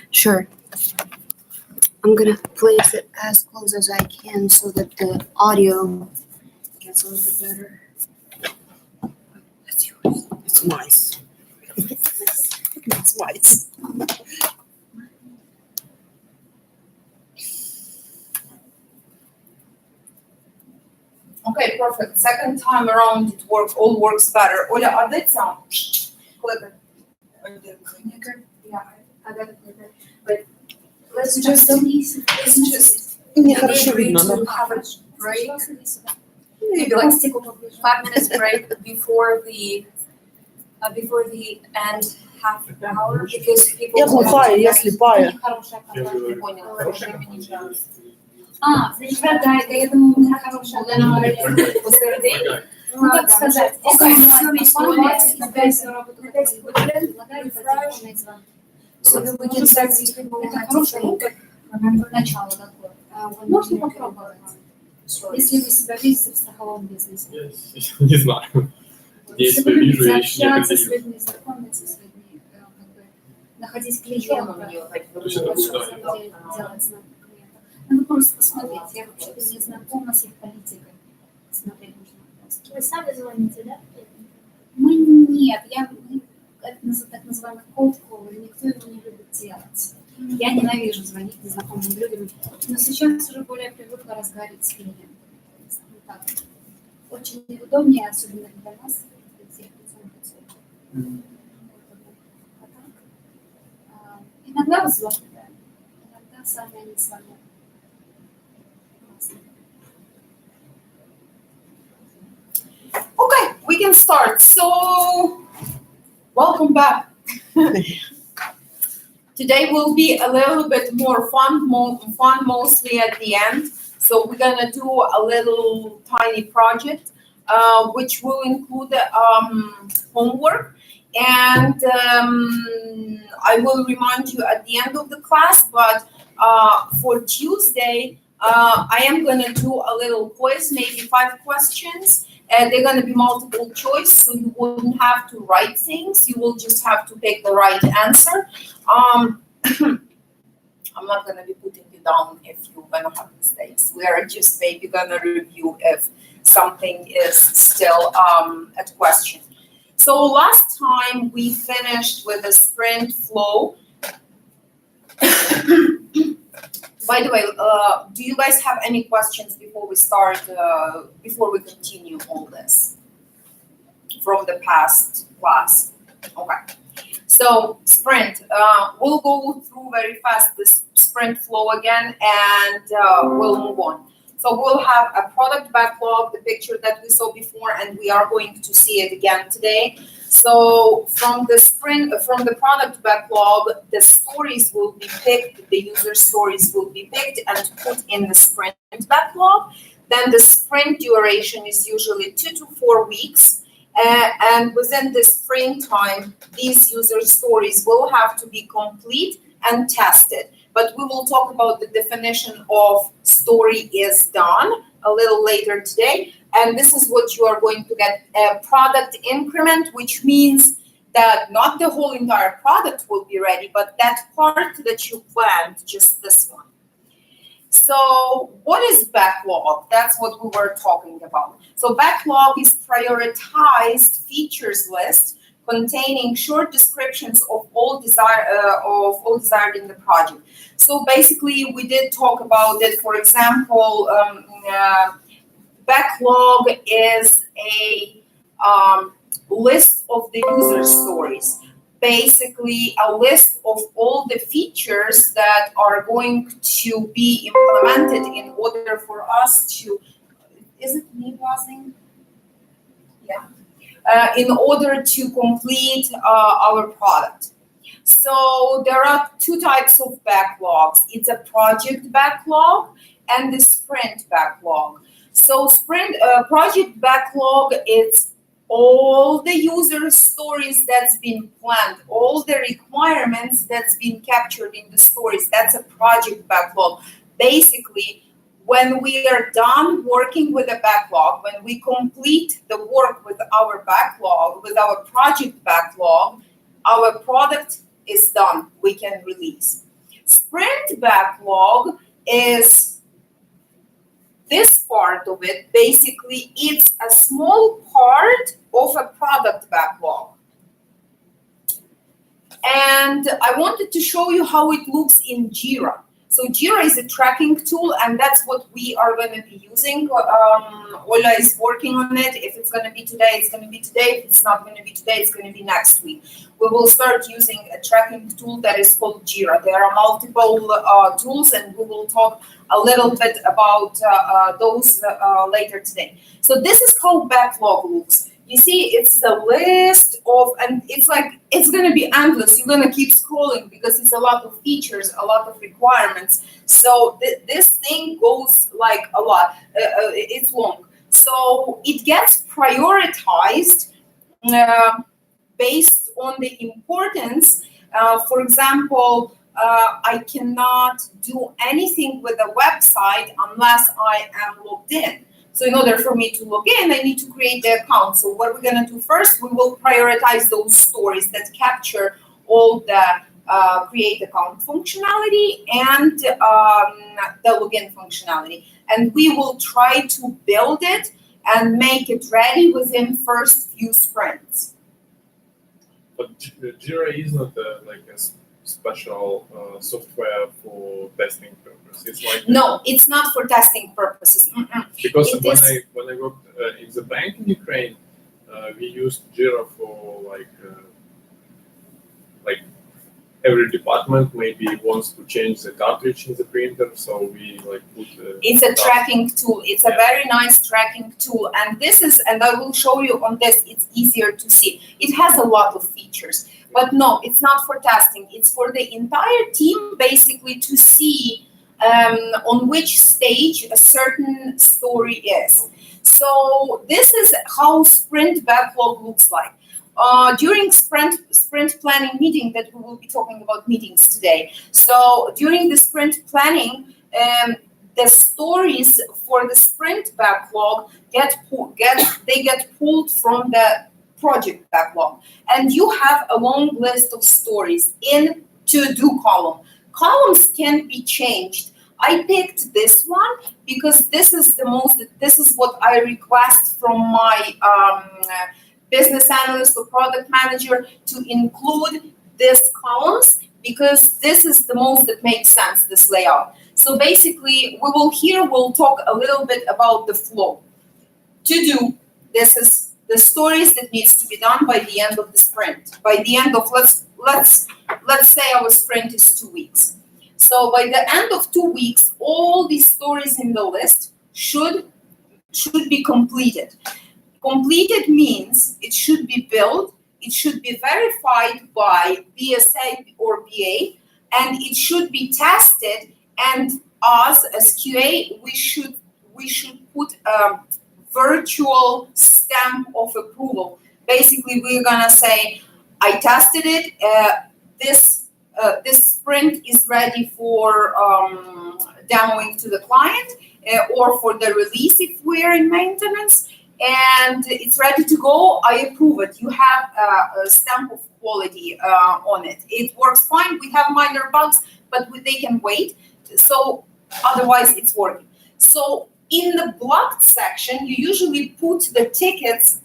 Sure. I'm gonna place it as close as I can so that the audio gets a little bit better. That's yours. It's nice. It's nice. Okay, perfect. Second time around it all works better. Оля, а де ця? Кликай. Yeah, I got it. But let's just Нехорошо agree видно, to да? have a break. Maybe like 5 minutes break before the end half hour because people. Я глухая, я слепая. Да, это я думаю, у меня хорошая посередине. Ну, как сказать, это хороший опыт, начало такое. Можно попробовать, если вы себя видите в страховом бизнесе. Не знаю. Если Если вы вижу, я любите еще не общаться с определил. людьми, знакомиться с людьми, как бы находить клиентов, делать знак клиента. Надо просто посмотреть. Я вообще-то не знакома с их политикой. Смотреть нужно просто. Вы сами звоните, да? Мы нет, это так называемый cold call, никто его не любит делать. Я ненавижу звонить незнакомым людям, но сейчас уже более привыкла разговаривать с клиентами. Вот так. Очень удобнее, особенно для нас, для всех лицом. А так, иногда звонят, да. Иногда сами они звонят. Okay, we can start. So, welcome back. Today will be a little bit more fun mostly at the end. So we're gonna do a little tiny project, which will include homework. And I will remind you at the end of the class, but for Tuesday, I am gonna do a little quiz, maybe 5 questions. And they're going to be multiple choice, so you wouldn't have to write things. You will just have to pick the right answer. I'm not going to be putting you down if you're going to have mistakes. We are just maybe going to review if something is still a question. So last time we finished with the sprint flow. By the way, do you guys have any questions before we start, before we continue all this from the past class? Okay. So sprint, we'll go through very fast this sprint flow again and we'll move on. So we'll have a product backlog, the picture that we saw before, and we are going to see it again today. So from the product backlog, the stories will be picked, the user stories will be picked and put in the sprint backlog. Then the sprint duration is usually 2 to 4 weeks. And within this sprint time, these user stories will have to be complete and tested. But we will talk about the definition of story is done a little later today. And this is what you are going to get, a product increment, which means that not the whole entire product will be ready, but that part that you planned, just this one. So what is backlog? That's what we were talking about. So backlog is prioritized features list containing short descriptions of all desired in the project. So basically, we did talk about it. For example, backlog is a list of the user stories. Basically, a list of all the features that are going to be implemented in order for us to. Is it me pausing? Yeah. In order to complete our product. So there are 2 types of backlogs. It's a project backlog and the sprint backlog. So project backlog is all the user stories that's been planned, all the requirements that's been captured in the stories. That's a project backlog. Basically, when we are done working with a backlog, when we complete the work with our backlog, with our project backlog, our product is done. We can release. Sprint backlog is this part of it. Basically, it's a small part of a product backlog. And I wanted to show you how it looks in Jira. So Jira is a tracking tool, and that's what we are going to be using. Ola is working on it. If it's going to be today, it's going to be today. If it's not going to be today, it's going to be next week. We will start using a tracking tool that is called Jira. There are multiple tools, and we will talk a little bit about those later today. So this is how backlog looks. You see, it's the list of, and it's like, it's going to be endless. You're going to keep scrolling because it's a lot of features, a lot of requirements. So this thing goes like a lot. It's long. So it gets prioritized based on the importance. For example, I cannot do anything with a website unless I am logged in. So in order for me to log in, I need to create the account. So what we're going to do first, we will prioritize those stories that capture all the create account functionality and the login functionality. And we will try to build it and make it ready within first few sprints. But Jira is not like a special software for testing purposes. It's like No, it's not for testing purposes. because It when is- I worked in the bank in Ukraine, we used Jira for like every department maybe wants to change the cartridge in the printer, so we like put. It's a stuff. tracking tool. It's a very nice tracking tool. And this is, and I will show you on this, it's easier to see. It has a lot of features, but no, it's not for testing. It's for the entire team basically to see on which stage a certain story is. So this is how sprint backlog looks like. During sprint planning meeting that we will be talking about meetings today. So during the sprint planning, the stories for the sprint backlog get pulled from the project backlog, and you have a long list of stories in to-do column. Columns can be changed. I picked this one because this is what I request from my business analyst or product manager to include these columns, because this is the most that makes sense, this layout. So basically, we'll talk a little bit about the flow. To do, this is the stories that needs to be done by the end of the sprint. By the end of, let's say our sprint is 2 weeks. So by the end of 2 weeks, all these stories in the list should be completed. Completed means it should be built, it should be verified by BSA or BA, and it should be tested. And us as QA, we should put a virtual stamp of approval. Basically, we're gonna say, I tested it. This sprint is ready for demoing to the client or for the release if we're in maintenance. And it's ready to go. I approve it. You have a stamp of quality on it. It works fine. We have minor bugs, but they can wait. So otherwise, it's working. So in the blocked section, you usually put the tickets,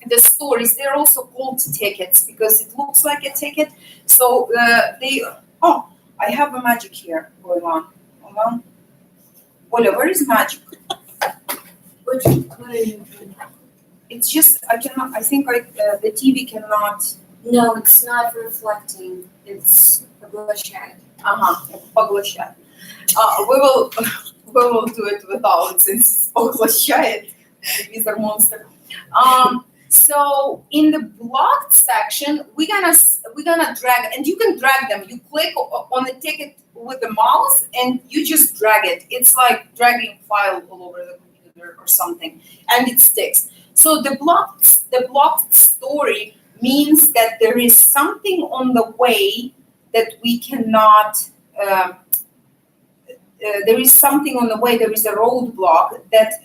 the stories. They're also called tickets because it looks like a ticket. So I have a magic here going on. Hold on. Ola, where is magic? What are you doing? It's just I think the TV cannot. No, it's not reflecting. It's poglощает. Поглощает. We will do it without, since it's поглощает. Wizard monster. So in the blocked section, we're gonna drag, and you can drag them. You click on the ticket with the mouse, and you just drag it. It's like dragging file all over the computer or something, and it sticks. So the blocked story means that there is something on the way that we cannot. There is something on the way. There is a roadblock that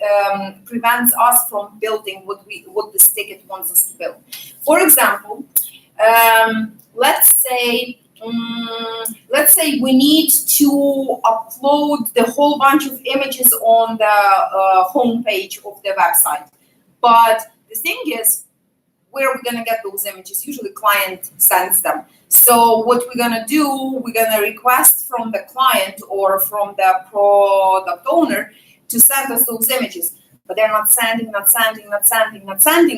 prevents us from building what this ticket wants us to build. For example, let's say let's say we need to upload the whole bunch of images on the homepage of the website. But the thing is, where are we going to get those images? Usually client sends them. So what we're going to do, we're going to request from the client or from the product owner to send us those images. But they're not sending.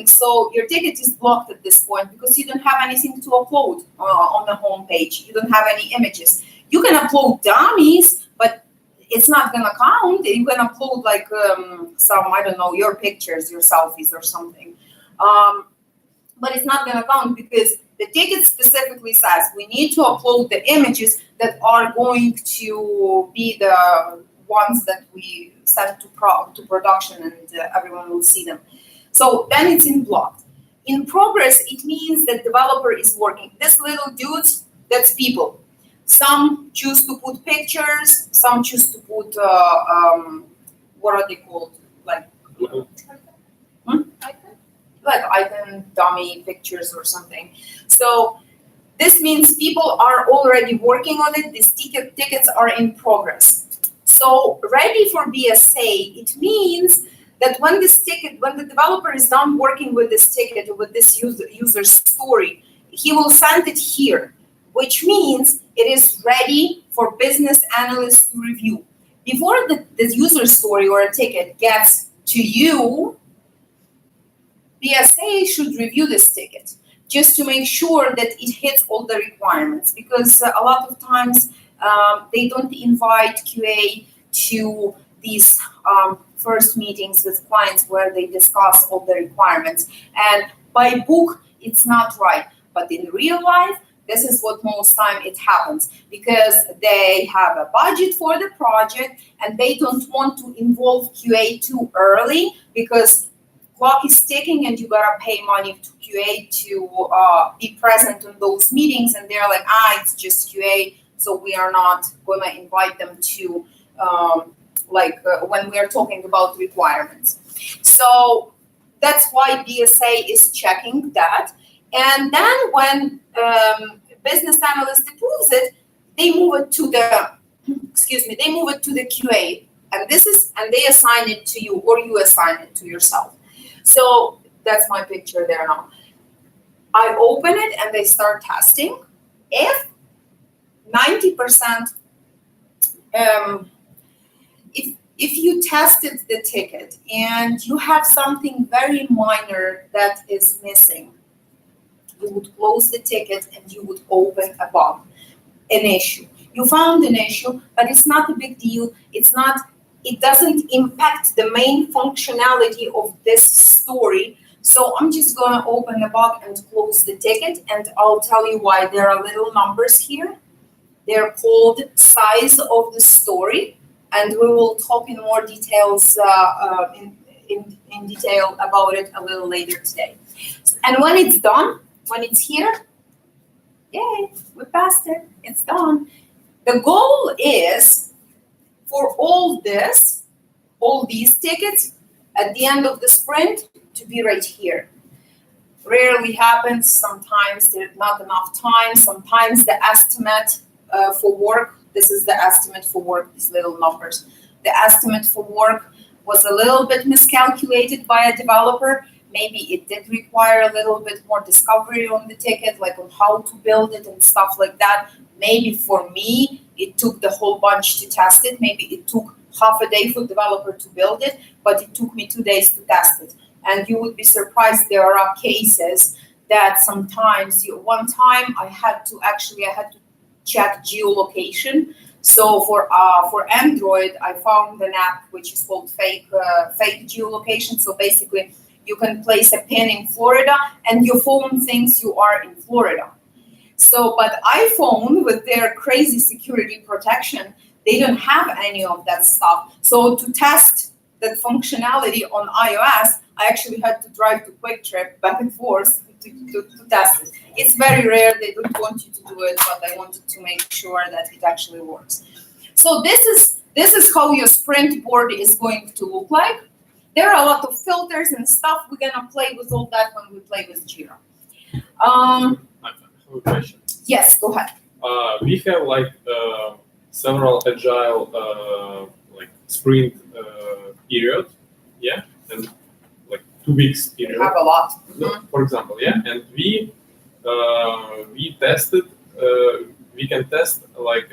So your ticket is blocked at this point because you don't have anything to upload on the homepage. You don't have any images. You can upload dummies, but it's not going to count. You can upload like some, I don't know, your pictures, your selfies or something. But it's not going to count because the ticket specifically says we need to upload the images that are going to be the ones that we send to production and everyone will see them. So then it's in blocked. In progress, it means that developer is working. This little dudes, that's people. Some choose to put pictures, some choose to put, what are they called? Like icon dummy pictures or something. So this means people are already working on it. These tickets are in progress. So ready for BSA, it means that when the developer is done working with this ticket, with this user story, he will send it here, which means it is ready for business analysts to review. Before the user story or a ticket gets to you, BSA should review this ticket just to make sure that it hits all the requirements, because a lot of times they don't invite QA to these first meetings with clients where they discuss all the requirements. And by book, it's not right. But in real life, this is what most time it happens, because they have a budget for the project and they don't want to involve QA too early, because clock is ticking and you gotta pay money to QA to be present in those meetings, and they're like, it's just QA, so we are not gonna invite them to when we are talking about requirements. So that's why BSA is checking that. And then when business analyst approves it, they move it to the QA, and they assign it to you, or you assign it to yourself. So that's my picture there now. I open it and they start testing. If 90%, if you tested the ticket and you have something very minor that is missing, you would close the ticket and you would open a bug, an issue. You found an issue, but it's not a big deal. It doesn't impact the main functionality of this story. So I'm just gonna open a bug and close the ticket, and I'll tell you why. There are little numbers here. They're called size of the story, and we will talk in more details in detail about it a little later today. And when it's done, when it's here, yay, we passed it, it's done. The goal is for all these tickets at the end of the sprint to be right here. Rarely happens, sometimes there's not enough time, sometimes the estimate for work, this is the estimate for work, these little numbers. The estimate for work was a little bit miscalculated by a developer. Maybe it did require a little bit more discovery on the ticket, like on how to build it and stuff like that. Maybe for me, it took the whole bunch to test it. Maybe it took half a day for the developer to build it, but it took me 2 days to test it. And you would be surprised, there are cases that sometimes, one time I had to check geolocation. So for Android, I found an app which is called fake geolocation. So basically, you can place a pin in Florida and your phone thinks you are in Florida. So, but iPhone, with their crazy security protection, they don't have any of that stuff. So to test that functionality on iOS, I actually had to drive to Quick Trip back and forth to test it. It's very rare, they don't want you to do it, but I wanted to make sure that it actually works. So this is how your sprint board is going to look like. There are a lot of filters and stuff. We're gonna play with all that when we play with Jira. I have a question. Yes, go ahead. we have like several agile like sprint period, yeah, and like 2 weeks We period. have a lot. No, for example, yeah, and we tested. We can test like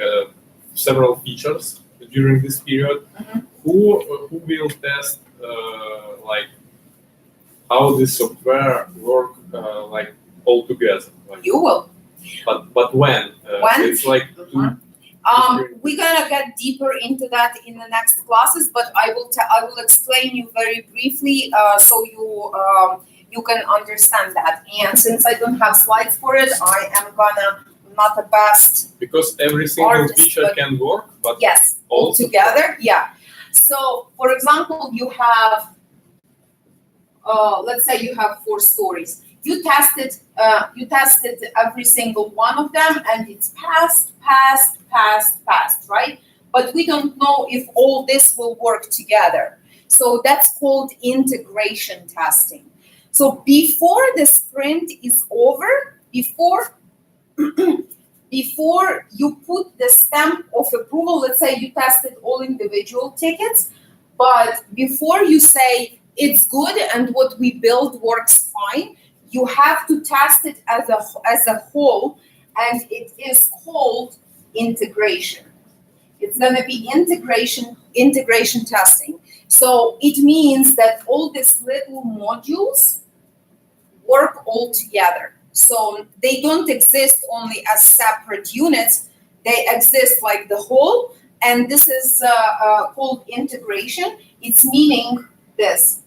several features during this period. Mhm. Who will test like how this software work like all together? Like, You will. but when? When? It's like Mhm. We're gonna get deeper into that in the next classes, but I will explain you very briefly so you can understand that. And since I don't have slides for it, I am gonna not the best. because every single Artist, feature but- can work, but Yes, all also together. Yeah. So, for example, you have let's say you have 4 stories. You tested every single one of them, and it's passed, right? But we don't know if all this will work together. So that's called integration testing. So before the sprint is over, before you put the stamp of approval, let's say you tested all individual tickets, but before you say it's good and what we build works fine, you have to test it as a whole, and it is called integration. It's going to be integration testing. So it means that all these little modules work all together. So they don't exist only as separate units, they exist like the whole, and this is called integration. It's meaning this.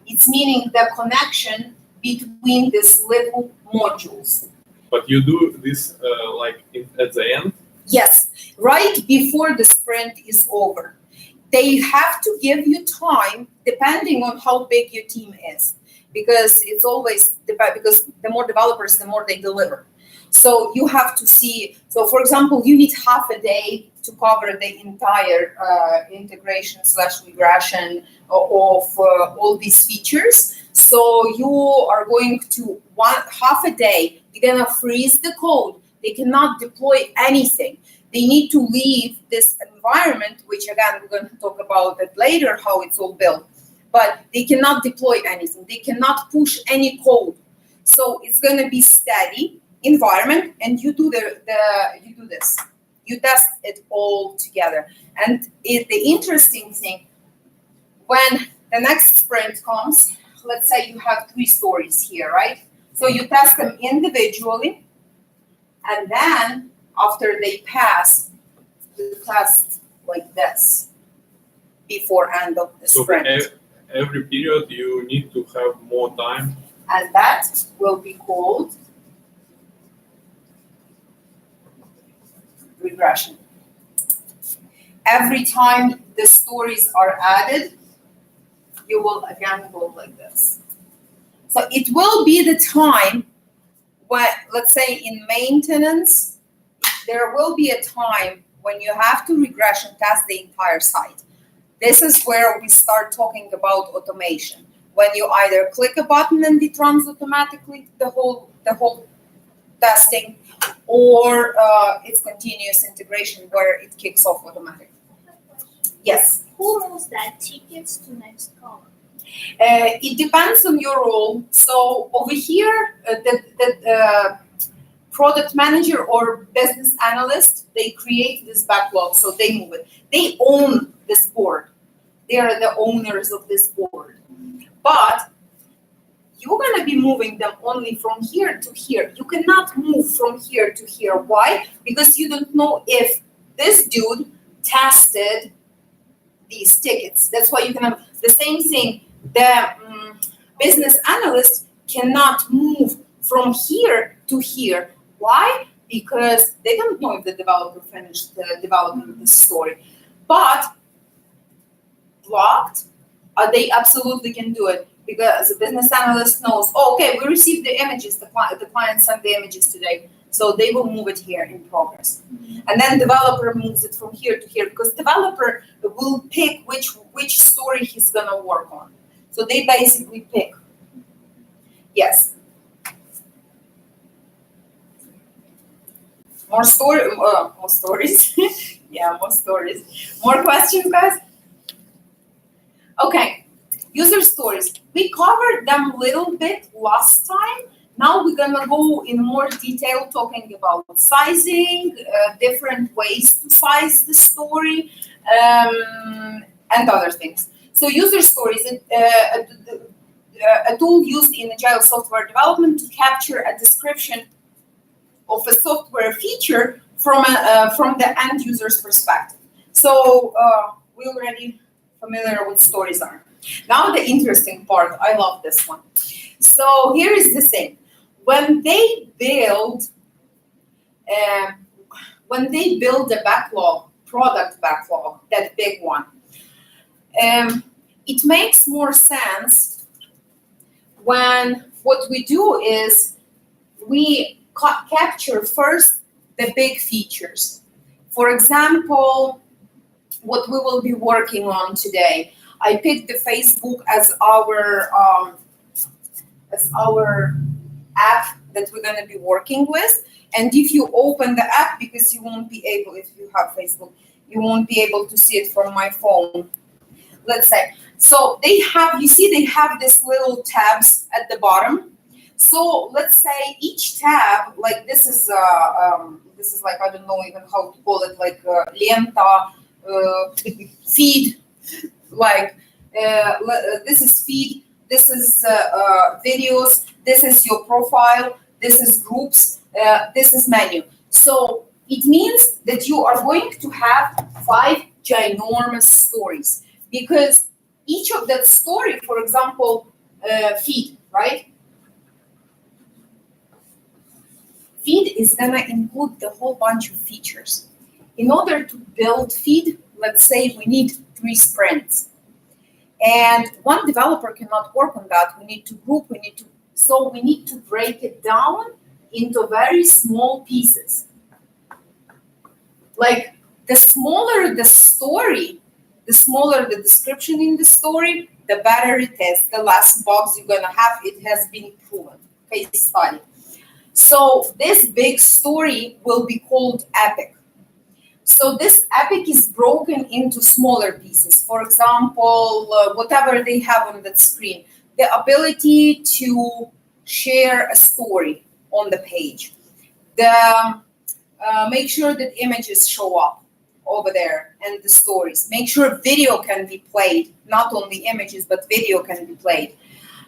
It's meaning the connection between these little modules. but you do this like at the end. Yes, right before the sprint is over. They have to give you time depending on how big your team is, because it's always because the more developers, the more they deliver. So you have to see. So for example, you need half a day to cover the entire integration/regression of all these features. So you are going to half a day. You're gonna freeze the code. They cannot deploy anything. They need to leave this environment, which again, we're going to talk about that later, how it's all built. But they cannot deploy anything. They cannot push any code. So it's going to be steady environment, and you do you do this. You test it all together. And the interesting thing, when the next sprint comes, let's say you have 3 stories here, right? So you test them individually, and then after they pass, you test like this before end of the So sprint. every period you need to have more time. And that will be called regression. Every time the stories are added, you will again go like this. So it will be the time when, let's say in maintenance, there will be a time when you have to regression test the entire site. This is where we start talking about automation. When you either click a button and it runs automatically the whole testing, or it's continuous integration where it kicks off automatically. Yes. Who moves that tickets to next column? It depends on your role. So over here, the product manager or business analyst, they create this backlog, so they move it. They own this board. They are the owners of this board. But you're going to be moving them only from here to here. You cannot move from here to here. Why? Because you don't know if this dude tested these tickets. That's why you can have the same thing. The business analyst cannot move from here to here. Why? Because they don't know if the developer finished developing the story. But blocked, they absolutely can do it, because the business analyst knows, oh, okay, we received the images, the client sent the images today, so they will move it here in progress. And then developer moves it from here to here, because developer will pick which story he's gonna work on. So they basically pick. Yes. More stories. Yeah, more stories. More questions, guys? Okay, user stories. We covered them a little bit last time. Now we're gonna go in more detail talking about sizing, different ways to size the story, and other things. So user stories, a tool used in agile software development to capture a description of a software feature from the end user's perspective. So we already familiar with stories are. Now the interesting part, I love this one. So here is the thing. When they build the backlog, product backlog, that big one, it makes more sense when what we do is we capture first the big features. For example, what we will be working on today. I picked the Facebook as our app that we're going to be working with. And if you open the app, because you won't be able, if you have Facebook, you won't be able to see it from my phone. Let's say. So they have this little tabs at the bottom. So let's say each tab, like this is like, I don't know even how to call it, like lenta, feed, like this is feed, this is videos, this is your profile, this is groups, this is menu. So it means that you are going to have 5 ginormous stories, because each of that story, for example, feed, right? Feed is gonna include the whole bunch of features. In order to build feed, let's say we need 3 sprints. And one developer cannot work on that. We need to group, we need to break it down into very small pieces. Like the smaller the story, the smaller the description in the story, the better it is, the less bugs you're gonna have. It has been proven, case study. So this big story will be called epic. So this epic is broken into smaller pieces. For example, whatever they have on that screen, the ability to share a story on the page, make sure that images show up over there and the stories. Make sure video can be played, not only images, but video can be played.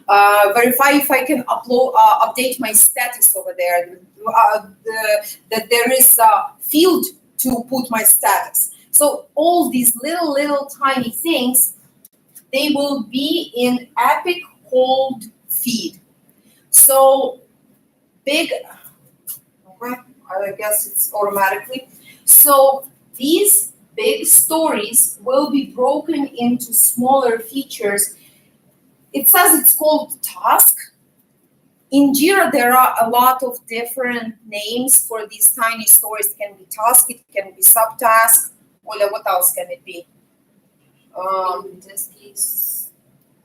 Verify if I can update my status over there, that there is a field to put my status. So all these little tiny things, they will be in epic cold feed. So big, okay, I guess it's automatically. So these big stories will be broken into smaller features. It says it's called task. In Jira, there are a lot of different names for these tiny stories. It can be task, it can be subtask. Ola, what else can it be? Test case.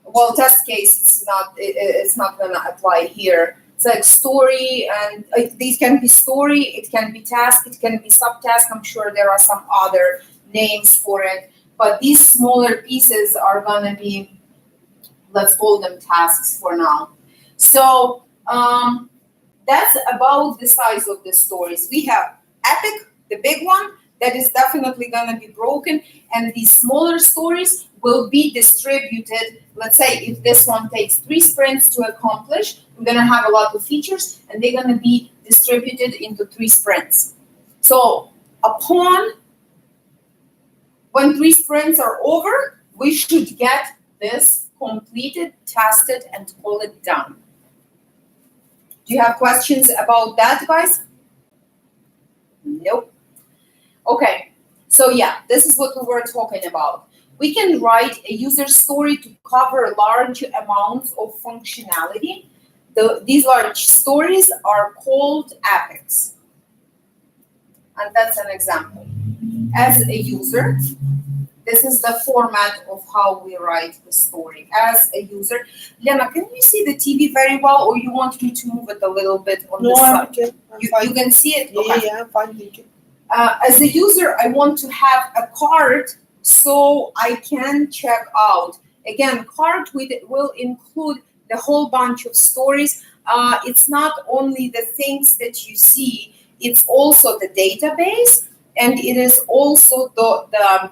Well, test case, it's not gonna apply here. It's like story, and these can be story, it can be task, it can be subtask. I'm sure there are some other names for it, but these smaller pieces are gonna be, let's call them tasks for now. So that's about the size of the stories. We have epic, the big one, that is definitely gonna be broken, and these smaller stories will be distributed. Let's say if this one takes 3 sprints to accomplish, we're gonna have a lot of features, and they're gonna be distributed into 3 sprints. So when 3 sprints are over, we should get this completed, tested, and call it done. Do you have questions about that, guys? Nope. Okay, so yeah, this is what we were talking about. We can write a user story to cover large amounts of functionality. These large stories are called epics. And that's an example. As a user, This is the format of how we write the story as a user. Lena, can you see the TV very well, or you want me to move it a little bit on No, the I'm side? okay. I'm You fine. can see it? Okay. Yeah, I'm fine, thank you. As a user, I want to have a card so I can check out. Again, card will include the whole bunch of stories. It's not only the things that you see, it's also the database, and it is also the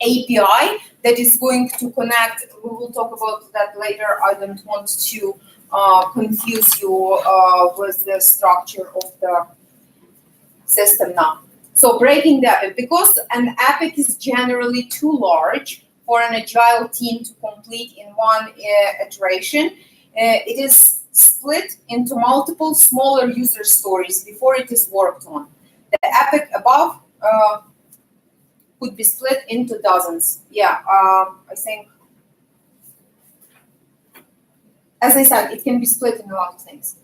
API that is going to connect. We will talk about that later. I don't want to confuse you with the structure of the system now. So breaking that, because an epic is generally too large for an agile team to complete in one iteration, it is split into multiple smaller user stories before it is worked on. The epic above could be split into dozens. Yeah, I think, as I said, it can be split in a lot of things.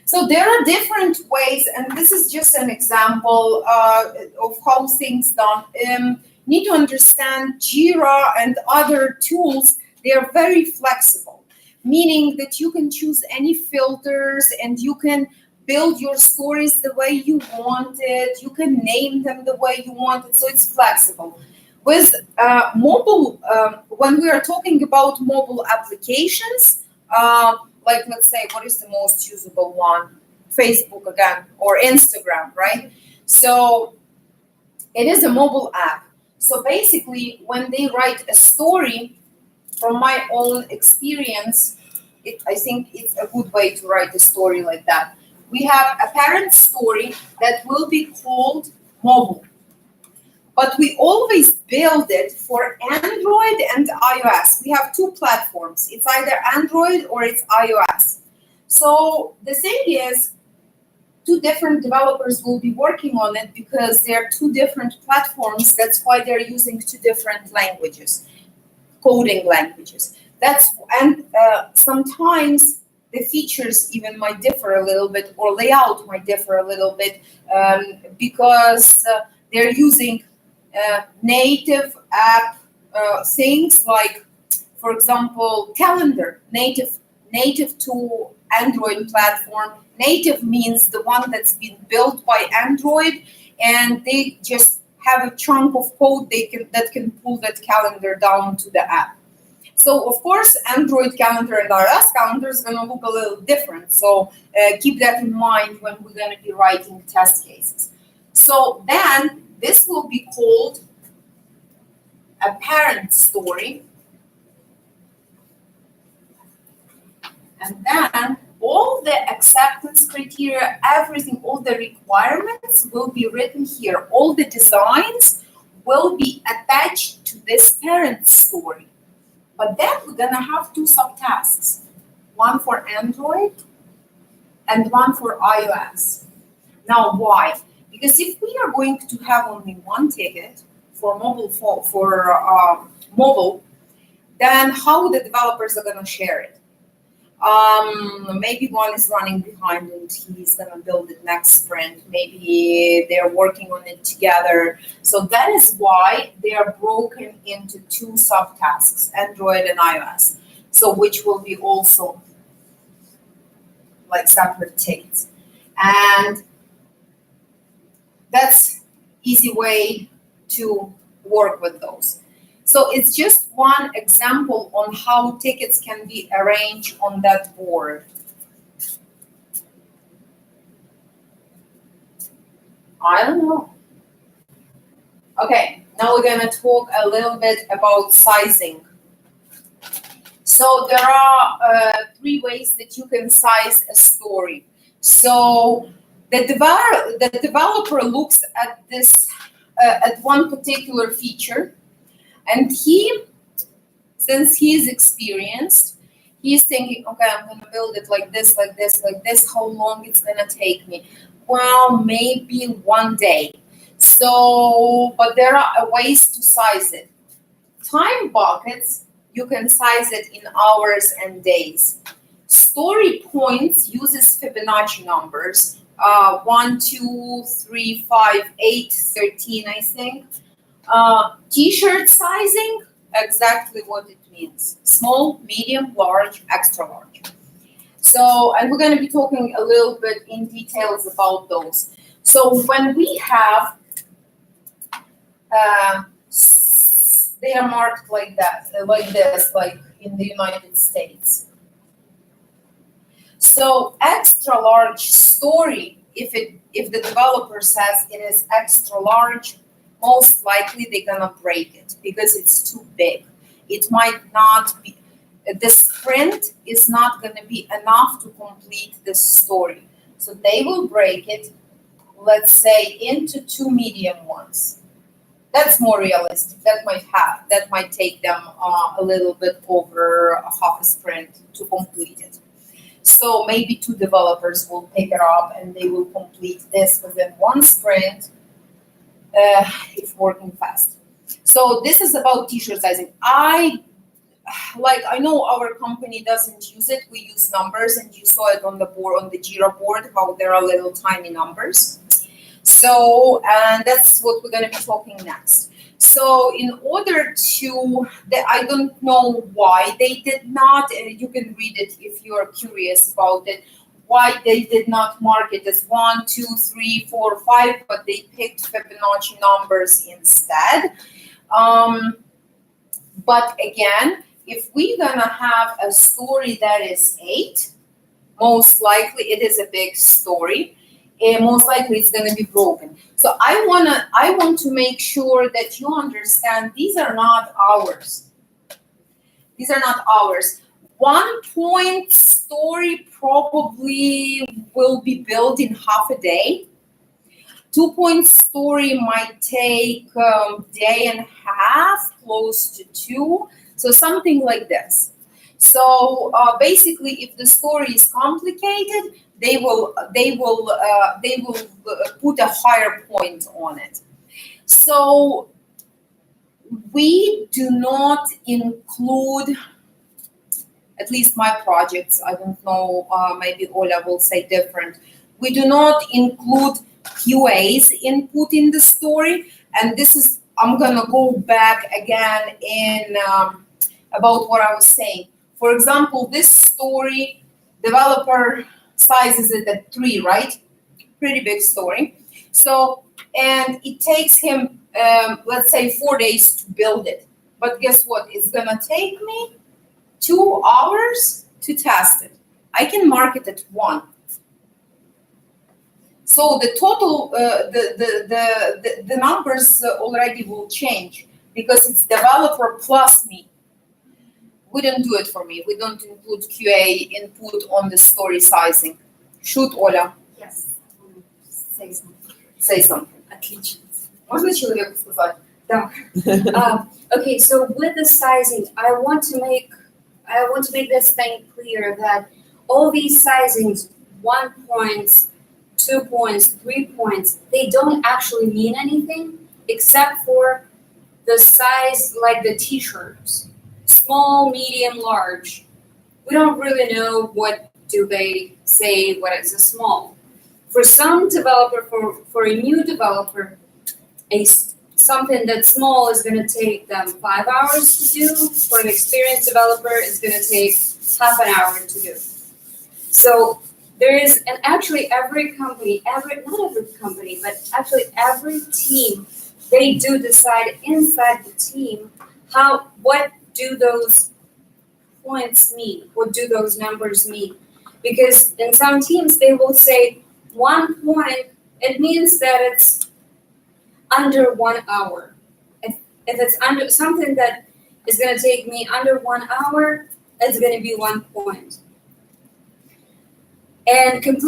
So there are different ways, and this is just an example of how things done. Need to understand Jira and other tools, they are very flexible, meaning that you can choose any filters and you can build your stories the way you want it, you can name them the way you want it, so it's flexible. With mobile, when we are talking about mobile applications, like let's say, what is the most usable one? Facebook again, or Instagram, right? So it is a mobile app. So basically, when they write a story, from my own experience, I think it's a good way to write a story like that. We have a parent story that will be called mobile. But we always build it for Android and iOS. We have two platforms. It's either Android or it's iOS. So the thing is, two different developers will be working on it because they're two different platforms. That's why they're using two different languages, coding languages. Sometimes the features even might differ a little bit, or layout might differ a little bit, because they're using native app things like, for example, calendar, native to Android platform. Native means the one that's been built by Android, and they just have a chunk of code that can pull that calendar down to the app. So of course, Android calendar and iOS calendar is going to look a little different. So keep that in mind when we're going to be writing test cases. So then this will be called a parent story. And then all the acceptance criteria, everything, all the requirements will be written here. All the designs will be attached to this parent story. But then we're going to have two subtasks, one for Android and one for iOS. Now, why? Because if we are going to have only one ticket for mobile, then how the developers are going to share it? Maybe one is running behind and he's going to build it next sprint. Maybe they're working on it together. So that is why they are broken into two subtasks, Android and iOS. So which will be also like separate tickets. And that's easy way to work with those. So it's just one example on how tickets can be arranged on that board. I don't know. Okay, now we're gonna talk a little bit about sizing. So there are three ways that you can size a story. So the developer looks at this, at one particular feature, and since he is experienced, he's thinking, okay, I'm gonna build it like this, like this, like this. How long it's gonna take me? Well, maybe one day. So, but there are ways to size it. Time buckets, you can size it in hours and days. Story points uses Fibonacci numbers, 1, 2, 3, 5, 8, 13, I think. T-shirt sizing, exactly what it means. Small, medium, large, extra large. So, and we're going to be talking a little bit in details about those. So when we have, they are marked like that, like this, like in the United States. So extra large story, if the developer says it is extra large, most likely they're gonna break it because it's too big. It might not be, the sprint is not gonna be enough to complete the story. So they will break it, let's say, into 2 medium ones. That's more realistic. That might take them a little bit over a half a sprint to complete it. So maybe 2 developers will pick it up and they will complete this within 1 sprint if working fast. So this is about t-shirt sizing. I know our company doesn't use it. We use numbers, and you saw it on the board, on the Jira board, how there are little tiny numbers. So, and that's what we're going to be talking next. So in order to, I don't know why they did not, you can read it if you're curious about it, why they did not mark it as 1, 2, 3, 4, 5, but they picked Fibonacci numbers instead. But again, if we're gonna have a story that is 8, most likely it is a big story. Most likely it's going to be broken. So I want to make sure that you understand these are not ours. These are not ours. 1 point story probably will be built in half a day. 2 point story might take a day and a half, close to 2. So something like this. So basically, if the story is complicated, they will put a higher point on it. So we do not include, at least my projects, I don't know, maybe Ola will say different. We do not include QA's input in the story, and this is, I'm gonna go back again in about what I was saying. For example, this story, developer sizes it at 3, right? Pretty big story. So, and it takes him, let's say, 4 days to build it. But guess what? It's gonna take me 2 hours to test it. I can mark it at 1. So the total, the numbers already will change because it's developer plus me. We don't do it for me. We don't include QA input on the story sizing. Shoot, Оля. Yes. Say something. Say something. Отлично. Можно человеку сказать? Да. Okay, so with the sizing, I want to make this thing clear that all these sizings, 1 point, 2 points, 3 points, they don't actually mean anything except for the size, like the t-shirts. Small, medium, large. We don't really know what do they say, what is a small. For some developer, for a new developer, something that's small is going to take them 5 hours to do. For an experienced developer, it's going to take half an hour to do. So there is, and actually every company, not every company, but actually every team, they do decide inside the team what do those points mean? What do those numbers mean? Because in some teams, they will say 1 point, it means that it's under 1 hour. If it's under something that is going to take me under 1 hour, it's going to be 1 point. And it can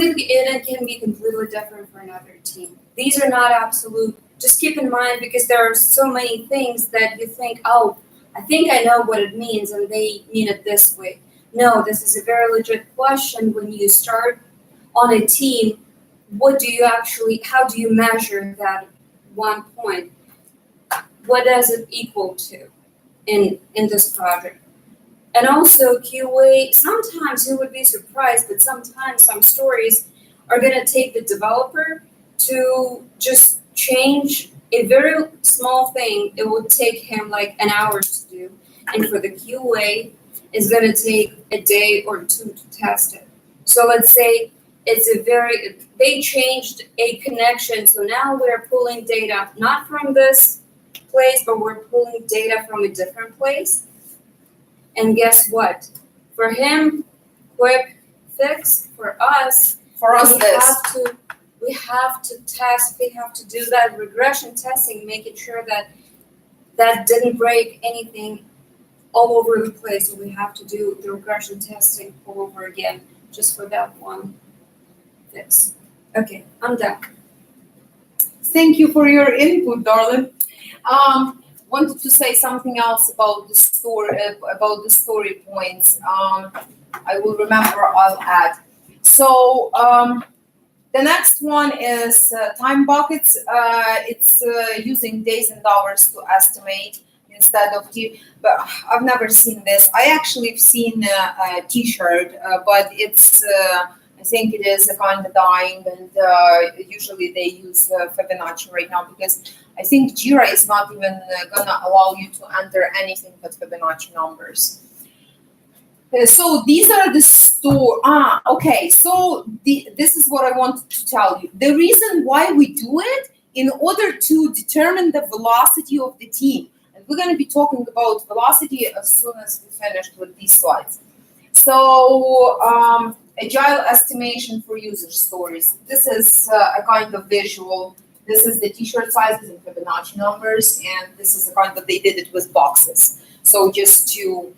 be completely different for another team. These are not absolute. Just keep in mind, because there are so many things that you think, oh, I think I know what it means, and they mean it this way. No, this is a very legit question. When you start on a team, how do you measure that 1 point? What does it equal to in this project? And also QA, sometimes you would be surprised that sometimes some stories are going to take the developer to just change a very small thing, it would take him like an hour to do. And for the QA, it's gonna take a day or two to test it. So let's say they changed a connection, so now we're pulling data not from this place, but we're pulling data from a different place. And guess what? For him, quick fix. For us, we have to test, we have to do that regression testing, making sure that didn't break anything all over the place. So we have to do the regression testing all over again just for that one fix. Okay, I'm done. Thank you for your input, darling. Wanted to say something else about the story points. I will remember. I'll add. So the next one is time buckets. It's using days and hours to estimate instead of but I've never seen this. I actually have seen a T-shirt, but it's. I think it is a kind of dying, and usually they use Fibonacci right now because I think Jira is not even gonna allow you to enter anything but Fibonacci numbers. So these are the okay. So this is what I wanted to tell you. The reason why we do it in order to determine the velocity of the team, and we're going to be talking about velocity as soon as we finish with these slides. So agile estimation for user stories. This is a kind of visual. This is the T-shirt sizes and Fibonacci numbers, and this is the kind of they did it with boxes. So just to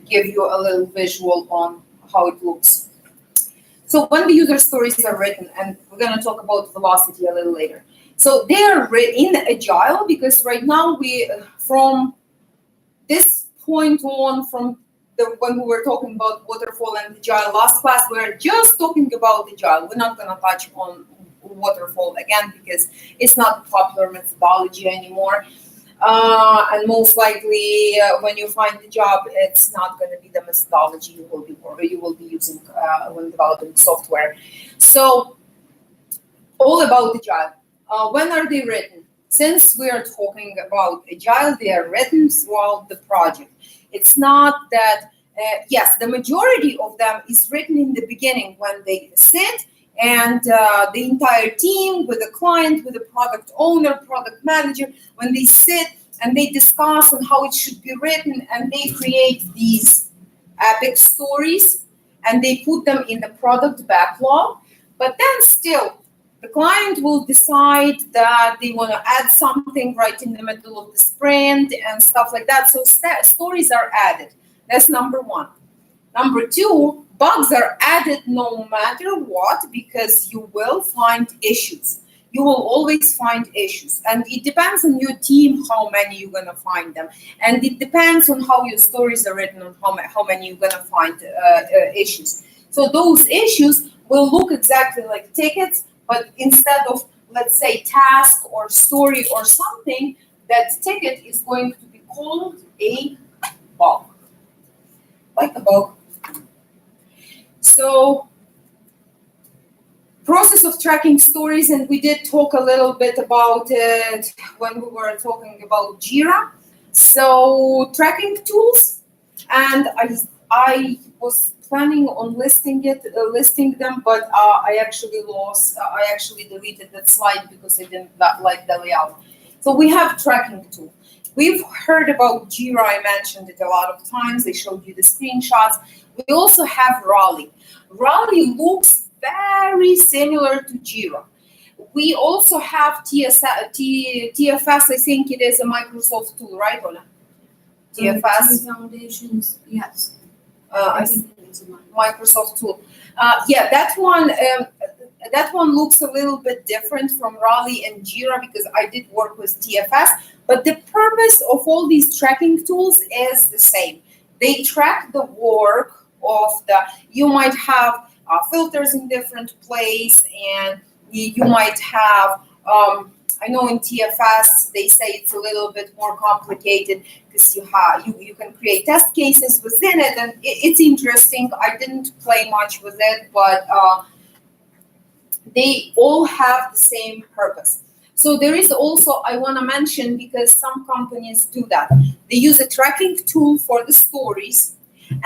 give you a little visual on how it looks. So when the user stories are written, and we're going to talk about velocity a little later. So they are written in Agile because right now we, from this point on, when we were talking about waterfall and Agile last class, we're just talking about Agile. We're not going to touch on waterfall again because it's not a popular methodology anymore. And most likely, when you find the job, it's not going to be the methodology you will be using when developing software. So, all about Agile. When are they written? Since we are talking about Agile, they are written throughout the project. It's not that, yes, the majority of them is written in the beginning when they sit and the entire team with the client, with the product owner, product manager, when they sit and they discuss on how it should be written and they create these epic stories and they put them in the product backlog. But then still, the client will decide that they want to add something right in the middle of the sprint and stuff like that. So stories are added. That's number one. Number two, bugs are added no matter what because you will find issues. You will always find issues. And it depends on your team how many you're going to find them. And it depends on how your stories are written on how many you're going to find issues. So those issues will look exactly like tickets, but instead of, let's say, task or story or something, that ticket is going to be called a bug. Like a bug. So, process of tracking stories, and we did talk a little bit about it when we were talking about Jira. So, tracking tools, and I was planning on listing them, but I actually deleted that slide because I didn't like the layout. So we have tracking tool. We've heard about Jira. I mentioned it a lot of times. I showed you the screenshots. We also have Rally. Rally looks very similar to Jira. We also have TFS. I think it is a Microsoft tool, right, Ola? TFS. Foundations, yes. I think it's a Microsoft tool. Yeah, that one looks a little bit different from Rally and Jira because I did work with TFS. But the purpose of all these tracking tools is the same. They track the work of you might have filters in different places, and you might have, I know in TFS, they say it's a little bit more complicated because you can create test cases within it, and it's interesting. I didn't play much with it, but they all have the same purpose. So there is also, I want to mention, because some companies do that. They use a tracking tool for the stories,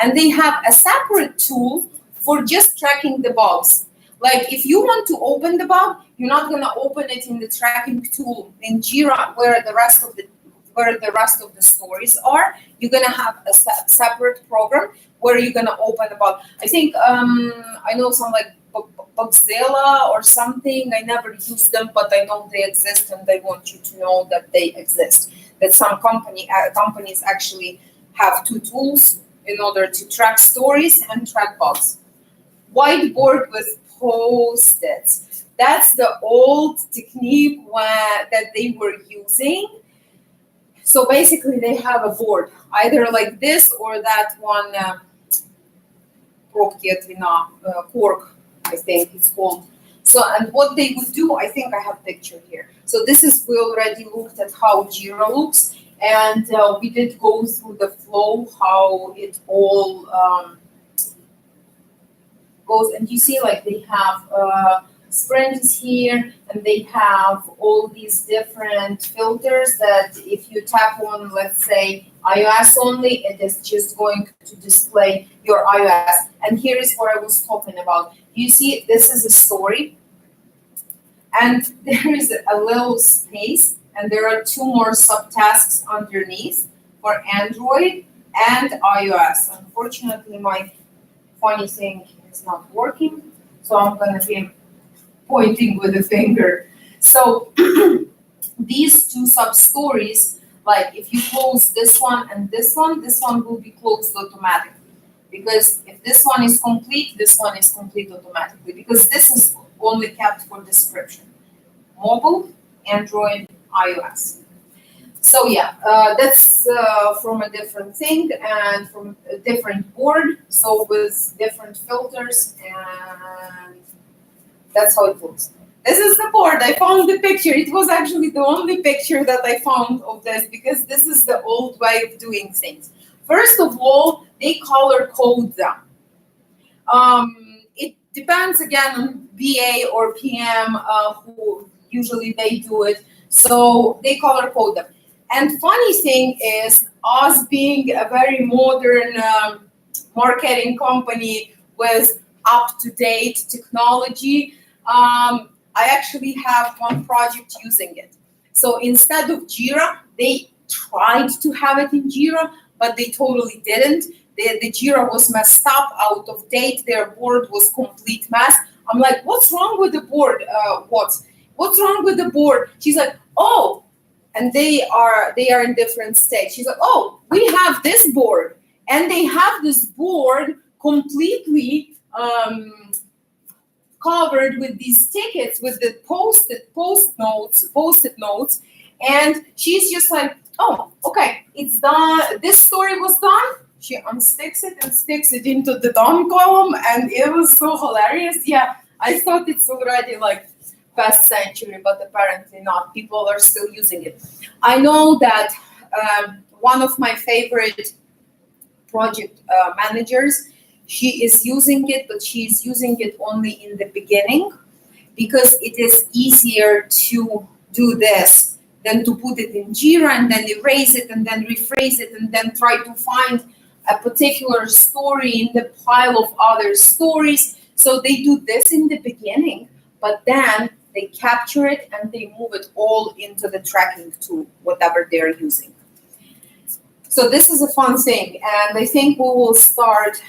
and they have a separate tool for just tracking the bugs. Like if you want to open the bug, you're not going to open it in the tracking tool in Jira where the rest of the stories are. You're going to have a separate program where you're going to open the bug. I think I know some like Bugzilla or something. I never use them, but I know they exist, and I want you to know that they exist. That some companies actually have two tools in order to track stories and track bugs. Whiteboard with Post-its. That's the old technique that they were using. So basically, they have a board, either like this or that one, Cork, I think it's called. So, and what they would do, I think I have a picture here. So this is, we already looked at how Jira looks, and we did go through the flow, how it all goes. And you see, like they have sprints here, and they have all these different filters that if you tap on, let's say, iOS only, it is just going to display your iOS. And here is what I was talking about. You see, this is a story, and there is a little space, and there are two more subtasks underneath for Android and iOS. Unfortunately, my funny thing is not working, so I'm going to be pointing with a finger. So these two sub-stories, like if you close this one and this one will be closed automatically. Because if this one is complete automatically, because this is only kept for description. Mobile, Android, iOS. So yeah, that's from a different thing and from a different board, so with different filters, and that's how it looks. This is the board. I found the picture. It was actually the only picture that I found of this, because this is the old way of doing things. First of all, they color code them. It depends again on BA or PM who usually they do it. So they color code them. And funny thing is, us being a very modern marketing company with up-to-date technology, I actually have one project using it. So instead of Jira, they tried to have it in Jira, but they totally didn't. The Jira was messed up, out of date. Their board was complete mess. I'm like, what's wrong with the board? What's wrong with the board? She's like, oh, and they are in different states. She's like, oh, we have this board, and they have this board completely covered with these tickets, with the post-it notes, and she's just like, oh, okay, it's done. This story was done. She unsticks it and sticks it into the done column, and it was so hilarious. Yeah, I thought it's already like past century, but apparently not. People are still using it. I know that one of my favorite project managers, she is using it, but she's using it only in the beginning, because it is easier to do this than to put it in Jira and then erase it and then rephrase it and then try to find a particular story in the pile of other stories. So they do this in the beginning, but then they capture it and they move it all into the tracking tool, whatever they're using. So this is a fun thing, and I think we will start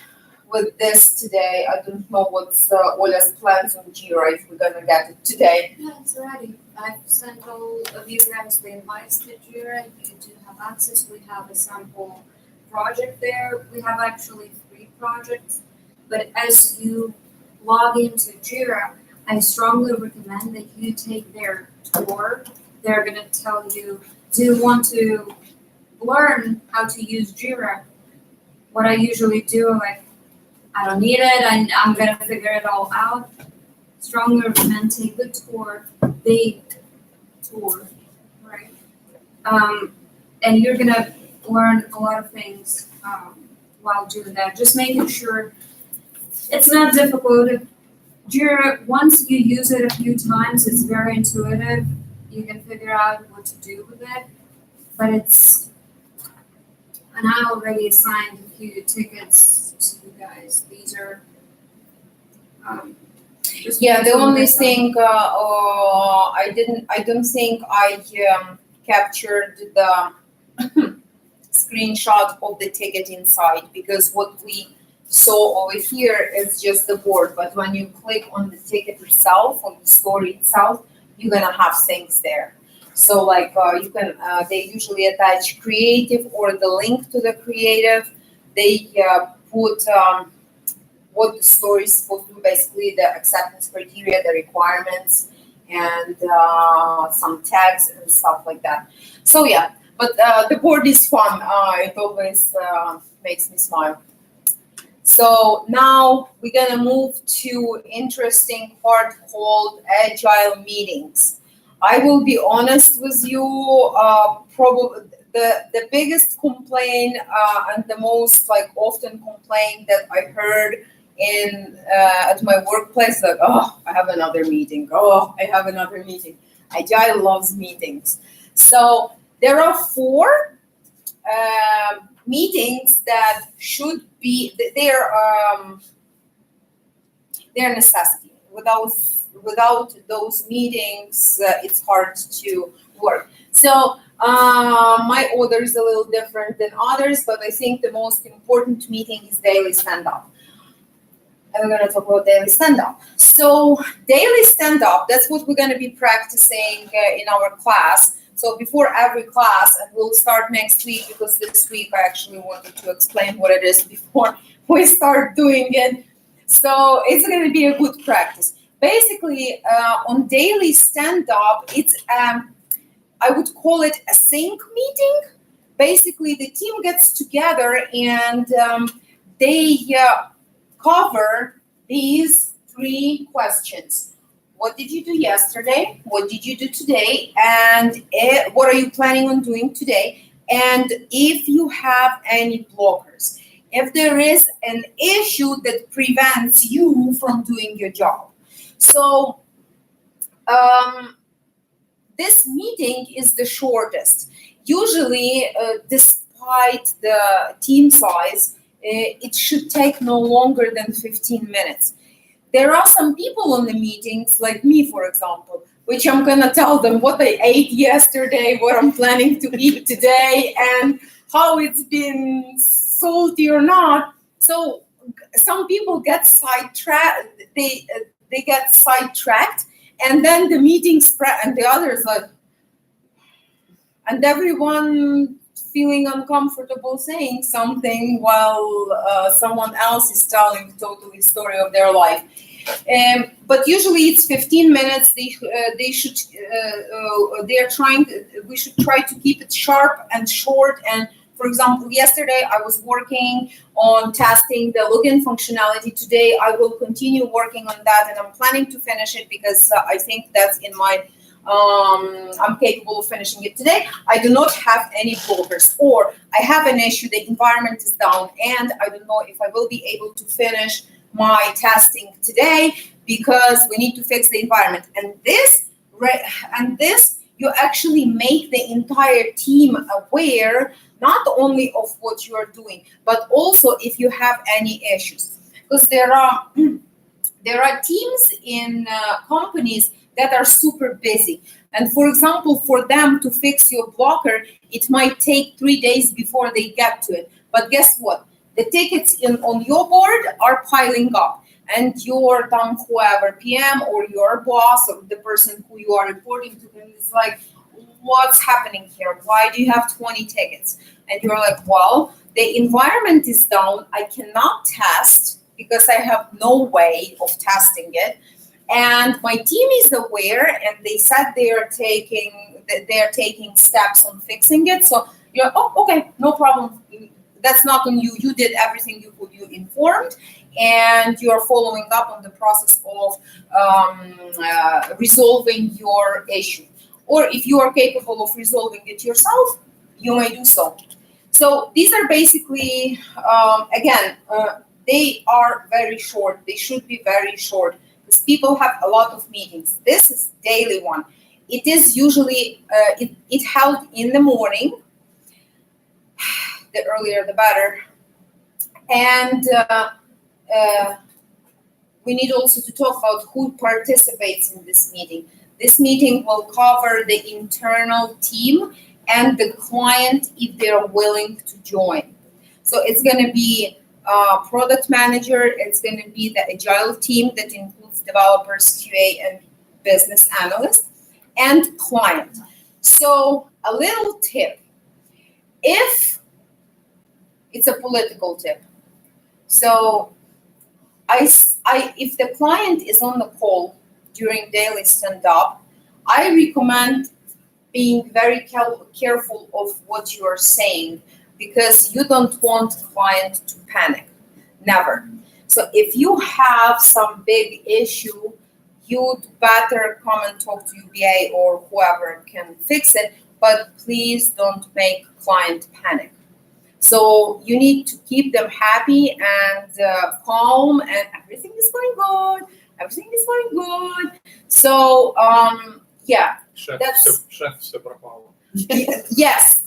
with this today. I don't know what's Ola's plans on Jira, if we're gonna get it today. Yeah, it's ready. I've sent all of you guys the invites to Jira. You do have access. We have a sample project there. We have actually 3 projects, but as you log into Jira, I strongly recommend that you take their tour. They're gonna tell you, do you want to learn how to use Jira? What I usually do, like, I don't need it, and I'm gonna figure it all out. Strongly recommend take the tour, big tour, right? And you're gonna learn a lot of things while doing that. Just making sure it's not difficult. Jira, once you use it a few times, it's very intuitive. you can figure out what to do with it. But and I already assigned a few tickets to you guys. These are, just Yeah, the to look only at them. thing I don't think I captured the screenshot of the ticket inside, because what we saw over here is just the board. But when you click on the ticket itself, on the story itself, you're gonna have things there. So like you can, they usually attach creative or the link to the creative. They put what the story is supposed to do, basically the acceptance criteria, the requirements, and some tags and stuff like that. So yeah, but the board is fun. It always makes me smile. So now we're gonna move to interesting part called agile meetings. I will be honest with you, probably the biggest complaint and the most like often complaint that I heard in at my workplace, like, oh, I have another meeting. Oh, I have another meeting. Agile loves meetings. So there are 4 meetings that should be they're necessity. Without those meetings, it's hard to work. So my order is a little different than others, but I think the most important meeting is daily stand-up. And we're going to talk about daily stand-up. So daily stand-up, that's what we're going to be practicing in our class. So before every class, and we'll start next week, because this week I actually wanted to explain what it is before we start doing it. So it's going to be a good practice. Basically, on daily stand-up, it's, I would call it a sync meeting. Basically, the team gets together and they cover these 3 questions. What did you do yesterday? What did you do today? And what are you planning on doing today? And if you have any blockers, if there is an issue that prevents you from doing your job. So this meeting is the shortest. Usually, despite the team size, it should take no longer than 15 minutes. There are some people on the meetings, like me, for example, which I'm gonna tell them what I ate yesterday, what I'm planning to eat today, and how it's been salty or not. So some people get sidetracked. They get sidetracked, and then the meeting spread, and the others like, and everyone feeling uncomfortable saying something while someone else is telling totally story of their life. But usually it's 15 minutes. They should we should try to keep it sharp and short. And for example, yesterday I was working on testing the login functionality. Today I will continue working on that, and I'm planning to finish it because I think that's in my I'm capable of finishing it today. I do not have any blockers, or I have an issue, the environment is down, and I don't know if I will be able to finish my testing today because we need to fix the environment. And this, you actually make the entire team aware, not only of what you are doing, but also if you have any issues. Because there are teams in companies that are super busy. And for example, for them to fix your blocker, it might take 3 days before they get to it. But guess what? The tickets on your board are piling up. And your whoever PM or your boss or the person who you are reporting to is like, what's happening here? Why do you have 20 tickets? And you're like, well, the environment is down. I cannot test because I have no way of testing it. And my team is aware, and they said they are taking steps on fixing it. So you're, oh, okay, no problem. That's not on you. You did everything you could. You informed, and you are following up on the process of resolving your issue. Or if you are capable of resolving it yourself, you may do so. So these are basically, they are very short. They should be very short because people have a lot of meetings. This is daily one. it is usually, it held in the morning. The earlier the better. And we need also to talk about who participates in this meeting. This meeting will cover the internal team and the client if they're willing to join. So it's going to be product manager, it's going to be the agile team that includes developers, QA, and business analysts, and client. So a little tip, if it's a political tip. So if the client is on the call during daily stand-up, I recommend being very careful of what you are saying, because you don't want the client to panic, never. So if you have some big issue, you'd better come and talk to UBA or whoever can fix it, but please don't make client panic. So you need to keep them happy and calm, and everything is going good. Everything is going good. So yeah, Шеф все пропало. yes.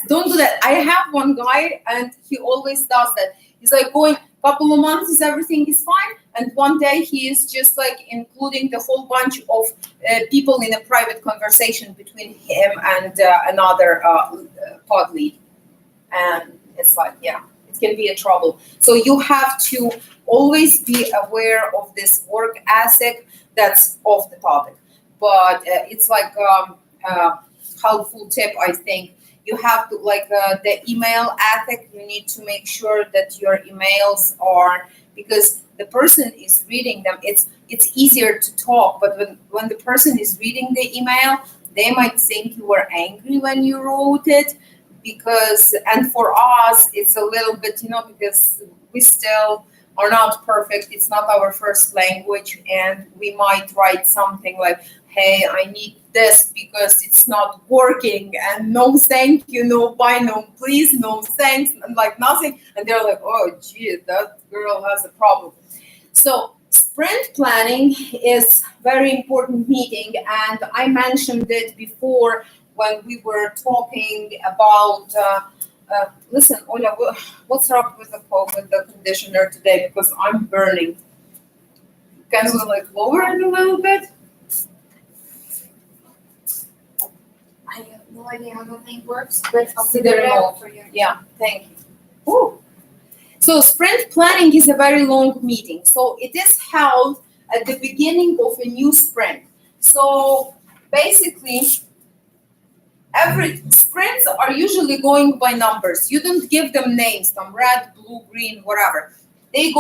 Don't do that. I have one guy, and he always does that. He's like going couple of months, everything is fine, and one day he is just like including the whole bunch of people in a private conversation between him and another pod lead, and it's like, yeah, it can be a trouble. So you have to always be aware of this work ethic that's off the topic, but it's like helpful tip, I think. You have to, like the email ethic, you need to make sure that your emails are, because the person is reading them, it's easier to talk, but when the person is reading the email, they might think you were angry when you wrote it, because, and for us, it's a little bit, because we still are not perfect, it's not our first language, and we might write something like, hey, I need this because it's not working, and no thank you, no bye, no please, no thanks, and like nothing. And they're like, oh, gee, that girl has a problem. So sprint planning is very important meeting, and I mentioned it before when we were talking about, listen, Ola, what's wrong with the conditioner today? Because I'm burning. Can we like lower it a little bit? I have no idea how the thing works, but I'll See figure the it remote. out for you. Yeah, thank you. Ooh. So sprint planning is a very long meeting. So it is held at the beginning of a new sprint. So basically, every sprints are usually going by numbers. You don't give them names, some red, blue, green, whatever. They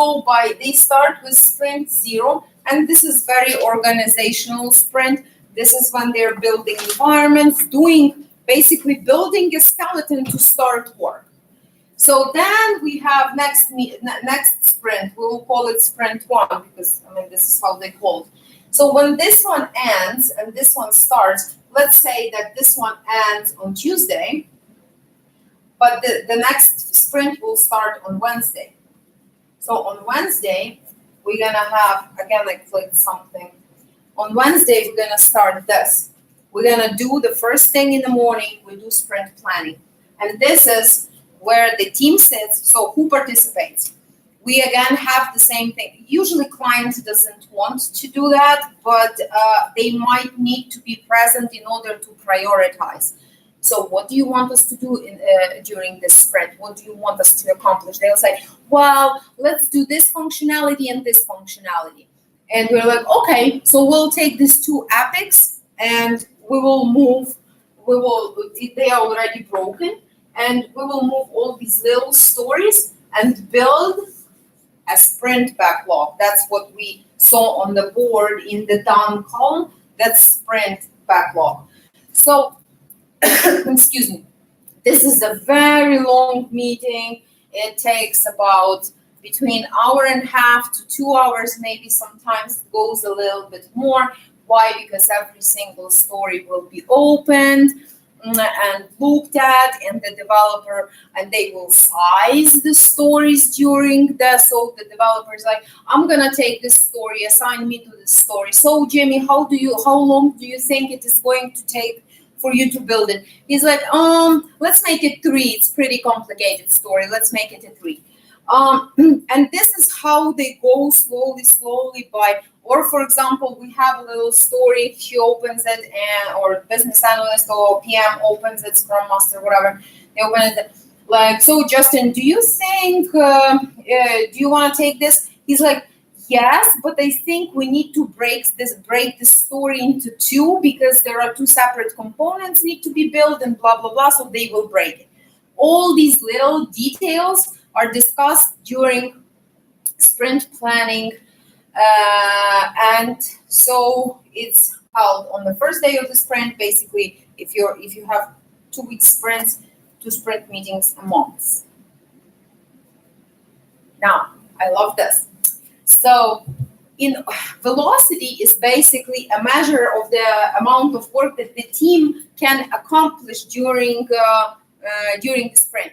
start with sprint 0, and this is very organizational sprint. This is when they're building environments, basically building a skeleton to start work. So then we have next sprint. We will call it sprint 1 because, this is how they call it. So when this one ends and this one starts, let's say that this one ends on Tuesday, but the next sprint will start on Wednesday. So on Wednesday, we're going to have, again, I clicked something. On Wednesday, we're going to start this. We're going to do the first thing in the morning, we do sprint planning. And this is where the team sits, so who participates? We again have the same thing. Usually client doesn't want to do that, but they might need to be present in order to prioritize. So what do you want us to do during this sprint? What do you want us to accomplish? They'll say, well, let's do this functionality and this functionality. And we're like, okay, so we'll take these 2 epics and we will move, they are already broken, and we will move all these little stories and build a sprint backlog. That's what we saw on the board in the done column. That's sprint backlog. So, excuse me, this is a very long meeting. It takes about between hour and a half to 2 hours, maybe sometimes it goes a little bit more. Why? Because every single story will be opened. and looked at, and the developer, and they will size the stories during so the developer is like, I'm gonna take this story, assign me to this story. So Jimmy, how long do you think it is going to take for you to build it? He's like, let's make it 3. It's pretty complicated story. Let's make it a 3. And this is how they go slowly by. Or for example, we have a little story. She opens it, or business analyst or PM opens it, Scrum Master, whatever. They open it like, so Justin, do you think? Do you want to take this? He's like, yes, but I think we need to break this story into 2 because there are 2 separate components need to be built and blah blah blah. So they will break it. All these little details are discussed during sprint planning, and so it's held on the first day of the sprint. Basically, if you have 2-week sprints, 2 sprint meetings a month. Now, I love this. So, velocity is basically a measure of the amount of work that the team can accomplish during the sprint.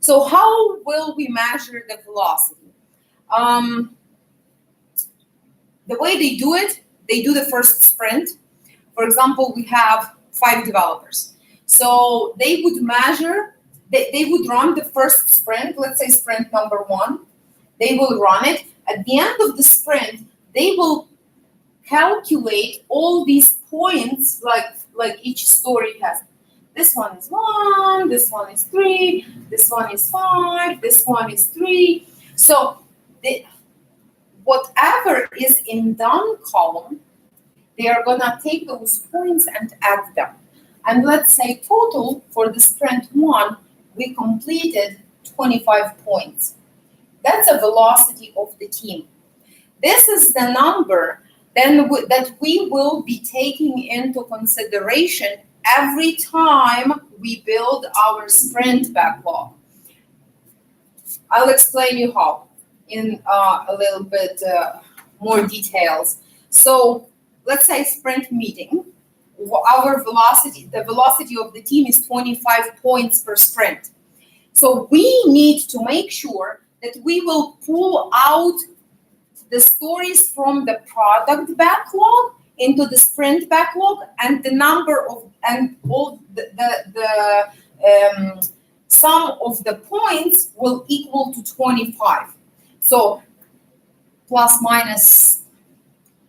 So how will we measure the velocity? The way they do it, they do the first sprint. For example, we have 5 developers. So they would measure, they would run the first sprint, let's say sprint number 1. They will run it. At the end of the sprint, they will calculate all these points like each story has. This one is 1, this one is 3, this one is 5, this one is 3. So whatever is in done column, they are gonna take those points and add them. And let's say total for the sprint 1, we completed 25 points. That's a velocity of the team. This is the number that we will be taking into consideration every time we build our sprint backlog. I'll explain you how in a little bit more details. So let's say sprint meeting, our velocity, the velocity of the team is 25 points per sprint. So we need to make sure that we will pull out the stories from the product backlog into the sprint backlog, and the number of and all the sum of the points will equal to 25. So plus minus,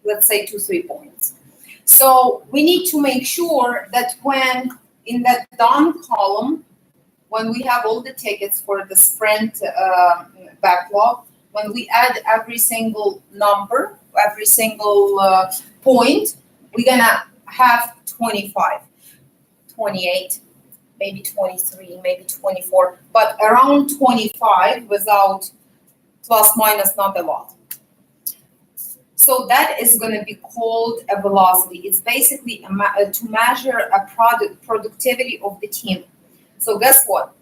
let's say 2-3 points. So we need to make sure that when in that done column, when we have all the tickets for the sprint backlog, when we add every single number, every single point, we're gonna have 25, 28, maybe 23, maybe 24, but around 25 without plus minus, not a lot. So that is going to be called a velocity. It's basically to measure a productivity of the team. So guess what?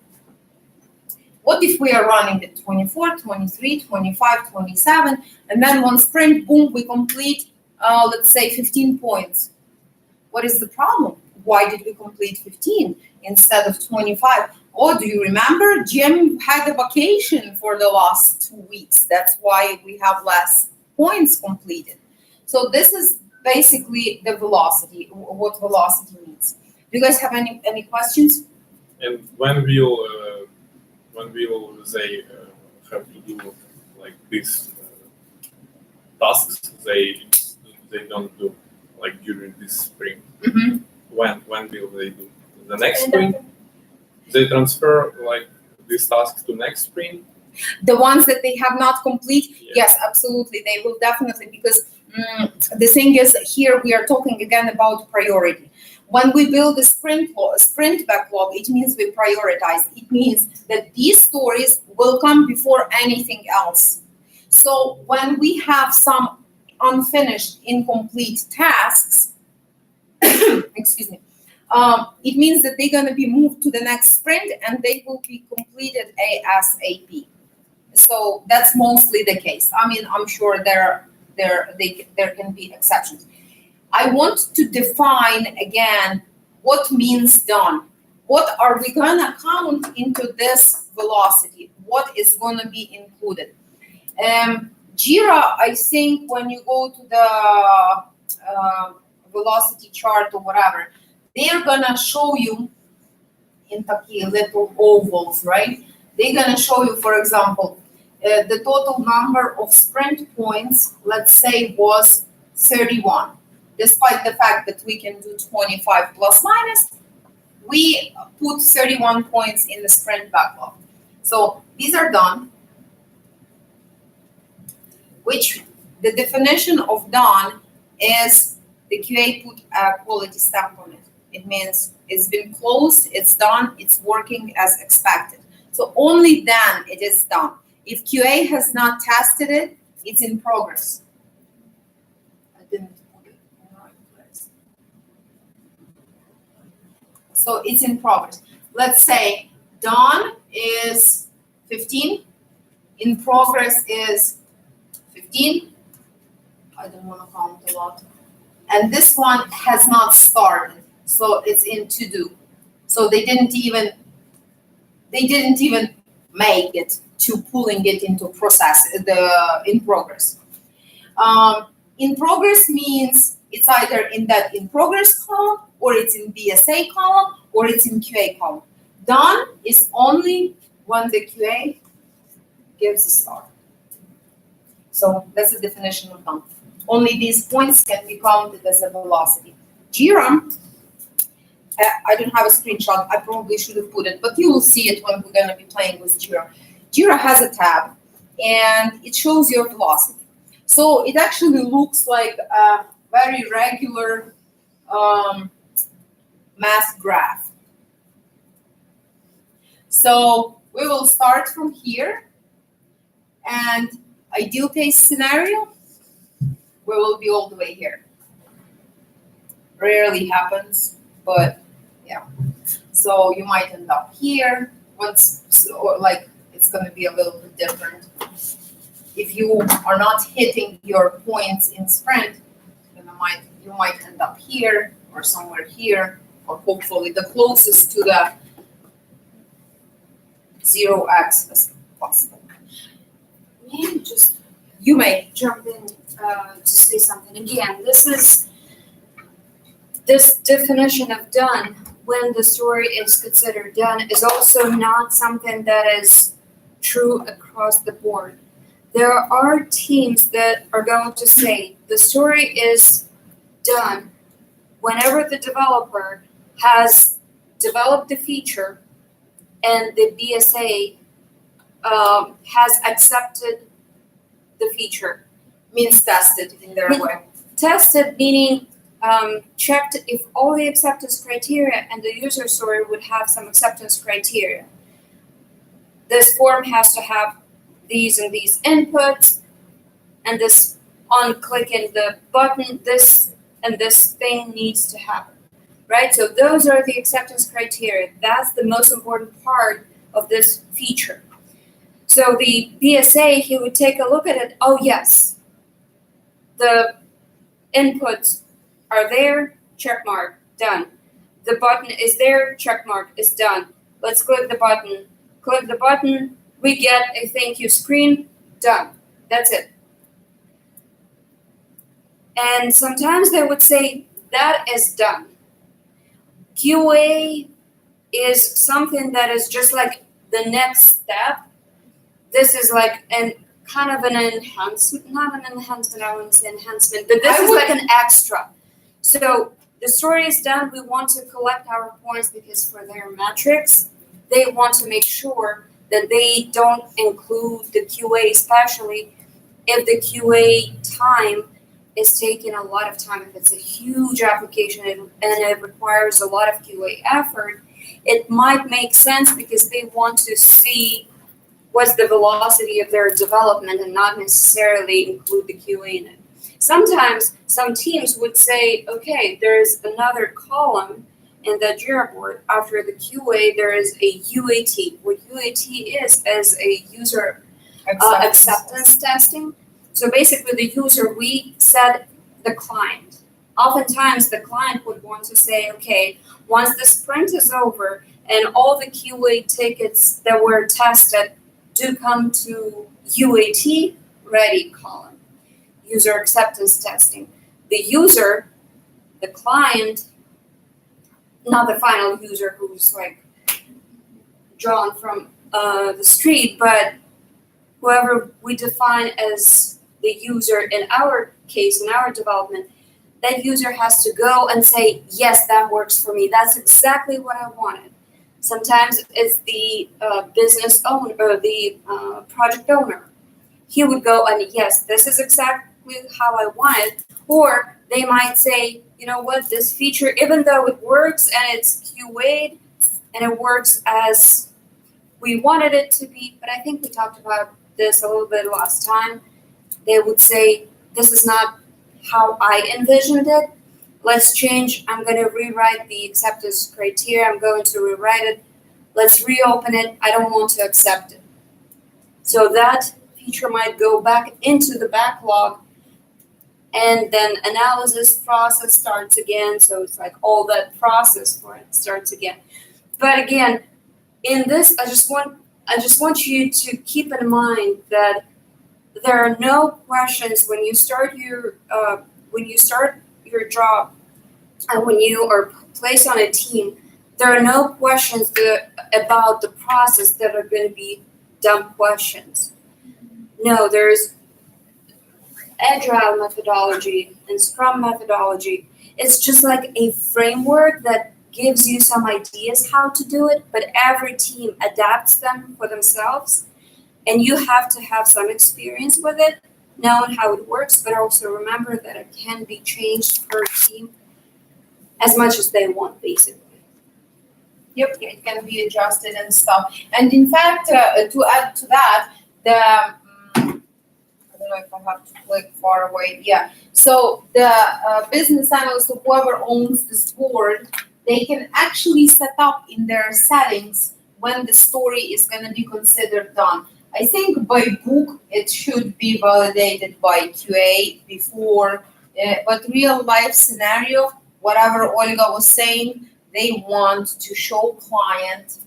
What if we are running at 24, 23, 25, 27, and then one sprint, boom, we complete, let's say 15 points. What is the problem? Why did we complete 15 instead of 25? Oh, do you remember? Jim had a vacation for the last 2 weeks. That's why we have less points completed. So this is basically the velocity, what velocity means. Do you guys have any questions? And when will they have to do like these tasks they don't do like during this spring? Mm-hmm. When will they do? The next spring? They transfer like these tasks to next spring? The ones that they have not complete, Yeah. yes, absolutely, they will definitely, because the thing is, here we are talking again about priority. When we build a sprint backlog, it means we prioritize. It means that these stories will come before anything else. So when we have some unfinished, incomplete tasks, excuse me, it means that they're going to be moved to the next sprint and they will be completed ASAP. So that's mostly the case. I mean, I'm sure there can be exceptions. I want to define again what means done. what are we gonna count into this velocity? What is gonna be included? Jira, I think when you go to the velocity chart or whatever, they're gonna show you in taki little ovals, right? They're gonna show you, for example, the total number of sprint points, let's say, was 31. Despite the fact that we can do 25 plus minus, we put 31 points in the sprint backlog. So these are done, which the definition of done is the QA put a quality stamp on it. It means it's been closed, it's done, it's working as expected. So only then it is done. If QA has not tested it, it's in progress. I didn't put it in the right place. So it's in progress. Let's say done is 15, in progress is 15. I don't want to count a lot. And this one has not started, so it's in to do. So they didn't even make it to pulling it into process, in progress. In progress means it's either in that in progress column, or it's in BSA column, or it's in QA column. Done is only when the QA gives a star. So that's the definition of done. Only these points can be counted as a velocity. Jira, I don't have a screenshot, I probably should have put it, but you will see it when we're gonna be playing with Jira. Jira has a tab, and it shows your velocity. So it actually looks like a very regular math graph. So we will start from here, and ideal case scenario, we will be all the way here. Rarely happens, but yeah. So you might end up here or like it's going to be a little bit different. If you are not hitting your points in sprint, then you might end up here or somewhere here, or hopefully the closest to the 0x as possible. Maybe just You may. jump in to say something. Again, this definition of done, when the story is considered done, is also not something that is true across the board. There are teams that are going to say the story is done whenever the developer has developed the feature and the BSA has accepted the feature. Means tested in their way. Tested meaning checked if all the acceptance criteria and the user story would have some acceptance criteria. This form has to have these and these inputs, and this on clicking the button, this and this thing needs to happen, right? So those are the acceptance criteria. That's the most important part of this feature. So the BSA, he would take a look at it. Oh yes, the inputs are there, check mark, done. The button is there, check mark, is done. Let's click the button. Click the button, we get a thank you screen, done. That's it. And sometimes they would say, that is done. QA is something that is just like the next step. This is like kind of an enhancement, not an enhancement, I wouldn't say enhancement, but this is like an extra. So the story is done, we want to collect our points because for their metrics, they want to make sure that they don't include the QA, especially if the QA time is taking a lot of time. If it's a huge application and it requires a lot of QA effort, it might make sense because they want to see what's the velocity of their development and not necessarily include the QA in it. Sometimes some teams would say, okay, there's another column in the Jira board. After the QA, there is a UAT. What UAT is a user acceptance testing. So basically the user, we set the client. Oftentimes the client would want to say, okay, once the sprint is over and all the QA tickets that were tested do come to UAT ready column, user acceptance testing. The user, the client, not the final user who's like drawn from the street, but whoever we define as the user in our case, in our development, that user has to go and say, yes, that works for me. That's exactly what I wanted. Sometimes it's the business owner or the project owner. He would go and, yes, this is exactly how I want it. Or they might say, you know what, this feature, even though it works and it's QA'd and it works as we wanted it to be, but I think we talked about this a little bit last time, they would say, this is not how I envisioned it. Let's change. I'm going to rewrite the acceptance criteria. I'm going to rewrite it. Let's reopen it. I don't want to accept it. So that feature might go back into the backlog, and then analysis process starts again. So it's like all that process for it starts again. But again, in this, I just want you to keep in mind that there are no questions when you start your job and when you are placed on a team. There are no questions about the process that are going to be dumb questions. No, there's Agile methodology and Scrum methodology. It's just like a framework that gives you some ideas how to do it, but every team adapts them for themselves. And you have to have some experience with it, knowing how it works, but also remember that it can be changed per team as much as they want, basically. Yep, it can be adjusted and stuff. And in fact, to add to that, I don't know if I have to click far away. Yeah. So the business analyst or whoever owns this board, they can actually set up in their settings when the story is going to be considered done. I think by book it should be validated by QA before, but real life scenario, whatever Olga was saying, they want to show client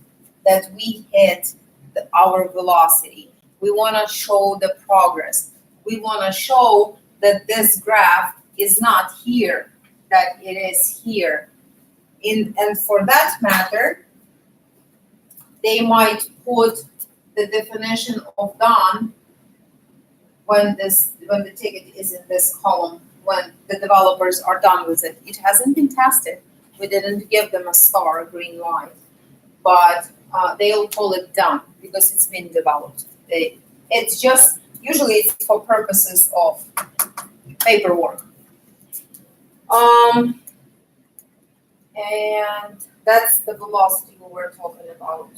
that we hit our velocity. We want to show the progress. We want to show that this graph is not here, that it is here. And for that matter, they might put the definition of done when the ticket is in this column, when the developers are done with it. It hasn't been tested. We didn't give them a star, a green light, but they'll call it done because it's been developed. It's just, usually it's for purposes of paperwork. And that's the velocity we were talking about.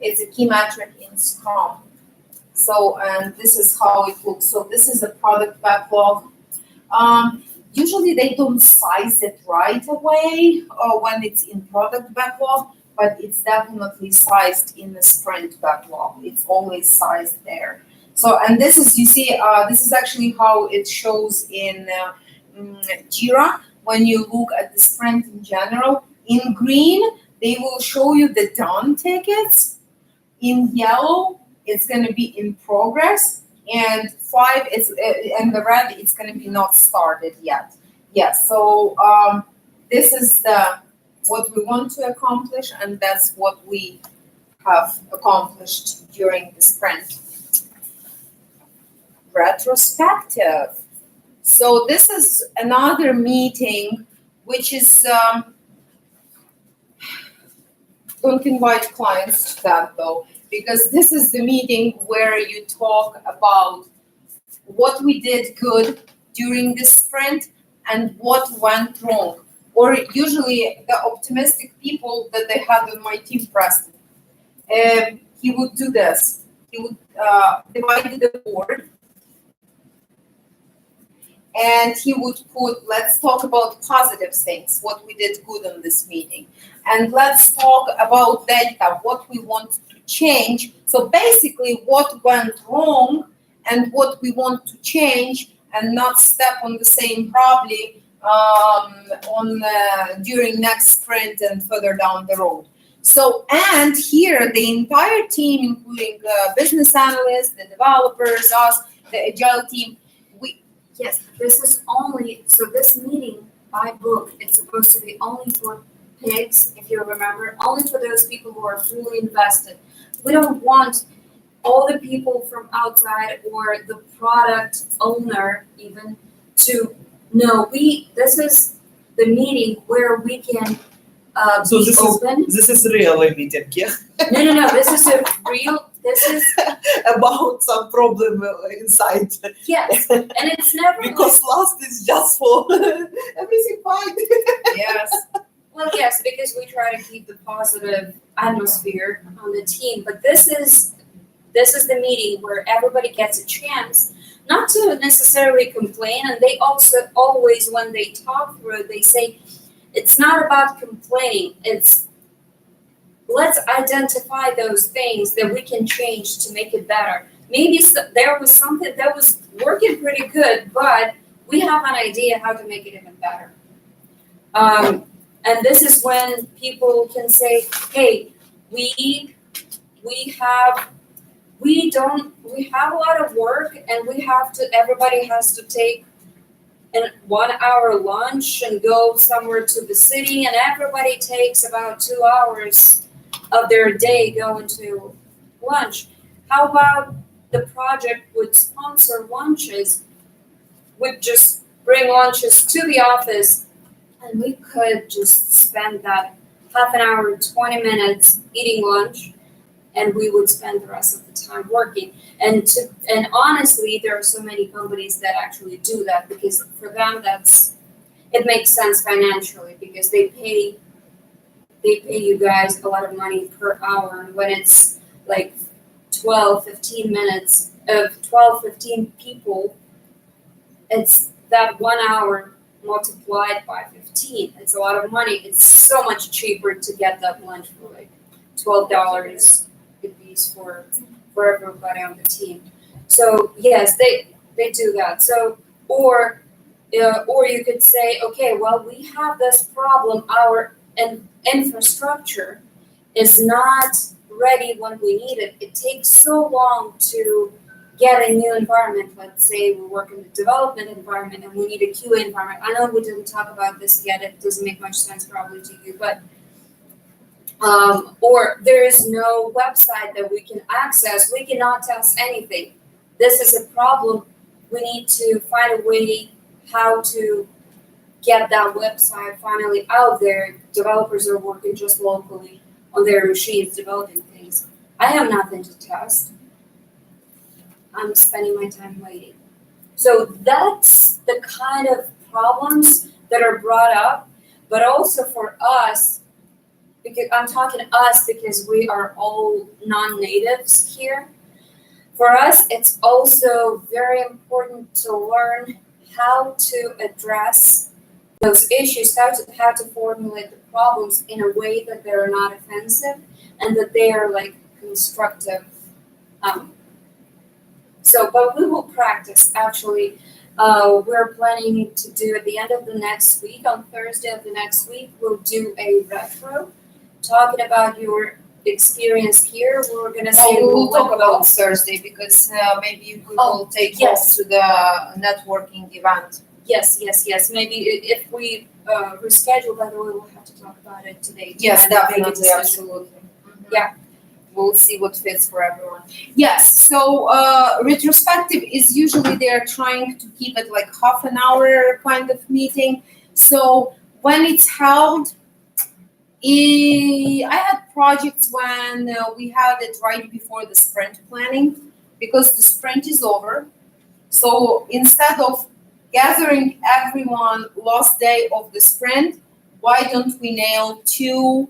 It's a key metric in Scrum. So, and this is how it looks. So this is a product backlog. Usually they don't size it right away when it's in product backlog, but it's definitely sized in the sprint backlog. It's always sized there. So, and this is, you see, this is actually how it shows in Jira. When you look at the sprint in general, in green, they will show you the done tickets. In yellow, it's going to be in progress, and 5 is, and the red, it's going to be not started yet. Yes, so this is what we want to accomplish, and that's what we have accomplished during the sprint. Retrospective. So this is another meeting, which is, don't invite clients to that though, because this is the meeting where you talk about what we did good during this sprint and what went wrong. Or usually the optimistic people that they had on my team, Preston, he would do this. He would divide the board, and he would put, let's talk about positive things, what we did good on this meeting. And let's talk about delta, what we want to change. So basically what went wrong and what we want to change and not step on the same on during next sprint and further down the road. So, and here the entire team, including business analysts, the developers, us, the agile team, Yes, this is only, so this meeting by book, it's supposed to be only for pigs, if you remember, only for those people who are fully invested. We don't want all the people from outside or the product owner even to know, this is the meeting where we can So be this is- open. This is really meeting, yeah? No, this is a real, this is, About some problem inside. yes, and it's never like, Because last is just for everything fine. yes, well, yes, because we try to keep the positive atmosphere on the team, but this is the meeting where everybody gets a chance not to necessarily complain, and they also always, when they talk through it, they say, it's not about complaining, it's let's identify those things that we can change to make it better. Maybe there was something that was working pretty good, but we have an idea how to make it even better. And this is when people can say, hey, we have a lot of work, and everybody has to take a 1 hour lunch and go somewhere to the city, and everybody takes about 2 hours of their day going to lunch. How about the project would sponsor lunches, would just bring lunches to the office, and we could just spend that half an hour, 20 minutes eating lunch, and we would spend the rest of the time working. And honestly, there are so many companies that actually do that, because for them it makes sense financially, because they pay you guys a lot of money per hour, and when it's like 15 people, it's that 1 hour multiplied by 15. It's a lot of money. It's so much cheaper to get that lunch for like $12 a piece for everybody on the team. So yes, they do that. So or you could say, okay, well, we have this problem. Our infrastructure is not ready when we need it. It takes so long to get a new environment. Let's say we work in the development environment and we need a QA environment. I know we didn't talk about this yet. It doesn't make much sense probably to you, but or there is no website that we can access. We cannot test anything. This is a problem. We need to find a way how to get that website finally out there. Developers are working just locally on their machines developing things. I have nothing to test. I'm spending my time waiting. So that's the kind of problems that are brought up, but also for us, because I'm talking us because we are all non-natives here. For us, it's also very important to learn how to address those issues, how to formulate the problems in a way that they're not offensive and that they are like constructive. But we will practice actually. We're planning to do at the end of the next week, on Thursday of the next week, we'll do a retro talking about your experience here. We're gonna say we'll talk about Thursday, because maybe we will take yes. off to the networking event. Yes. Maybe if we reschedule, by the way, we'll have to talk about it today. Yes, and make a definitely, decision. absolutely. Yeah. We'll see what fits for everyone. Yes, so retrospective is usually they're trying to keep it like half an hour kind of meeting. So when it's held, I had projects when we had it right before the sprint planning, because the sprint is over. So instead of gathering everyone last day of the sprint, why don't we nail 2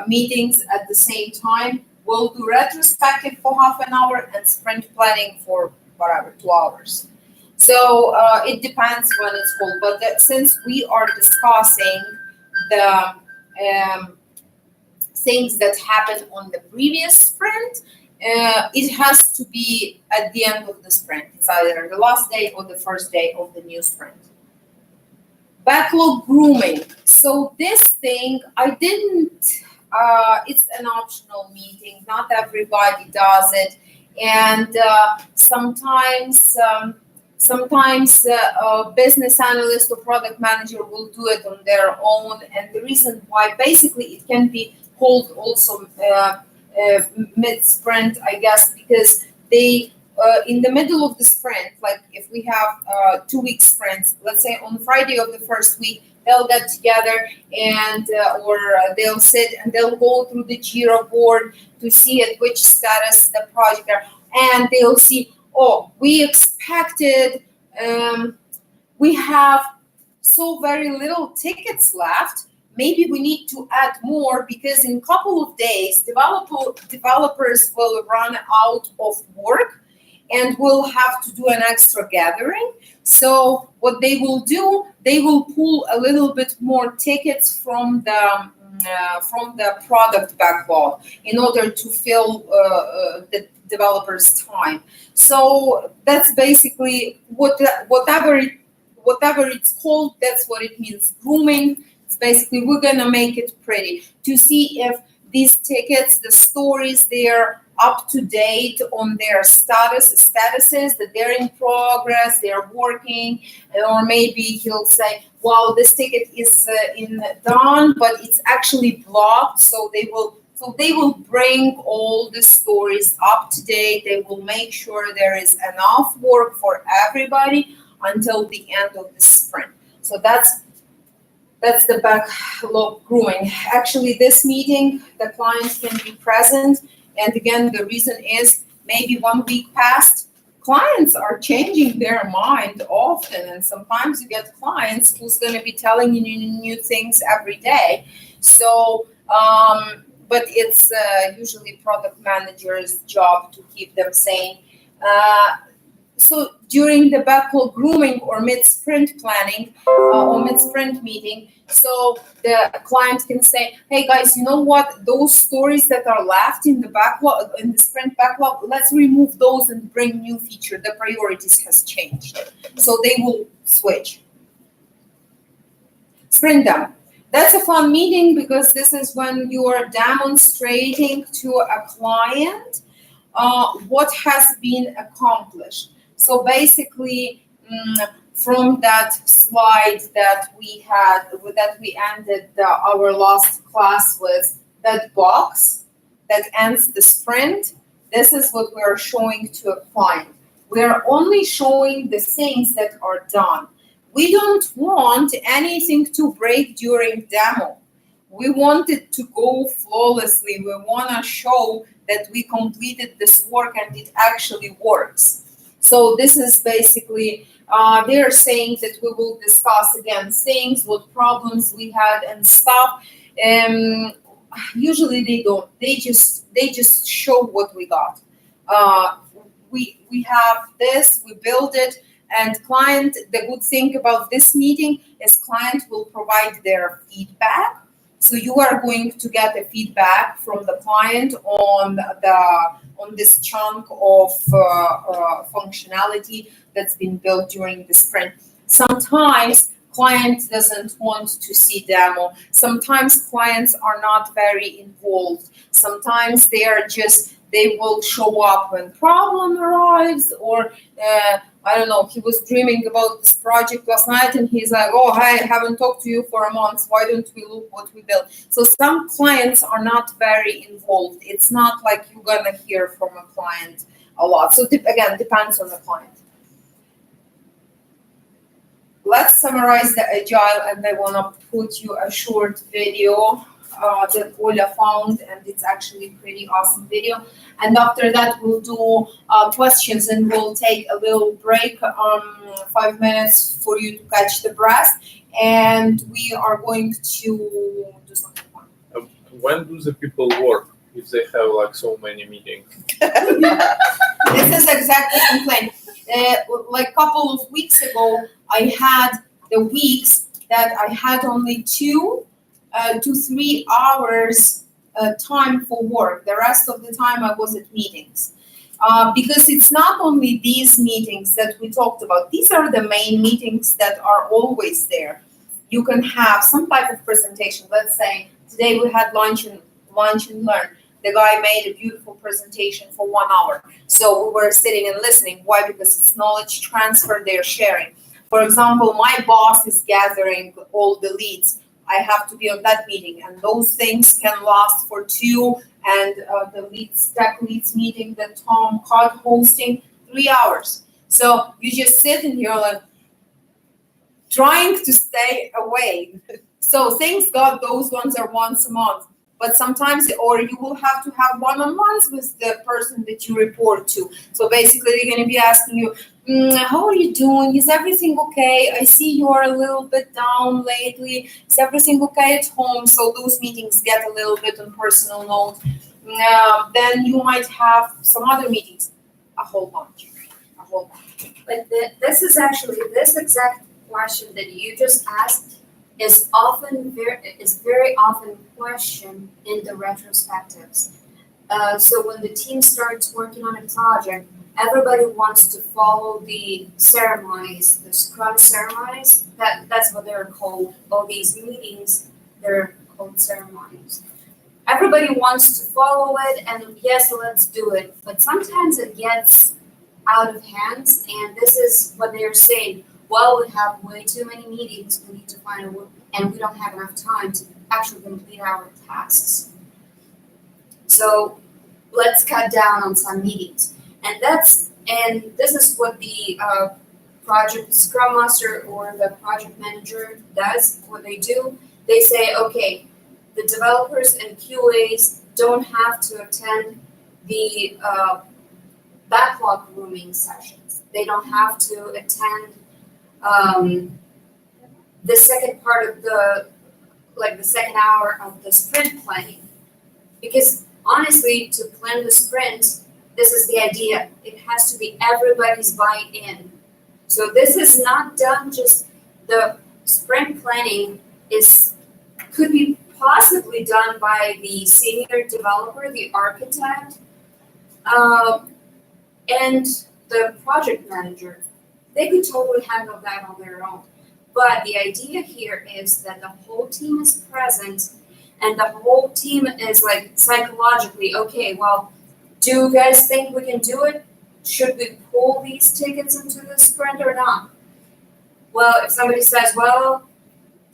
meetings at the same time? We'll do retrospective for half an hour and sprint planning for whatever, 2 hours. So it depends when it's full. But since we are discussing the things that happened on the previous sprint, it has to be at the end of the sprint. It's either the last day or the first day of the new sprint. backlog grooming. So this thing, I didn't, it's an optional meeting. Not everybody does it. And sometimes a business analyst or product manager will do it on their own. And the reason why, basically, it can be called also mid-sprint, I guess, because they, in the middle of the sprint, like if we have 2-week sprints, let's say on Friday of the first week, they'll get together and or they'll sit and they'll go through the Jira board to see at which status the project are, and they'll see, oh, we expected, we have so very little tickets left. Maybe we need to add more because in a couple of days, developers will run out of work and will have to do an extra gathering. So what they will do, they will pull a little bit more tickets from the product backlog in order to fill the developers' time. So that's basically whatever it's called. That's what it means. Grooming. It's basically we're gonna make it pretty to see if these tickets, the stories, they're up to date on their statuses, that they're in progress, they're working, or maybe he'll say, well, this ticket is done, but it's actually blocked. So they will bring all the stories up to date. They will make sure there is enough work for everybody until the end of the sprint. So that's the backlog grooming. Actually, this meeting, the client can be present. And again, the reason is maybe 1 week passed, clients are changing their mind often. And sometimes you get clients who's going to be telling you new things every day. So, but it's usually product manager's job to keep them sane. So during the backlog grooming or mid-sprint planning or mid-sprint meeting, so the client can say, hey guys, you know what? Those stories that are left in the backlog, in the sprint backlog, let's remove those and bring new feature. The priorities has changed. So they will switch. Sprint demo. That's a fun meeting because this is when you are demonstrating to a client what has been accomplished. So basically, from that slide that we had, that we ended our last class with, that box that ends the sprint, this is what we are showing to a client. We are only showing the things that are done. We don't want anything to break during demo. We want it to go flawlessly. We want to show that we completed this work and it actually works. So this is basically, they're saying that we will discuss again things, what problems we had and stuff. Usually they don't. They just show what we got. We have this, we build it, and client, the good thing about this meeting is client will provide their feedback. So you are going to get a feedback from the client on this chunk of functionality that's been built during the sprint. Sometimes client doesn't want to see demo. Sometimes clients are not very involved. Sometimes they will show up when problem arrives, or I don't know, he was dreaming about this project last night and he's like, oh, I haven't talked to you for a month. Why don't we look what we built? So some clients are not very involved. It's not like you're going to hear from a client a lot. So again, depends on the client. Let's summarize the agile, and I want to put you a short video that Ola found, and it's actually a pretty awesome video. And after that, we'll do questions, and we'll take a little break, 5 minutes for you to catch the breath, and we are going to do something fun. When do the people work if they have like so many meetings? This is exactly the complaint. Like a couple of weeks ago, I had the weeks that I had only 2 to 3 hours time for work. The rest of the time I was at meetings. Because it's not only these meetings that we talked about. These are the main meetings that are always there. you can have some type of presentation. Let's say today we had lunch and learn. The guy made a beautiful presentation for 1 hour. So we were sitting and listening. Why? Because it's knowledge transfer they're sharing. For example, my boss is gathering all the leads. I have to be on that meeting, and those things can last for 2, and the tech leads meeting that Tom Cod hosting 3 hours. So you just sit and you're like trying to stay awake. So thanks God those ones are once a month. But sometimes, or you will have to have one-on-ones with the person that you report to. So basically, they're going to be asking you, how are you doing? Is everything okay? I see you're a little bit down lately. Is everything okay at home? So those meetings get a little bit on personal note. Then you might have some other meetings, a whole bunch. But this is actually, this exact question that you just asked is very often questioned in the retrospectives. So when the team starts working on a project, everybody wants to follow the ceremonies, the Scrum ceremonies. That's what they're called. All these meetings, they're called ceremonies. Everybody wants to follow it, and yes, let's do it. But sometimes it gets out of hands, and this is what they're saying. Well, we have way too many meetings, we need to find a way, and we don't have enough time to actually complete our tasks. So let's cut down on some meetings. And this is what the project Scrum Master or the project manager does, what they do. They say, okay, the developers and QAs don't have to attend the backlog grooming sessions. They don't have to attend the second part of the second hour of the sprint planning. Because honestly, to plan the sprint, this is the idea. It has to be everybody's buy-in. So this is not done just, the sprint planning could be possibly done by the senior developer, the architect, and the project manager. They could totally handle that on their own. But the idea here is that the whole team is present, and the whole team is like psychologically, okay, well, do you guys think we can do it? Should we pull these tickets into the sprint or not? Well, if somebody says, well,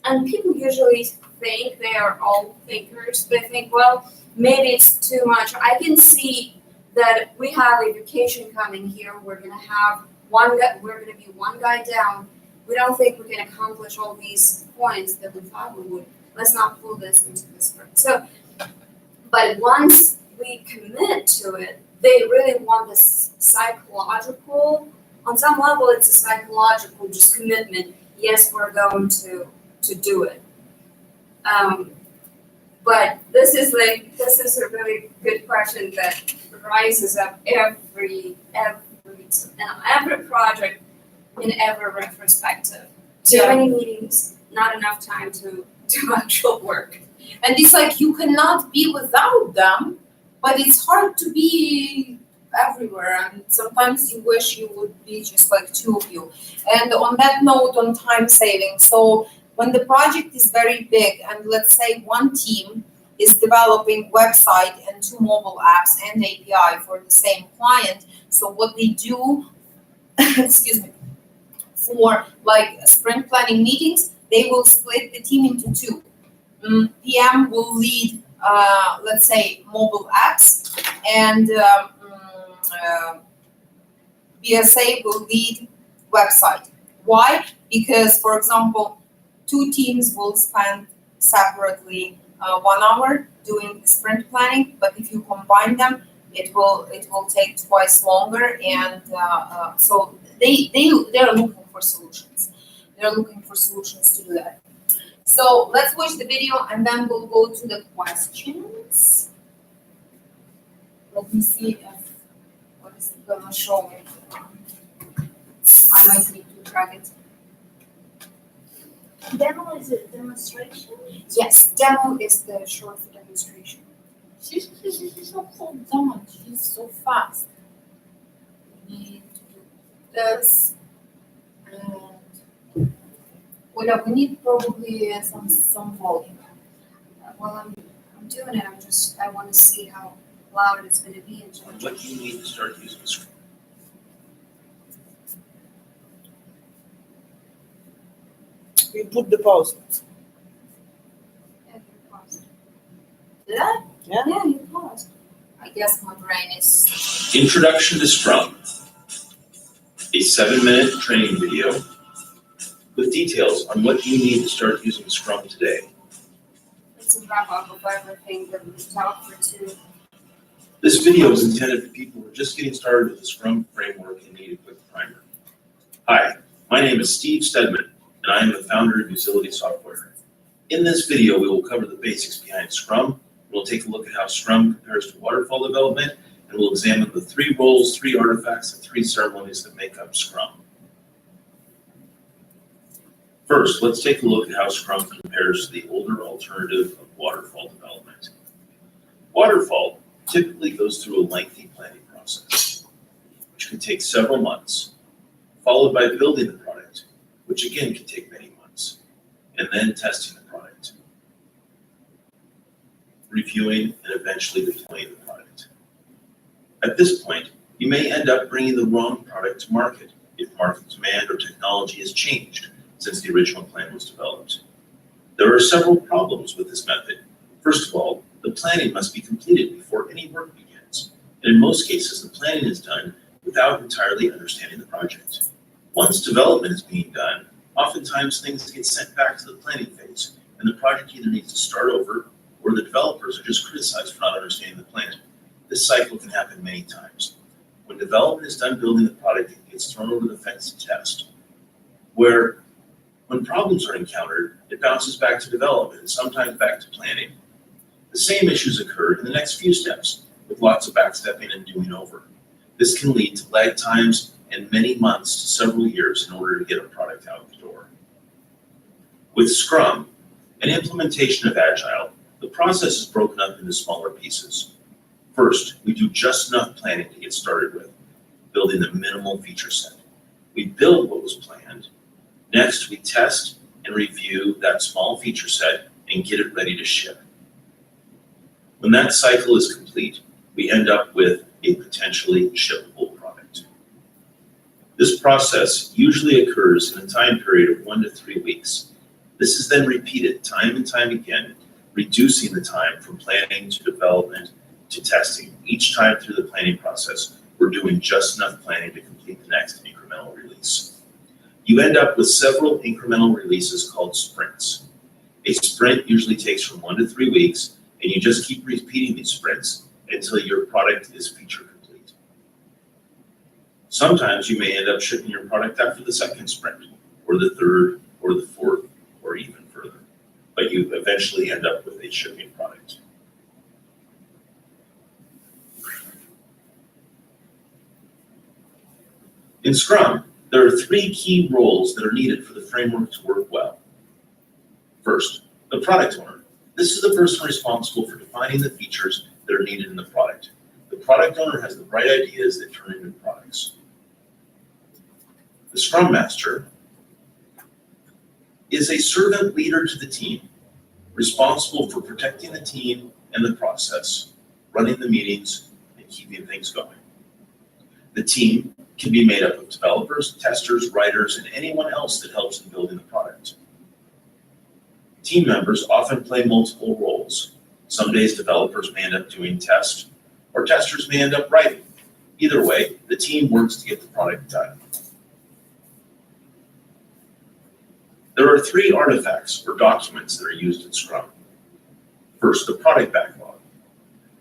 and people usually think, they are all thinkers, they think, well, maybe it's too much. I can see that we have a vacation coming here, we're gonna be one guy down. We don't think we can accomplish all these points that we thought we would. Let's not pull this into the sprint. So, but once we commit to it, they really want this psychological, on some level it's a psychological just commitment. Yes, we're going to do it. But this is a really good question that rises up every project, in every retrospective. Too many meetings, not enough time to do actual work. And it's like you cannot be without them, but it's hard to be everywhere. And sometimes you wish you would be just like 2 of you. And on that note, on time saving. So when the project is very big, and let's say one team is developing website and 2 mobile apps and API for the same client. So what they do, excuse me, for like sprint planning meetings, they will split the team into 2. PM will lead, let's say, mobile apps, and BSA will lead website. Why? Because, for example, 2 teams will spend separately 1 hour doing the sprint planning, but if you combine them, it will take twice longer, and so they're looking for solutions. They're looking for solutions to do that. So let's watch the video, and then we'll go to the questions. Let me see what is it gonna show me. I might need to drag it. Demo is a demonstration? Yes, demo is the short for demonstration. She's not so dumb. She's so fast. We need to do this, and Ola, we need probably some volume. While I'm doing it, I want to see how loud it's going to be. What do you need to start using Scrum? We put the pause. Yeah, you paused. Did I? Yeah. Yeah, you paused. I guess my brain is. Introduction to Scrum. A 7-minute training video with details on what you need to start using Scrum today. It's a wrap up of everything that we talked for two. This video is intended for people who are just getting started with the Scrum framework and need a quick primer. Hi, my name is Steve Stedman, and I am the founder of Utility Software. In this video, we will cover the basics behind Scrum. We'll take a look at how Scrum compares to waterfall development, and we'll examine the 3 roles, 3 artifacts, and 3 ceremonies that make up Scrum. First, let's take a look at how Scrum compares to the older alternative of waterfall development. Waterfall typically goes through a lengthy planning process, which can take several months, followed by building the product, which again can take many months, and then testing the product, reviewing, and eventually deploying the product. At this point, you may end up bringing the wrong product to market if market demand or technology has changed since the original plan was developed. There are several problems with this method. First of all, the planning must be completed before any work begins. And in most cases, the planning is done without entirely understanding the project. Once development is being done, oftentimes things get sent back to the planning phase, and the project either needs to start over or the developers are just criticized for not understanding the plan. This cycle can happen many times. When development is done building the product, it gets thrown over the fence to test. When problems are encountered, it bounces back to development and sometimes back to planning. The same issues occur in the next few steps, with lots of backstepping and doing over. This can lead to lag times and many months to several years in order to get a product out the door. With Scrum, an implementation of Agile, the process is broken up into smaller pieces. First, we do just enough planning to get started with, building the minimal feature set. We build what was planned. Next, we test and review that small feature set and get it ready to ship. When that cycle is complete, we end up with a potentially shippable product. This process usually occurs in a time period of 1 to 3 weeks. This is then repeated time and time again, reducing the time from planning to development to testing. Each time through the planning process, we're doing just enough planning to complete the next incremental release. You end up with several incremental releases called sprints. A sprint usually takes from 1 to 3 weeks, and you just keep repeating these sprints until your product is feature complete. Sometimes you may end up shipping your product after the second sprint, or the third, or the fourth, or even further, but you eventually end up with a shipping product. In Scrum, there are 3 key roles that are needed for the framework to work well. First, the product owner. This is the person responsible for defining the features that are needed in the product. The product owner has the right ideas that turn into products. The Scrum Master is a servant leader to the team, responsible for protecting the team and the process, running the meetings, and keeping things going. The team can be made up of developers, testers, writers, and anyone else that helps in building the product. Team members often play multiple roles. Some days developers may end up doing tests, or testers may end up writing. Either way, the team works to get the product done. There are 3 artifacts or documents that are used in Scrum. First, the product backlog.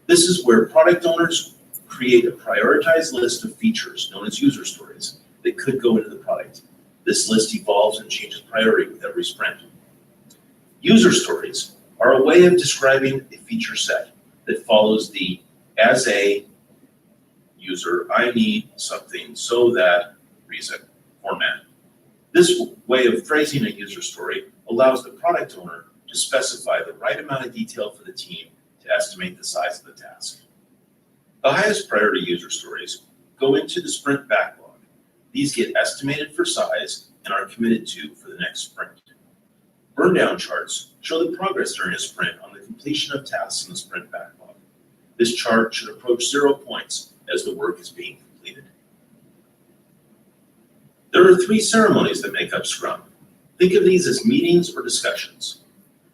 This is where product owners create a prioritized list of features known as user stories that could go into the product. This list evolves and changes priority with every sprint. User stories are a way of describing a feature set that follows the as a user, I need something so that reason format. This way of phrasing a user story allows the product owner to specify the right amount of detail for the team to estimate the size of the task. The highest priority user stories go into the sprint backlog. These get estimated for size and are committed to for the next sprint. Burndown charts show the progress during a sprint on the completion of tasks in the sprint backlog. This chart should approach 0 points as the work is being completed. There are 3 ceremonies that make up Scrum. Think of these as meetings or discussions.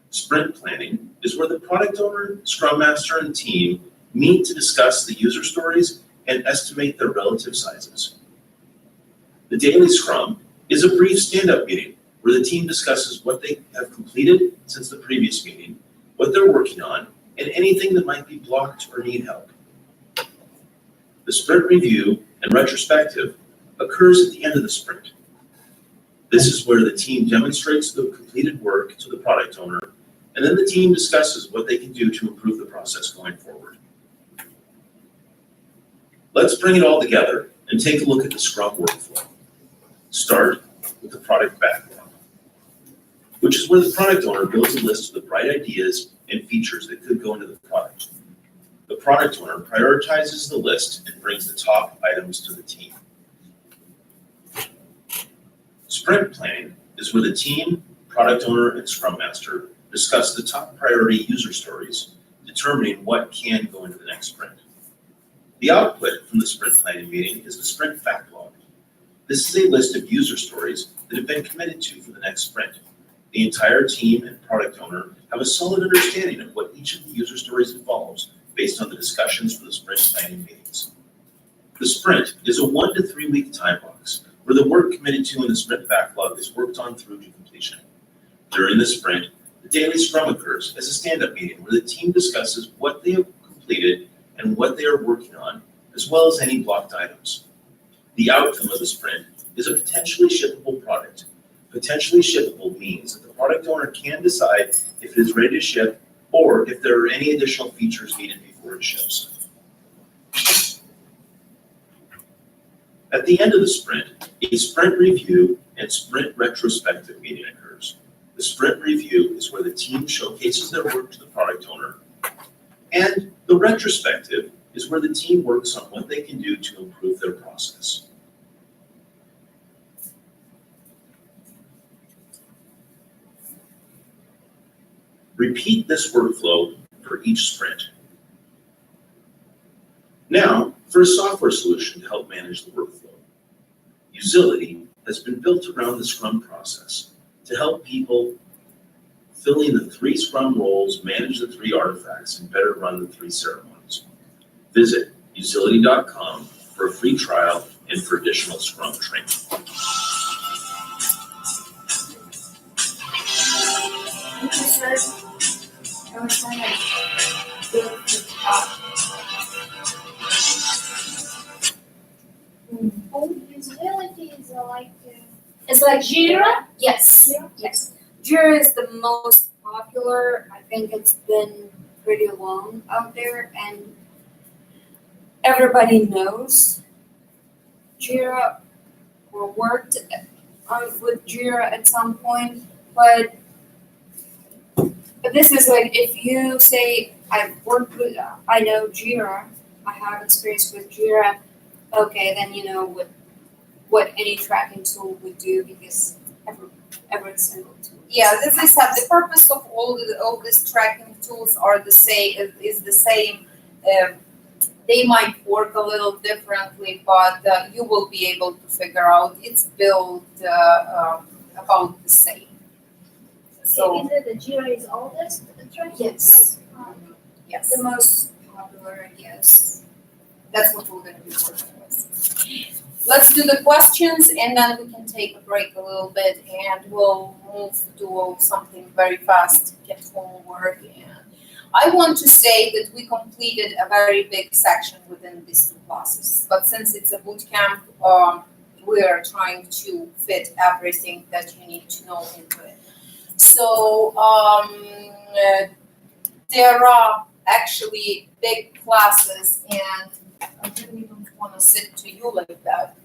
Sprint planning is where the product owner, Scrum Master, and team meet to discuss the user stories and estimate their relative sizes. The daily Scrum is a brief stand-up meeting where the team discusses what they have completed since the previous meeting, what they're working on, and anything that might be blocked or need help. The sprint review and retrospective occurs at the end of the sprint. This is where the team demonstrates the completed work to the product owner, and then the team discusses what they can do to improve the process going forward. Let's bring it all together and take a look at the Scrum workflow. Start with the product backlog, which is where the product owner builds a list of the bright ideas and features that could go into the product. The product owner prioritizes the list and brings the top items to the team. Sprint planning is where the team, product owner, and Scrum Master discuss the top priority user stories, determining what can go into the next sprint. The output from the sprint planning meeting is the sprint backlog. This is a list of user stories that have been committed to for the next sprint. The entire team and product owner have a solid understanding of what each of the user stories involves based on the discussions for the sprint planning meetings. The sprint is a 1 to 3 week time box where the work committed to in the sprint backlog is worked on through to completion. During the sprint, the daily Scrum occurs as a stand-up meeting where the team discusses what they have completed and what they are working on, as well as any blocked items. The outcome of the sprint is a potentially shippable product. Potentially shippable means that the product owner can decide if it is ready to ship or if there are any additional features needed before it ships. At the end of the sprint, a sprint review and sprint retrospective meeting occurs. The sprint review is where the team showcases their work to the product owner, and the retrospective is where the team works on what they can do to improve their process. Repeat this workflow for each sprint. Now, for a software solution to help manage the workflow. Usility has been built around the Scrum process to help people fill in the 3 Scrum roles, manage the 3 artifacts, and better run the 3 ceremonies. Visit usility.com for a free trial and for additional Scrum training. Thank you, sir. I was trying to build the top. Oh, usability is like It's like Jira? Yes. Jira? Yes. Jira is the most popular. I think it's been pretty long out there, and everybody knows Jira or worked with Jira at some point. But this is like if you say I know Jira, I have experience with Jira. Okay, then you know what any tracking tool would do because every single tool. Yeah, as I said, the purpose of all these tracking tools are the same. Is the same. They might work a little differently, but you will be able to figure out it's built about the same. So is it the Jira is oldest tracking? Yes. yes, The most popular, yes. that's what we're going to be working with. Let's do the questions, and then we can take a break a little bit, and we'll move to something very fast, get homework. And I want to say that we completed a very big section within these 2 classes, but since it's a boot camp, we are trying to fit everything that you need to know into it. So there are actually big classes, and I didn't even want to sit to you like that.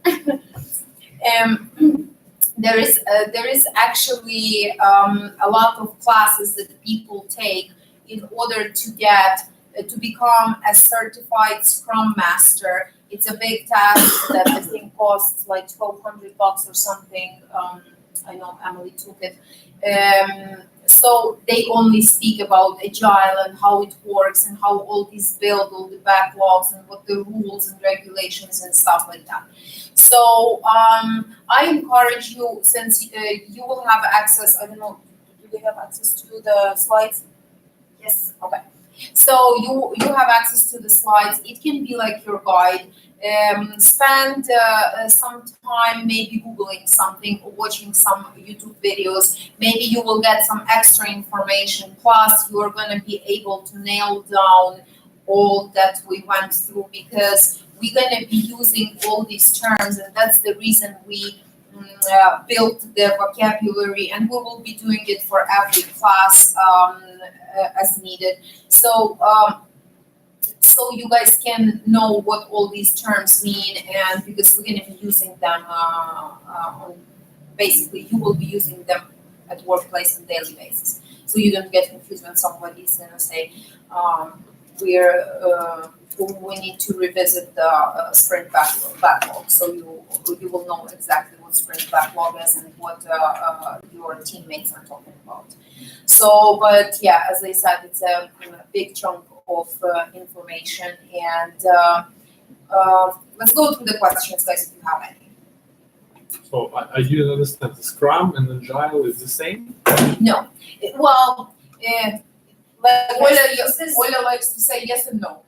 There is actually a lot of classes that people take in order to get to become a certified Scrum Master. It's a big task that I think costs like $1,200 or something because I know Emily took it. So they only speak about agile and how it works and how all these build, all the backlogs and what the rules and regulations and stuff like that. So I encourage you, since you will have access, I don't know, do we have access to the slides? Yes. Okay. So you have access to the slides. It can be like your guide. Spend some time maybe Googling something or watching some YouTube videos. Maybe you will get some extra information. Plus, you are going to be able to nail down all that we went through, because we're going to be using all these terms, and that's the reason we built the vocabulary, and we will be doing it for every class as needed. So you guys can know what all these terms mean, and because we're going to be using them basically you will be using them at workplace on a daily basis. So you don't get confused when somebody's going to say we need to revisit the sprint backlog. So you will know exactly what sprint backlog is and what your teammates are talking about. So, but yeah, as I said, it's a big chunk of information, and let's go through the questions, guys, if you have any. So I didn't understand. Scrum and Agile is the same? No. Well, like Oля likes to say yes and no.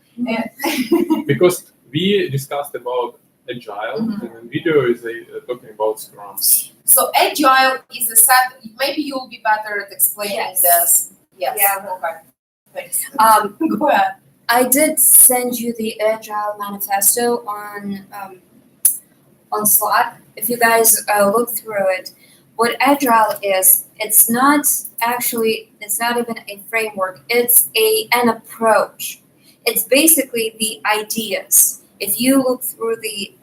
Because we discussed about Agile, Mhm. and in video is talking about Scrum. So agile is a set. Maybe you'll be better at explaining Yes. this. Yes. Yeah. Okay. Thanks. Go ahead. I did send you the Agile Manifesto on Slack. If you guys look through it, what Agile is, it's not even a framework. It's an approach. It's basically the ideas. If you look through the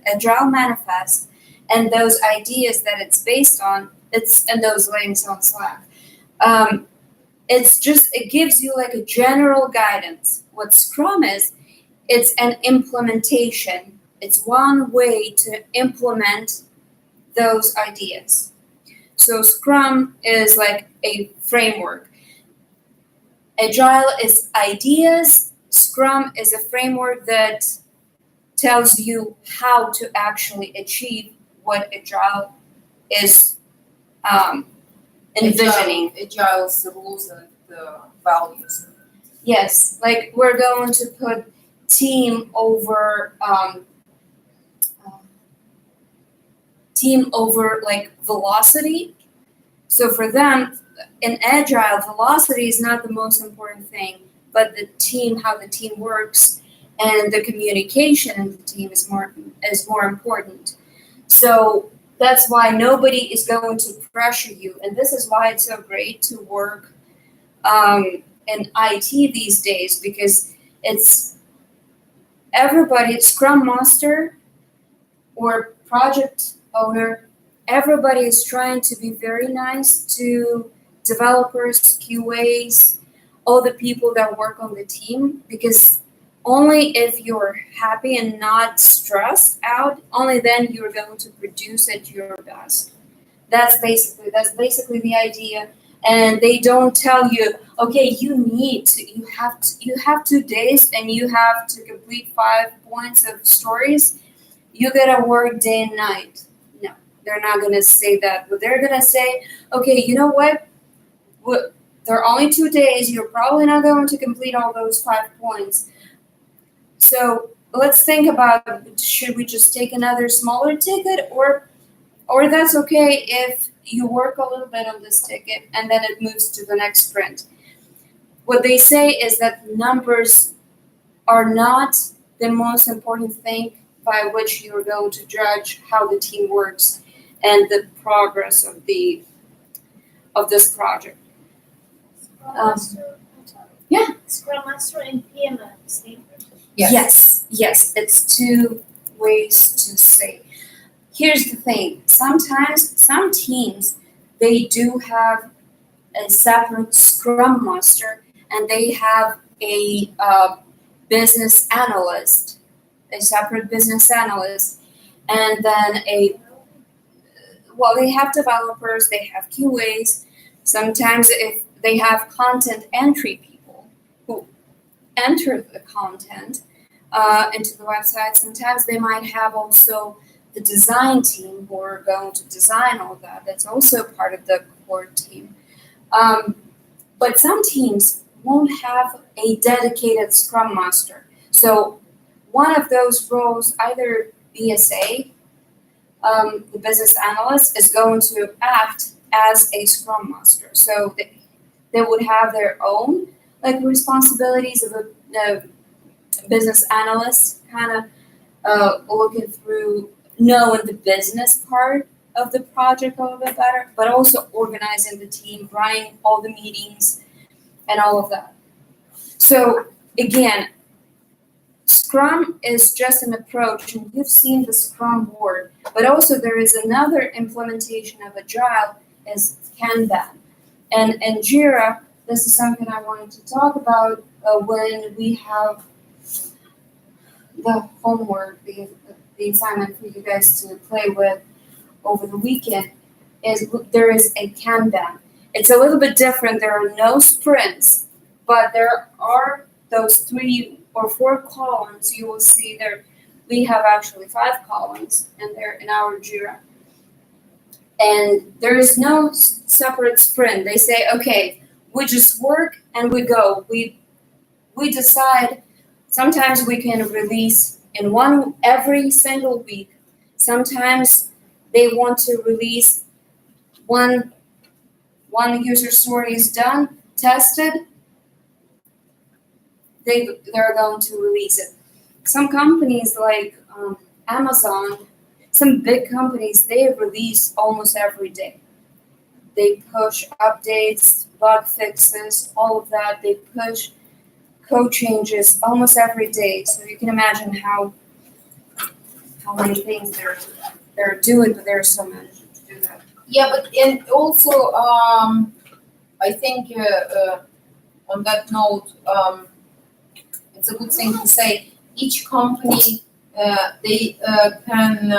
Agile Manifest, and those ideas that it's based on, it's and those links on Slack. It gives you like a general guidance. What Scrum is, it's an implementation. It's one way to implement those ideas. So Scrum is like a framework. Agile is ideas. Scrum is a framework that tells you how to actually achieve what Agile is envisioning. Agile's rules and the values. Yes, like we're going to put team over like velocity. So for them, in Agile, velocity is not the most important thing, but the team, how the team works, and the communication in the team is more important. So that's why nobody is going to pressure you, and this is why it's so great to work in IT these days, because it's everybody, Scrum Master or project owner, everybody is trying to be very nice to developers, QAs, all the people that work on the team, because only if you're happy and not stressed out, only then you're going to produce at your best. That's basically the idea. And they don't tell you, okay, you have 2 days and you have to complete 5 points of stories. You gotta work day and night. No, they're not gonna say that. But they're gonna say, okay, you know what? There are only 2 days. You're probably not going to complete all those 5 points. So let's think about, should we just take another smaller ticket, or that's okay if you work a little bit on this ticket and then it moves to the next sprint. What they say is that numbers are not the most important thing by which you're going to judge how the team works and the progress of this project. Scrum Master. yeah. Scrum Master and PM are the same. Yes, it's 2 ways to say. Here's the thing, sometimes some teams, they do have a separate Scrum Master and they have a business analyst, a separate business analyst, and then well, they have developers, they have QAs. Sometimes if they have content entry people who enter the content into the website, sometimes they might have also the design team who are going to design all that. That's also part of the core team. But some teams won't have a dedicated Scrum Master. So one of those roles, either BSA, the business analyst, is going to act as a Scrum Master. So they would have their own responsibilities of a business analyst, kind of looking through, knowing the business part of the project a little bit better, but also organizing the team, running all the meetings, and all of that. So again, Scrum is just an approach, and you've seen the Scrum board, but also there is another implementation of Agile is Kanban. And in Jira, this is something I wanted to talk about when we have the homework, the assignment for you guys to play with over the weekend, is there is a Kanban. It's a little bit different. There are no sprints, but there are those 3 or 4 columns. You will see there, we have actually 5 columns, and they're in our Jira. And there is no separate sprint. They say, okay, we just work and we go. We decide. Sometimes we can release in every single week. Sometimes they want to release one user story is done, tested, they're going to release it. Some companies like Amazon, some big companies, they release almost every day. They push updates, bug fixes, all of that. They push code changes almost every day. So you can imagine how many things they're doing, but there's so much to do that. Yeah, but and also I think on that note, it's a good thing to say each company they can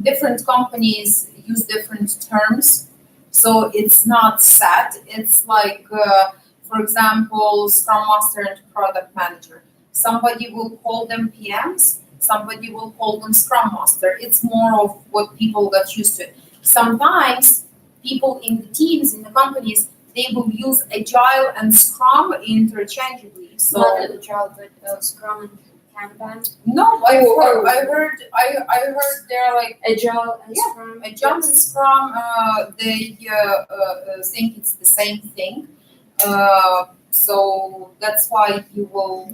different companies use different terms, so it's not set. It's like for example, Scrum Master and Product Manager. Somebody will call them PMs, somebody will call them Scrum Master. It's more of what people got used to. Sometimes people in the teams, in the companies, they will use Agile and Scrum interchangeably. So Not Agile, but Scrum and Kanban. no, I heard they're like Agile and Yeah, Scrum. Agile and Scrum. They think it's the same thing. So that's why you will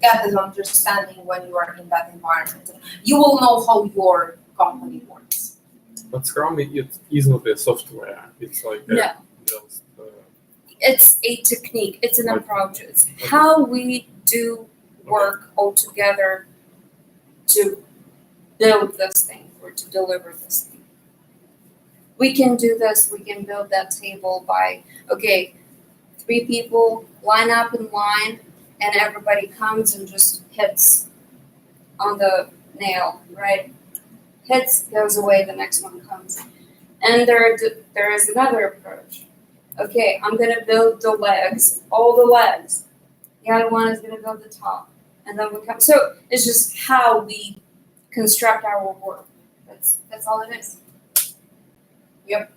get this understanding when you are in that environment. You will know how your company works. But Scrum it is not a software. It's like No. just It's a technique, it's an Okay. approach, it's how we do work all together to build this thing or to deliver this thing. We can do this, we can build that table by, okay, 3 people line up in line and everybody comes and just hits on the nail, right? Hits, goes away, the next one comes. And there is another approach. Okay, I'm gonna build the legs, all the legs. The other one is gonna build the top. And then we come, so it's just how we construct our work. That's all it is. Yep.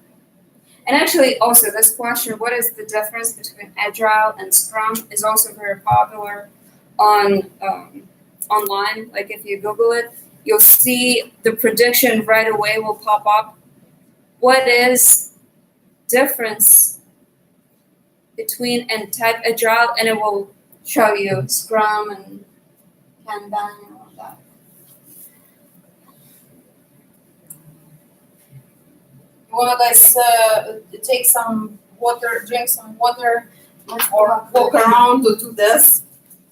And actually also this question, what is the difference between Agile and Scrum, is also very popular on online. Like if you Google it, you'll see the prediction right away will pop up. What is difference between and type Agile, and it will show you Scrum and Kanban and all of that. You wanna guys take some water, drink some water, or walk around to do this?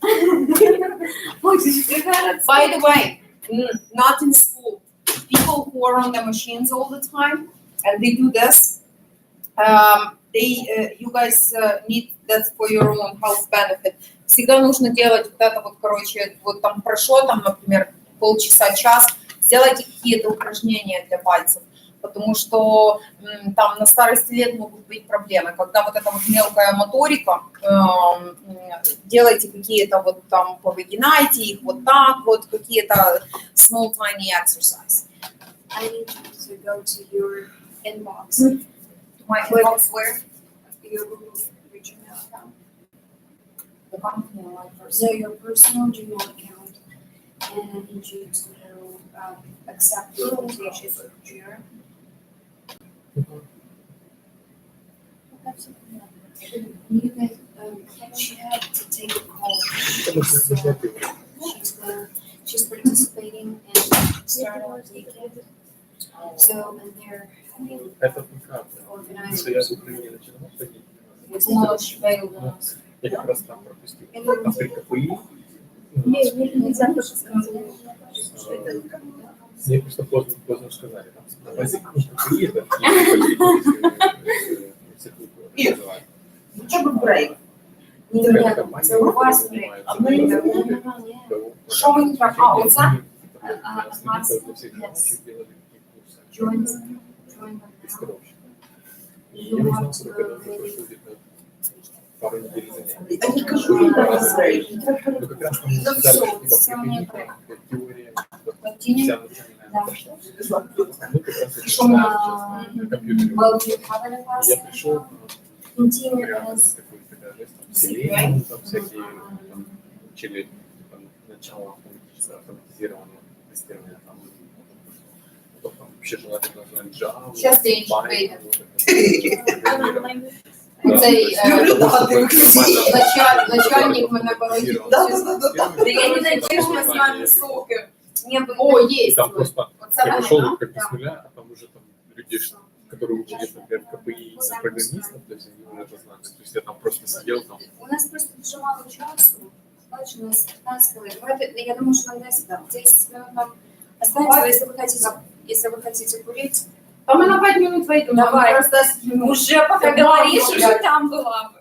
Oh, did you do that? By the way, not in school. People who are on the machines all the time and they do this, you guys need that for your own health benefit. Всегда нужно делать вот это вот, короче, вот там прошло, там, например, полчаса, час, сделайте какие-то упражнения для пальцев, потому что там на старости лет могут быть проблемы. Когда вот эта вот мелкая моторика, делайте какие-то вот там, повыгинайте их вот так вот, какие-то small tiny exercise. I need you to go to your inbox. My Click. inbox where? Your Google your Gmail account. The company or my person? So your personal Gmail account, and I need you to accept the invitation for Jira. You guys, she had to take a call. She's participating in startup weekend. So, and they're having Это пока. Если я в organizers. Украине начинал ходить, Молодежь Вейл. я как раз там пропустил. А при КПИ Нельзя просто сказать. мне просто поздно сказали. Там на базе КПИ это называют. Хотя бы брейк. Нет, це у вас брейк. Що мені треба? А, оце? Join them now. You have to really пару недель занятий. Я не кажу, що треба брейк. Ну, как раз там Ну, сказали, всё, что типа всё мне применить, теория, Continue. вся начинает пошла. Мы как раз Что мы- на компьютере. Well, do you have any class? Я пришел, Continue прям as такая жесть, там, селение, там всякие, там, учили там, начало автоматизирования, тестирования, там, потом вообще желательно знать Java, Сейчас я Python, вийде. вот это программирование. Да, Цей то есть, начальник мене говорив. Да-да-да-да. Да я не надію, що ми з вами соки. не было. О, И є. там просто Оце я воно, пришел да? как бы с нуля, а там уже там люди, которые учились, например, в КПИ программистов, то есть они уже это знают. То есть я там просто сидел там. У нас просто дуже мало часу. Бачу, у нас 15 хвилин. Давайте, я думаю, что нам 10 минут нам останется, если вы хотите курить. Та ми на 5 минут вийдемо. Давай. Просто 10 минут. Уже пока Да, говоришь, да. уже там была бы.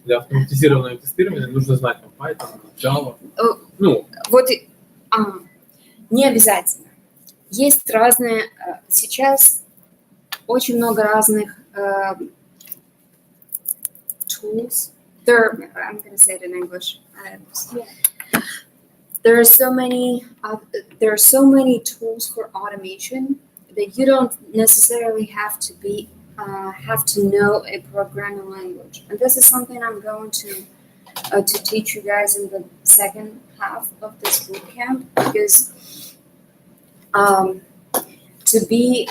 Для автоматизированного тестирования нужно знать там Python, Java. Ну, Вот не обязательно. Есть разные, сейчас очень много разных tools. I'm going to say it in English. There are so many tools for automation that you don't necessarily have to know a programming language. And this is something I'm going to teach you guys in the second half of this boot camp, because to be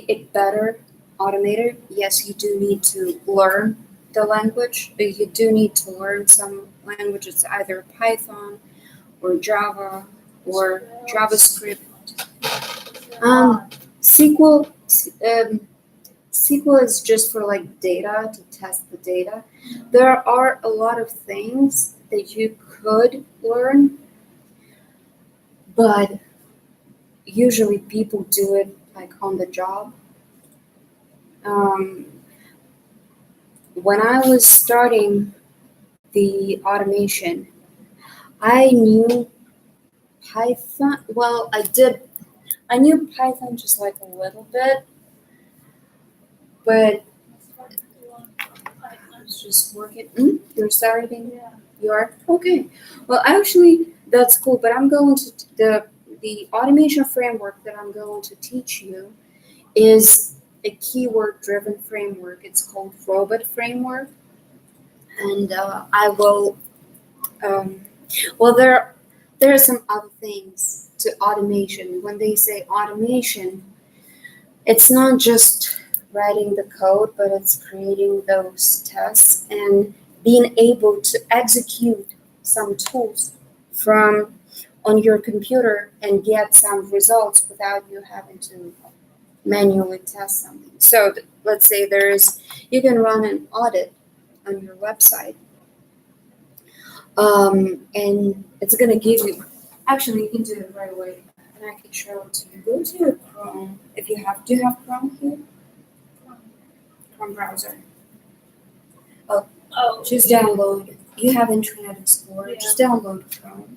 a better automator, yes, you do need to learn the language, but you do need to learn some languages, either Python or Java or JavaScript. SQL is just for like data, to test the data. There are a lot of things that you could learn, but usually people do it like on the job. When I was starting the automation, I knew Python. Well, I knew Python just like a little bit, but I was just working. You're starting? Yeah. You are? Okay. Well, actually, that's cool, but I'm going to the automation framework that I'm going to teach you is a keyword-driven framework. It's called Robot Framework, and I will. Well, there are some other things to automation. When they say automation, it's not just writing the code, but it's creating those tests and being able to execute some tools from on your computer and get some results without you having to manually test something. So let's say you can run an audit on your website, and it's going to give you, actually you can do it right away, and I can show it to you. Go to your Chrome, do you have Chrome here? Chrome browser. Oh, Just download you have Internet Explorer, just download Chrome.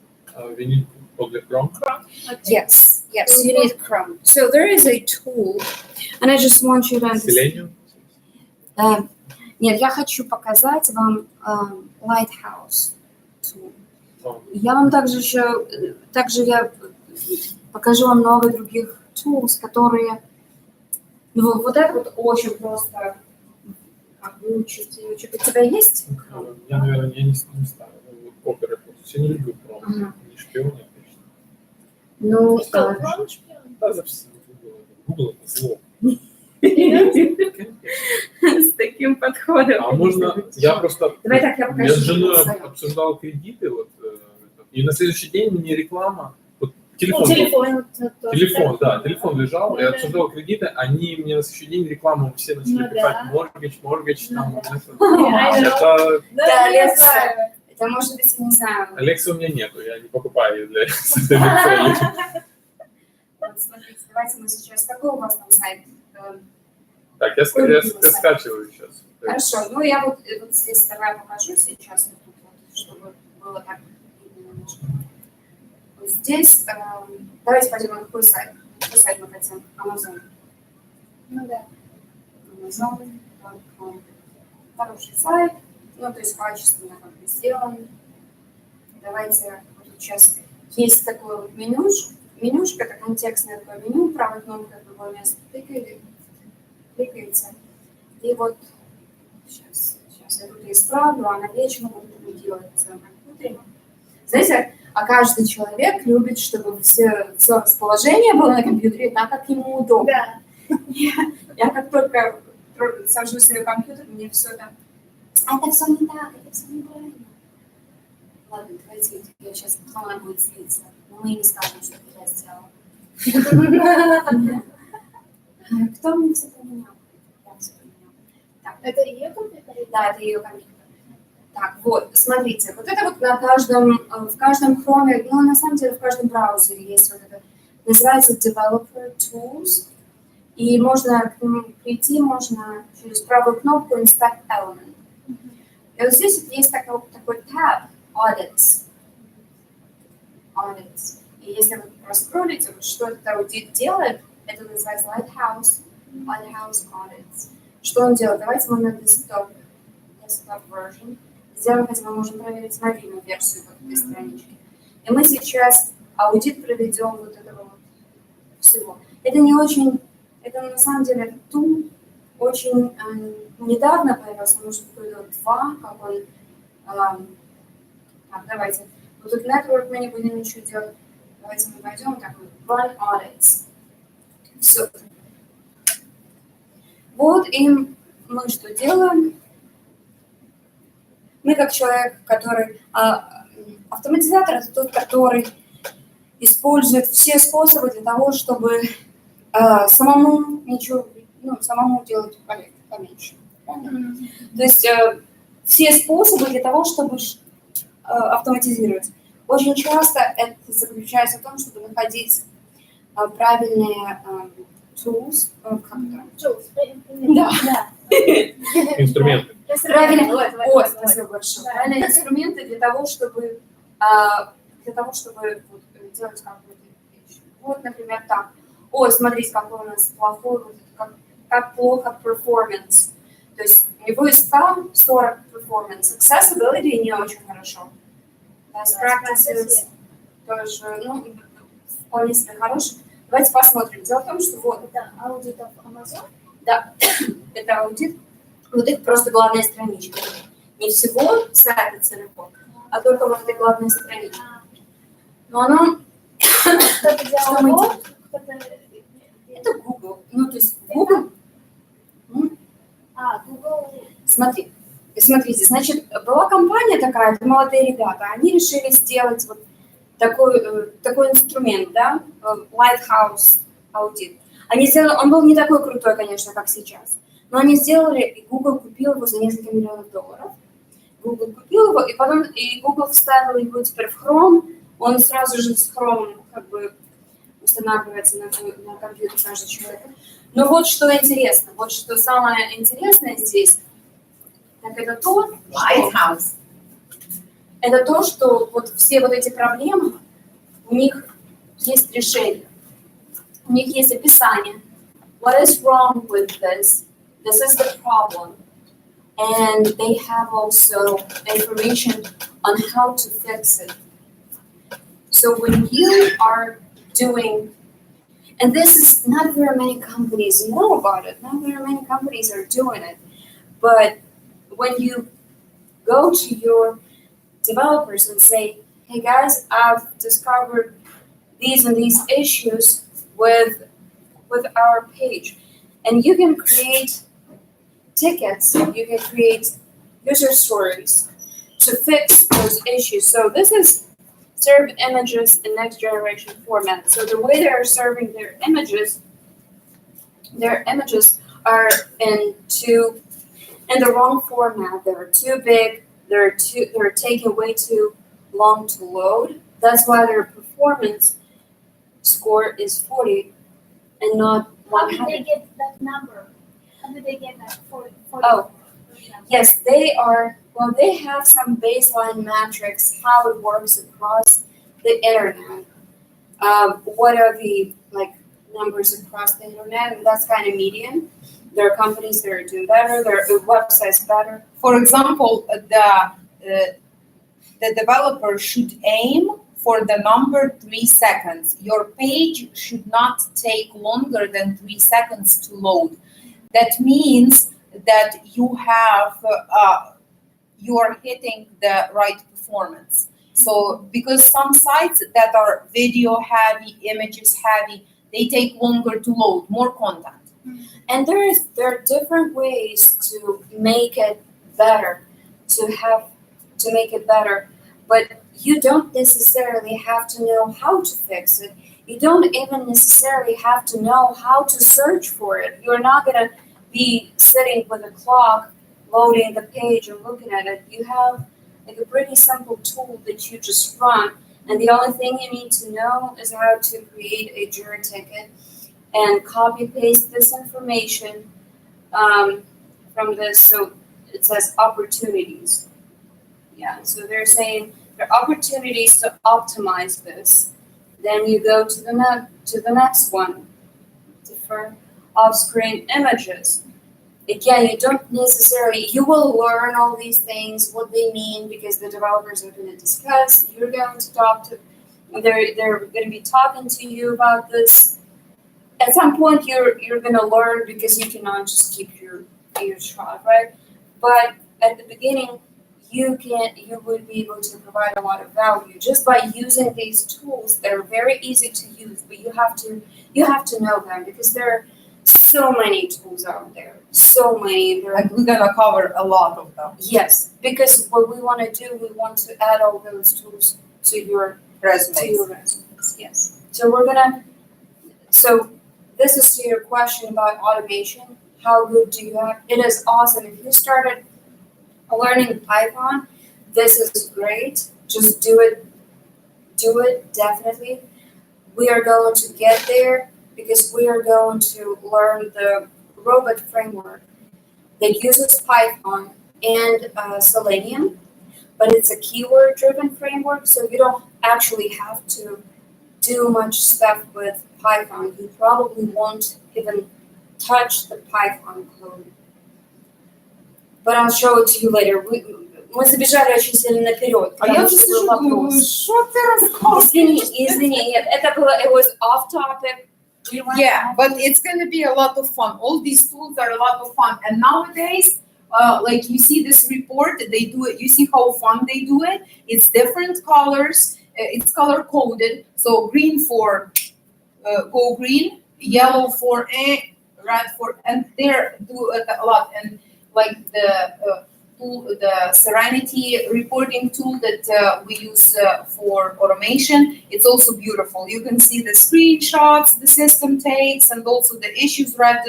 We need public Chrome. Yes, you need Chrome. So there is a tool, and I just want you to understand. Selenium. Нет, я хочу показать вам Lighthouse tool. Oh, Я вам также я покажу вам много других tools, которые, ну, вот это вот очень просто как выучить. У тебя есть Chrome? Я, наверное, не ставлю. Opera. Я не люблю Chrome. Ага. Не шпионы, конечно. Ну, Что, Chrome шпион? Да, за все. Google это зло. с таким подходом. А можно, я просто, Давай так, я покажу. я с женой Своё. обсуждал кредиты, вот, и на следующий день мне реклама, вот, телефон, Ну, телефон. тоже, телефон, да. да, телефон лежал, я Да. обсуждал кредиты, они мне на следующий день рекламу все начали Ну писать, да. mortgage, Ну там, да. это. I know. Это, Да, я Лекса. знаю. Это может быть, я не знаю. Алекса у меня нету, я не покупаю ее для этой цели. Вот смотрите, давайте мы сейчас. Какой у вас там сайт? Так, я скачиваю сейчас. Хорошо, ну я вот здесь давай покажу сейчас, вот тут вот, чтобы было так видно немножко. Вот здесь, давайте пойдем на какой сайт? Какой сайт мы хотим? Amazon. Ну да. Amazon.com. Хороший сайт, ну то есть качественно как бы сделан. Давайте вот тут сейчас есть такое вот менюшка, это контекстное такое меню, правой кнопкой в другое место кликаете. И вот сейчас я тут исправлю, а на вечером буду делать на своем компьютере. Знаете, а каждый человек любит, чтобы все расположение было на компьютере так, как ему удобно. Да. Я как только сажусь на компьютер, мне все это... А это все не так, это все неправильно. Ладно, давайте, я сейчас, она будет злиться. Но мы не скажем, что это я сделала. Кто мне все поменял? Я все поменяла. Это ее компьютер? Да, это ее компьютер. Так, вот, смотрите, вот это вот в каждом Chrome, ну, на самом деле, в каждом браузере есть вот это, называется Developer Tools, и можно к нему прийти, можно через правую кнопку Inspect Element. И вот здесь вот есть такой tab, Audits. И если вы проскроллите, вот что этот аудит делает, это называется Lighthouse Audits. Что он делает? Давайте мы на desktop version сделаем, хотя мы можем проверить мобильную версию вот этой странички. И мы сейчас аудит проведем вот этого вот всего. Это не очень, это на самом деле этот tool очень недавно появился, может быть, года 2, как он, так, давайте, вот тут network мы не будем ничего делать, давайте мы пойдем так, run audits. Все. Вот, и мы что делаем? Мы как человек, который... автоматизатор – это тот, который использует все способы для того, чтобы самому делать поменьше. То есть все способы для того, чтобы автоматизировать. Очень часто это заключается в том, чтобы находить правильные tools, Инструменты. правильные, Вот, спасибо большое. Правильные инструменты для того, чтобы вот, делать какую-то вещь. Вот, например, так. Ой, смотрите, какой у нас плохой, вот, как плохо performance. То есть у него есть 40 performance. Accessibility не очень хорошо. Best practices тоже, ну, вполне себе хороший. Давайте посмотрим. Дело в том, что вот... Это аудит of Amazon? Да, это аудит. Вот их просто главная страничка. Не всего сайта целиком, а только вот этой главной странички. Но оно... Кто-то Что делал мы бот, кто-то... Это Google. Ну, то есть Google... Google... Смотрите, значит, была компания такая, это молодые ребята, они решили сделать вот такой инструмент, да, Lighthouse аудит. Они сделали, он был не такой крутой, конечно, как сейчас, но они сделали, и Google купил его за несколько миллионов долларов. Google купил его, и потом Google вставил его теперь в Chrome, он сразу же с Chrome как бы устанавливается на компьютер каждого человека. Но вот что интересно, вот что самое интересное здесь, так это то, Lighthouse. это то, что вот все вот эти проблемы, у них есть решение, у них есть описание. What is wrong with this? This is the problem. And they have also information on how to fix it. So when you are doing, and this is not very many companies know about it, not very many companies are doing it, but when you go to your developers and say, hey guys, I've discovered these and these issues with our page, and you can create tickets, you can create user stories to fix those issues. So this is serve images in next generation format. So the way they are serving their images are in the wrong format. They're too big, they're taking way too long to load. That's why their performance score is 40 and not How did 100. they get that number? How did they get that 40? Oh. Yes, they have some baseline metrics, how it works across the internet. What are the numbers across the internet? And that's kind of median. There are companies that are doing better, there are websites better. For example, the developer should aim for the number 3 seconds. Your page should not take longer than 3 seconds to load. That means that you are hitting the right performance. So because some sites that are video heavy, images heavy, they take longer to load, more content. And there are different ways to make it better, to make it better, but you don't necessarily have to know how to fix it. You don't even necessarily have to know how to search for it. You're not gonna be sitting with a clock, loading the page and looking at it. You have a pretty simple tool that you just run, and the only thing you need to know is how to create a Jira ticket and copy paste this information from this. So it says opportunities. Yeah, so they're saying there are opportunities to optimize this. Then you go to the next one, for off-screen images. Again, you don't necessarily, you will learn all these things, what they mean, because the developers are going to discuss, you're going to talk to, they're going to be talking to you about this. At some point, you're going to learn because you cannot just keep your ears shut, right? But at the beginning, you would be able to provide a lot of value just by using these tools that are very easy to use, but you have to know them because there are so many tools out there, so many. And we're gonna cover a lot of them. Yes, because what we want to do, we want to add all those tools to your resumes. Yes. So this is to your question about automation. How good do you have? It is awesome. If you started learning Python, this is great. Just do it. Do it, definitely. We are going to get there because we are going to learn the robot framework that uses Python and Selenium, but it's a keyword-driven framework, so you don't actually have to do much stuff with Python. You probably won't even touch the Python code. But I'll show it to you later. Мы забежали очень сильно наперед. А я уже сижу, думаю, что ты рассказываешь? Извини, нет, это было, it was off topic. Yeah, but it's gonna be a lot of fun. All these tools are a lot of fun, and nowadays, like you see this report, they do it. You see how fun they do it. It's different colors. It's color coded. So green for go green, yellow for red for, and they do it a lot. And like the Serenity reporting tool that we use for automation, it's also beautiful. You can see the screenshots the system takes and also the issues, red,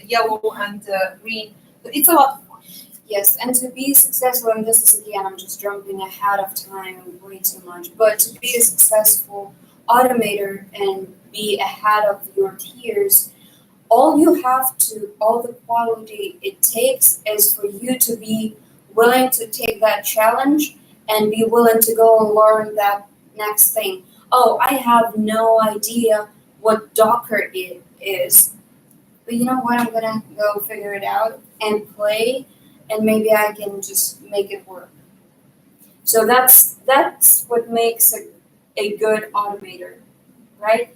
yellow, and green. It's a lot of fun. Yes, and to be successful, and this is again, I'm just jumping ahead of time way too much, but to be a successful automator and be ahead of your peers, all the quality it takes is for you to be willing to take that challenge and be willing to go and learn that next thing. Oh, I have no idea what Docker is, but you know what? I'm gonna go figure it out and play, and maybe I can just make it work. So that's what makes a good automator, right?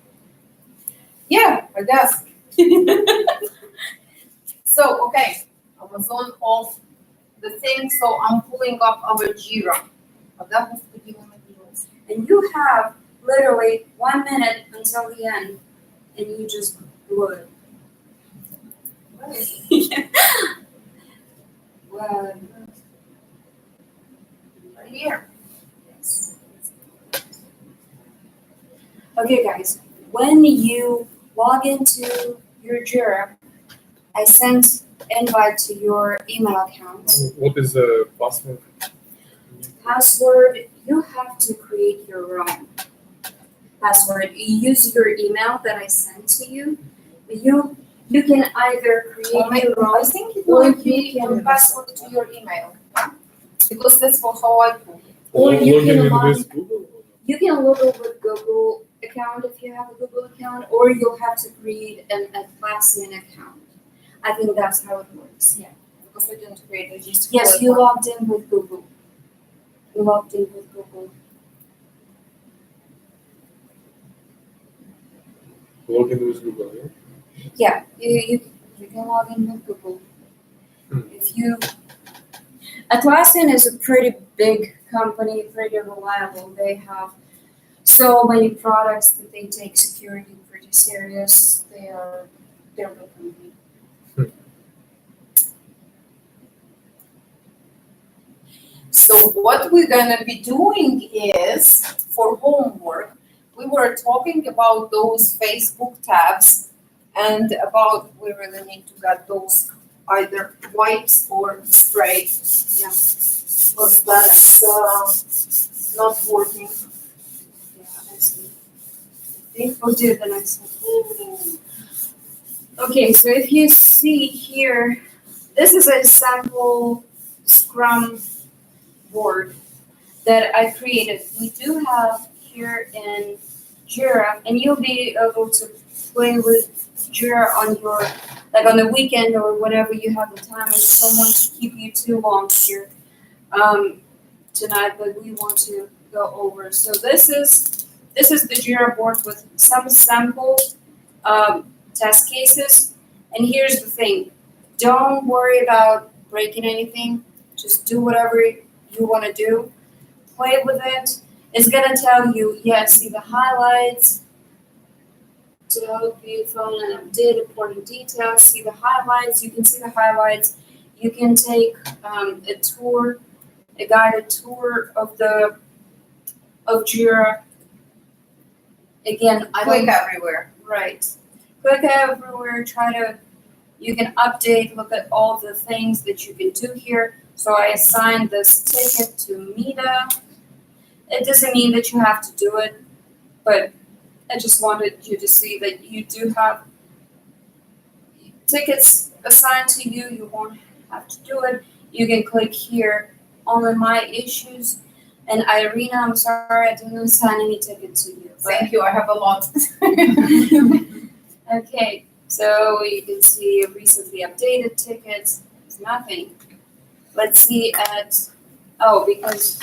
Yeah, I guess. So, okay, Amazon off the thing, so I'm pulling up our Jira. Да, господи, он обиделся. And you have literally 1 minute until the end, and you just blew it. Well, Right here. yes. Okay, guys, when you log into your Jira, I sent invite to your email account. What is the password? Password, you have to create your own password. You use your email that I sent to you. You can either create your I own. think it Or might be you can- your password to your email. Because that's for how I put it. Or you Login can in log- with Google? You can log in with Google account if you have a Google account, or you'll have to create an Atlassian account. I think that's how it works. Yeah. Because I didn't create it, just. Yes, you logged in with Google. You logged in with Google. Login with Google, yeah? Yeah, you can log in with Google. If you Atlassian is a pretty big company, pretty reliable. They have so many products that they take security pretty serious. They're a good company. So what we're gonna be doing is, for homework, we were talking about those Facebook tabs and about we really need to get those either wipes or spray. Yeah, but that's not working. Yeah, I see. Okay, we'll do the next one. Okay, so if you see here, this is a sample Scrum board that I created. We do have here in Jira, and you'll be able to play with Jira on your, like on the weekend or whenever you have the time, and I don't want to keep you too long here tonight, but we want to go over. So this is the Jira board with some sample test cases, and here's the thing: don't worry about breaking anything. Just do whatever you want to do. Play with it. It's gonna tell you, see the highlights to help you fill in and update important details. See the highlights. You can see the highlights. You can take a tour, a guided tour of Jira. Again, I Click don't everywhere. right. Click everywhere. You can update. Look at all the things that you can do here. So I assigned this ticket to Mita. It doesn't mean that you have to do it, but I just wanted you to see that you do have tickets assigned to you. You won't have to do it. You can click here, only my issues. And Irina, I'm sorry, I didn't assign any ticket to you. but- Thank you, I have a lot. Okay, so you can see recently updated tickets. It's nothing. Let's see because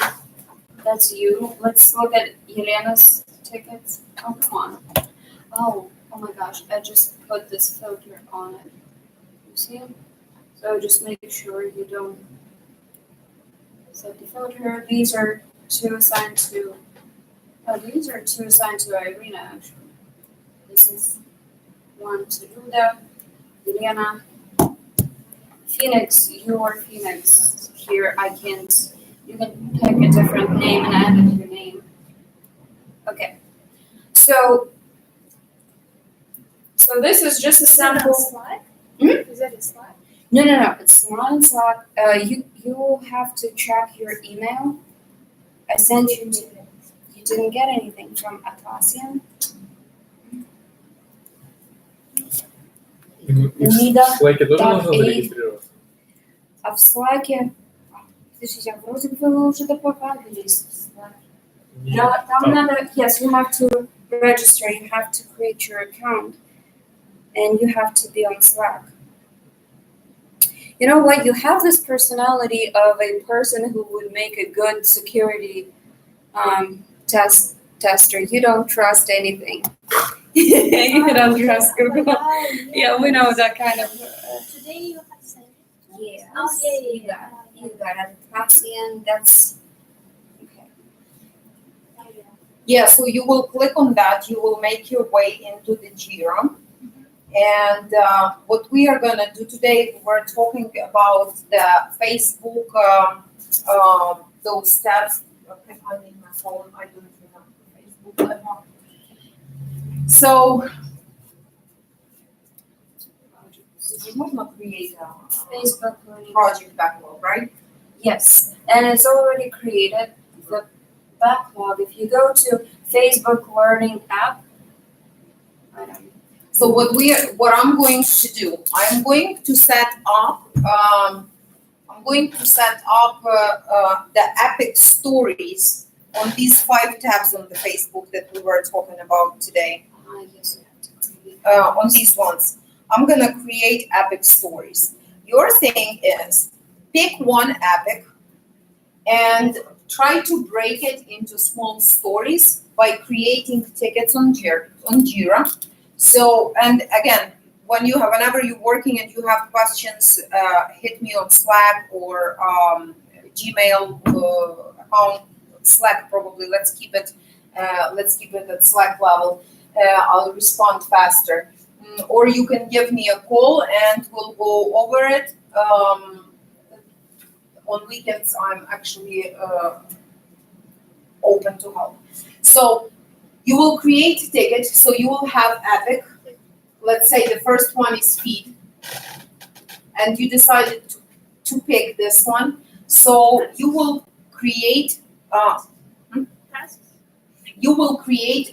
that's you. Let's look at Yelena's tickets. Oh, come on. Oh my gosh, I just put this filter on it. You see it? So just make sure you don't set the filter. These are two assigned to Irina, actually. This is one to Luda, Elena, Phoenix, your Phoenix. Here I can't, you can pick a different name and add it to your name. Okay, so this is just a sample. Slack? Hmm? Is that a Slack? No, it's not in Slack. You have to check your email. I sent you didn't get anything from Atlassian. В Мида, Slack тоже так, нужно и- зарегистрироваться? А в Slack Подождите, а вроде бы вы уже добавились. No, там надо, yes, you have to register, you have to create your account, and you have to be on Slack. You know what? You have this personality of a person who would make a good security tester. You don't trust anything. You don't trust Google. Yeah, we know that kind of. Today you have sent it. Yeah. Oh, yeah. You got it. Atlassian, that's okay. Yeah, so you will click on that, you will make your way into the Jira. And what we are gonna do today, we're talking about the Facebook, those tabs. Okay, I need my phone, I don't remember Facebook anymore. So, можно create a Facebook Learning. project backlog, right? Yes, and it's already created. The backlog. If you go to Facebook Learning app, I don't know. So what I'm going to do, I'm going to set up the epic stories on these 5 tabs on the Facebook that we were talking about today. Yes, you have to create. On these ones, I'm gonna create epic stories. Your thing is pick one epic and try to break it into small stories by creating tickets on Jira. So, and again, whenever you're working and you have questions, hit me on Slack or Gmail account. Slack probably. Let's keep it at Slack level. I'll respond faster. Or you can give me a call and we'll go over it. On weekends, I'm actually open to help. So you will create a ticket. So you will have epic. Let's say the first one is feed, and you decided to pick this one. So you will create a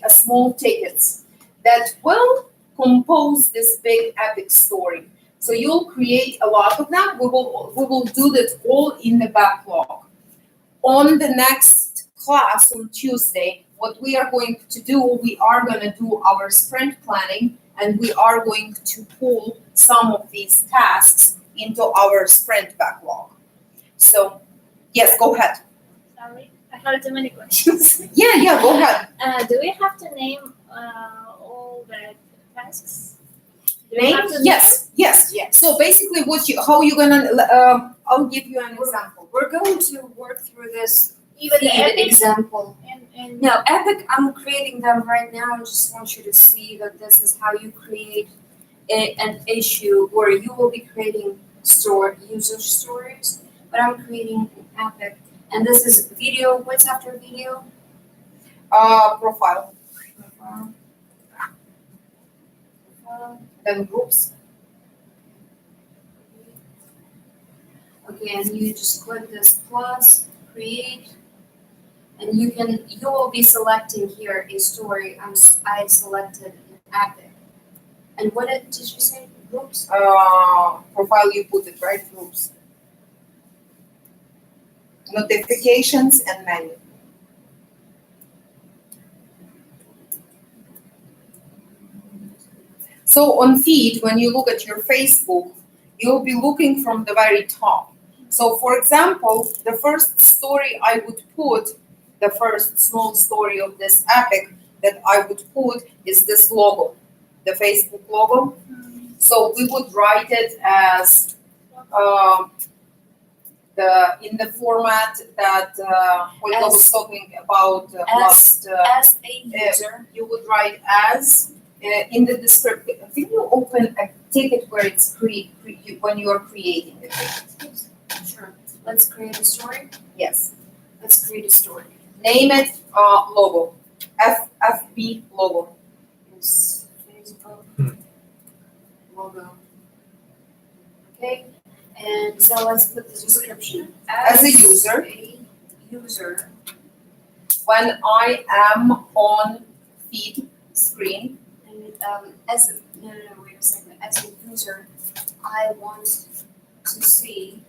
small tickets that will compose this big epic story. So you'll create a lot of them. We will do that all in the backlog. On the next class on Tuesday, what we are going to do, we are going to do our sprint planning, and we are going to pull some of these tasks into our sprint backlog. So, yes, go ahead. Sorry, I have too many questions. Yeah, go ahead. Do we have to name all the tasks? Do we Name? have to Yes. So basically, how you gonna? I'll give you an example. We're going to work through this Even the feed epic? example. And No, Epic, I'm creating them right now. I just want you to see that this is how you create an issue where you will be creating user stories, but I'm creating an Epic. And this is video. What's after video? Profile. Then groups. Okay, and you just click this plus, create, and you will be selecting here a story. I selected an Epic. And what did you say? Groups? Profile, you put it right. Groups. Notifications and menu. So on feed, when you look at your Facebook, you'll be looking from the very top. So for example, the first story I would put, the first small story of this epic that I would put is this logo, the Facebook logo. So we would write it as in the format that Olga was talking about last. As a user. You would write as in the description. Can you open a ticket where it's when you are creating the ticket? Sure. Let's create a story. Yes. Let's create a story. Name it logo. FB logo. It's Facebook logo. Okay. And so let's put the description. As a user. A user. When I am on feed screen. And wait a second. As a user, I want to see.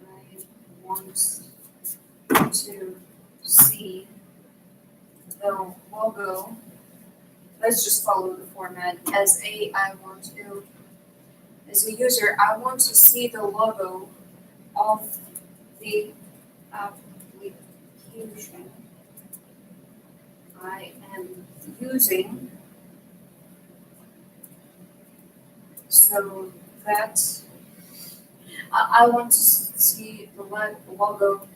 Right. wants to see the logo. Let's just follow the format. As a user, I want to see the logo of the application I am using, so that I want to see the logo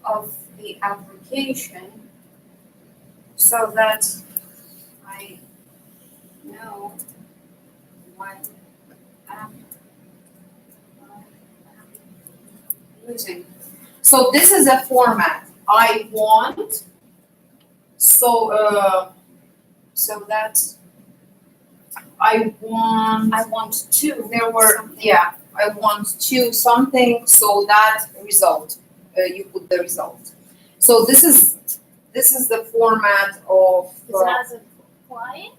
of the application so that I know what app I'm using. So this is a format. I want, so that I want, I want to. there were, something. yeah, I want to something, so that result, you put the result. So this is the format of, Is it as a client?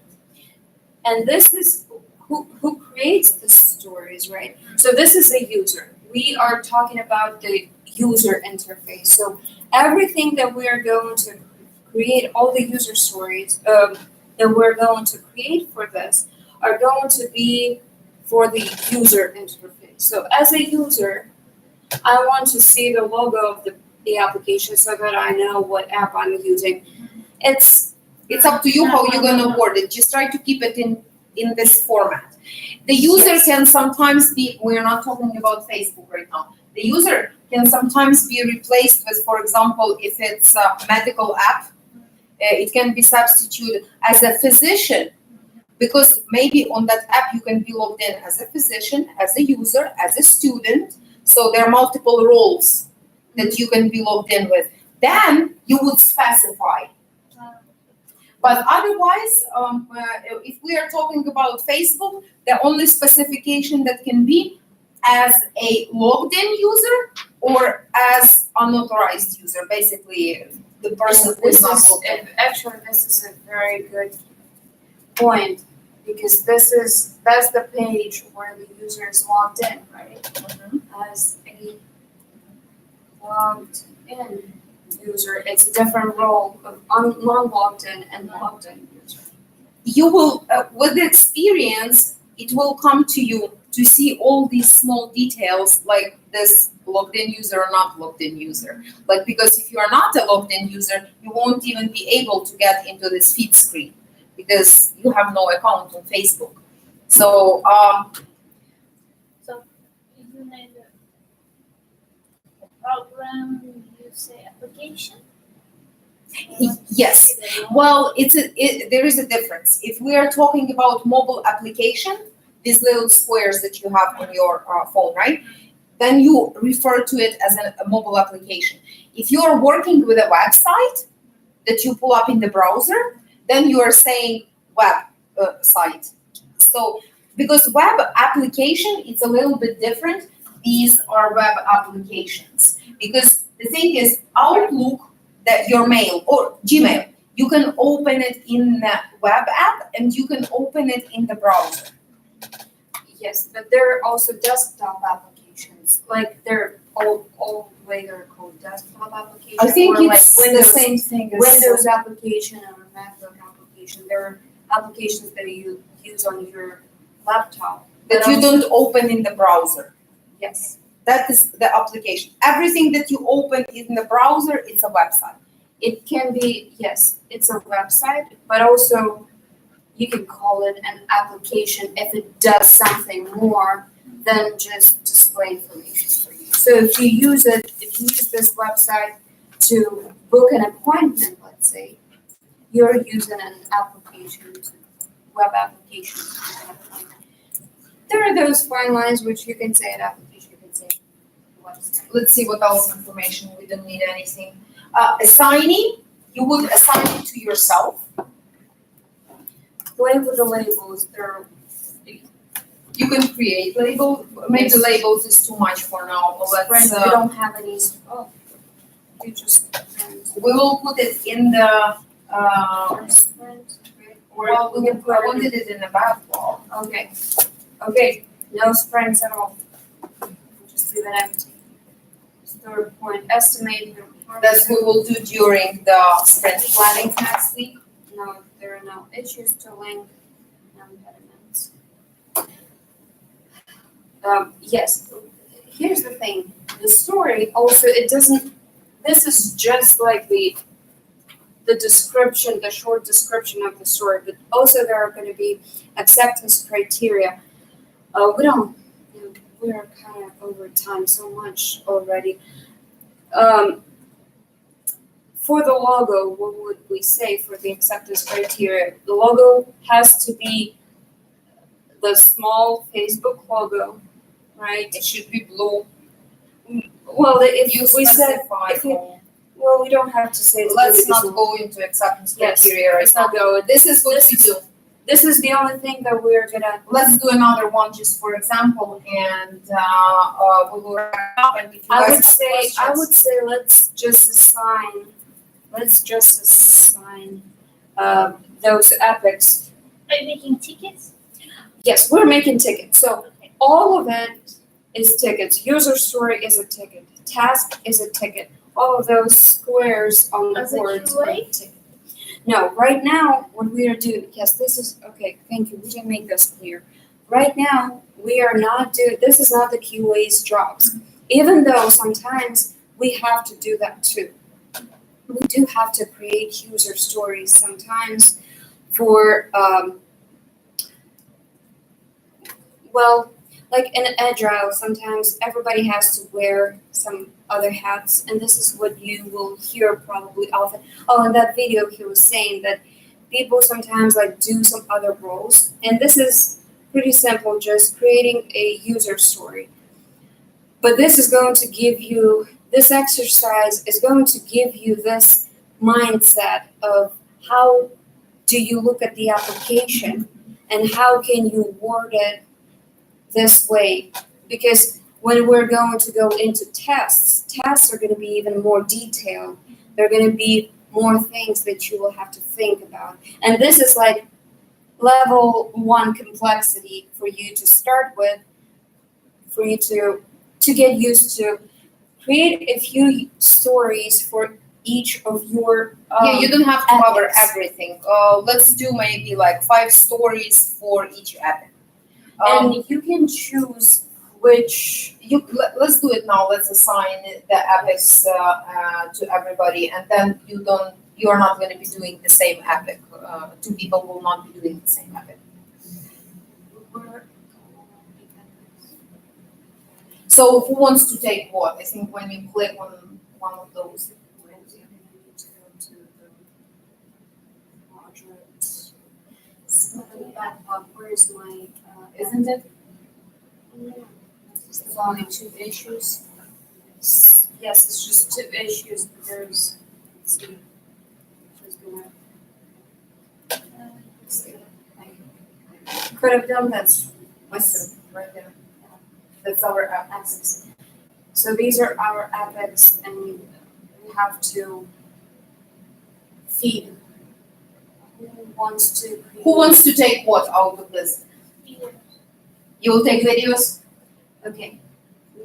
And this is who creates the stories, right? So this is a user. We are talking about the user interface. So everything that we are going to create, all the user stories that we're going to create for this are going to be for the user interface. So as a user, I want to see the logo of the application so that I know what app I'm using. It's it's up to you how you're gonna word it. Just try to keep it in this format. The user can sometimes be, we're not talking about Facebook right now. The user can sometimes be replaced with, for example, if it's a medical app, it can be substituted as a physician, because maybe on that app you can be logged in as a physician, as a user, as a student. So there are multiple roles that you can be logged in with. Then you would specify. But otherwise, if we are talking about Facebook, the only specification that can be as a logged in user or as unauthorized user, basically the person who is not logged in. Actually, this is a very good point, because that's the page where the user is logged in, right? As a logged in user, it's a different role of non-logged in and logged in user. You will, with the experience, it will come to you to see all these small details, like this logged in user or not logged in user. Like, because if you are not a logged in user, you won't even be able to get into this feed screen because you have no account on Facebook. So, So you need a program, you say application? yes. Well, there is a difference. If we are talking about mobile application, these little squares that you have on your phone, right? Then you refer to it as a mobile application. If you are working with a website that you pull up in the browser, then you are saying web site. So, because web application, it's a little bit different. These are web applications. Because the thing is, Outlook, that your mail or Gmail, you can open it in the web app and you can open it in the browser. Yes, but there are also desktop applications, like they're all the way they're called desktop applications. I think or it's like the same thing as Windows application or MacBook application. There are applications that you use on your laptop. that you don't open in the browser. Yes. That is the application. Everything that you open in the browser, it's a website. It can be, yes, it's a website, but also you can call it an application if it does something more than just display information for you. So if you use this website to book an appointment, let's say, you're using an application, web application to book an appointment. There are those fine lines which you can say an application, you can say website. Let's see what else information. We don't need anything. Assigning, you would assign it to yourself. Play with the labels, You can create labels. Maybe Yes. labels is too much for now, but friends, let's, we don't have any, you just, we will put it in the, friends, right? or Well, we can put I it wanted it in the backlog. Okay, no sprints at all. Just leave it empty. third point, estimate the. That we will do during the sprint planning next week. No, there are no issues to link, no impediments. Yes, here's the thing, the story also, it doesn't, this is just like the description, the short description of the story, but also there are gonna be acceptance criteria. We don't, we're kind of over time so much already. For the logo, what would we say for the acceptance criteria? The logo has to be the small Facebook logo, right? It should be blue. Well, if You we said, specify. if you- well, we don't have to say. it's Let's blue not because go into acceptance Yes, criteria right let's now. not go. This is what we do. This is the only thing that we're gonna, Let's do another one just for example, and we will wrap up and if you I guys would have say, questions. let's just assign, those epics. Are you making tickets? Yes, we're making tickets, so all of it is tickets. User story is a ticket, task is a ticket. All of those squares on the As a boards are a QA? ticket. No, right now, what we are doing, yes, this is, okay, thank you, we didn't make this clear. Right now, we are not doing, this is not the QA's jobs. Even though sometimes we have to do that too. We do have to create user stories sometimes for, well, like in Agile, sometimes everybody has to wear some other hats, and this is what you will hear probably often. Oh, in that video, he was saying that people sometimes like do some other roles, and this is pretty simple, just creating a user story. But this is going to give you, this exercise is going to give you this mindset of how do you look at the application and how can you word it this way, because when we're going to go into tests are going to be even more detailed. There are going to be more things that you will have to think about. And this is like level 1 complexity for you to start with, for you to get used to. Create a few stories for each of your Yeah, you don't have to cover epics. everything. Let's do maybe like 5 stories for each epic. And you can choose which. Let's do it now. Let's assign the epics to everybody, and then you are not going to be doing the same epic. 2 people will not be doing the same epic. So who wants to take what? I think when you click on one of those. Where's my, Isn't it? it's only 2 issues. Yes, it's just 2 issues, but there's, let's see. Just gonna- let's see. Could have done this. Listen, right there. That's our epics. So these are our epics, and we have to feed. Who wants to take what out of this? You will take videos? Okay,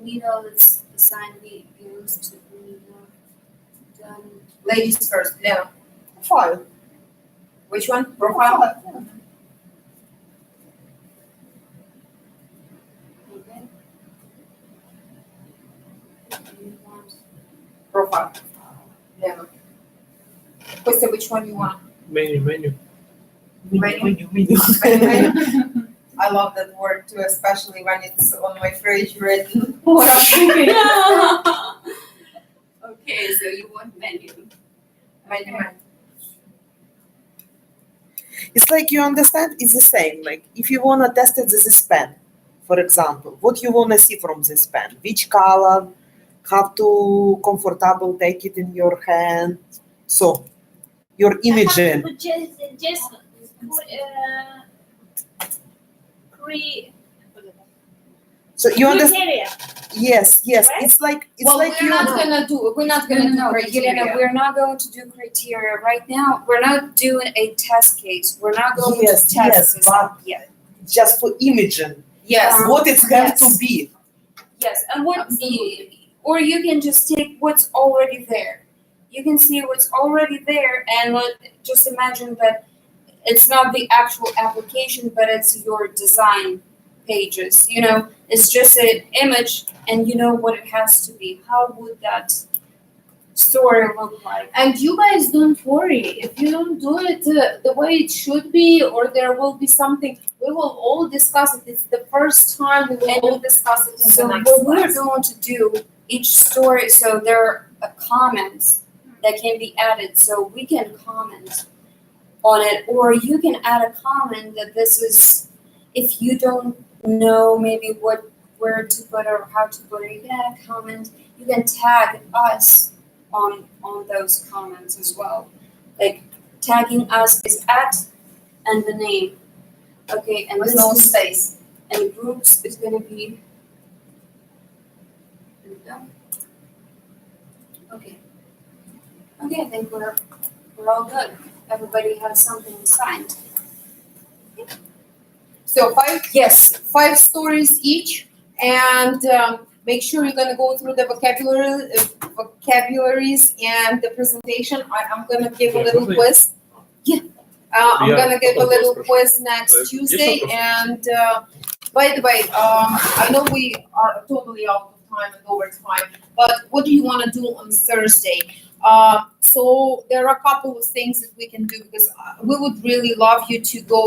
Nina, let's assign videos to Nina. Done. Ladies first, Lena. Profile. Which one? Profile? Okay. You want- Profile. Lena. Kostya, which one you want? Menu. Menu. I love that word too, especially when it's on my fridge written. What I'm thinking. Okay, so you want menu. Menu. It's like you understand, it's the same. Like if you wanna test it as a pen, for example, what you wanna see from this pen, which color, how to comfortable take it in your hand. So your imaging. But just So you understand? criteria. Yes. Right? It's like Well, like we're you. not gonna do No, criteria. Yelena, we're not going to do criteria right now. We're not doing a test case. We're not going Yes, to test yes, this but- yet. Just for imaging, Yes. what it has Yes. to be. Yes, and what Absolutely. Or you can just take what's already there. You can see what's already there and just imagine that it's not the actual application, but it's your design pages. You know, it's just an image and you know what it has to be. How would that story look like? And you guys don't worry if you don't do it the way it should be, or there will be something. We will all discuss it. It's the first time we will And all discuss it in So the next what we're class. going to do, each story, so there are comments that can be added, so we can comment on it, or you can add a comment that this is, if you don't know maybe where to put or how to put it, you can add a comment, you can tag us on those comments as well. Like tagging us is at and the name. Okay, and With this no is- space. and groups is gonna be. There we go. Okay. Okay, I think we're all good. Everybody has something signed. So Yes. 5 stories each, and make sure you're gonna go through the vocabularies and the presentation. I'm gonna give a Yeah, little probably. quiz. I'm Yeah, gonna give a couple little of quiz next Yes, Tuesday, of course. and by the way, I know we are totally out of time and over time, but what do you wanna do on Thursday? So there are a couple of things that we can do, because we would really love you to go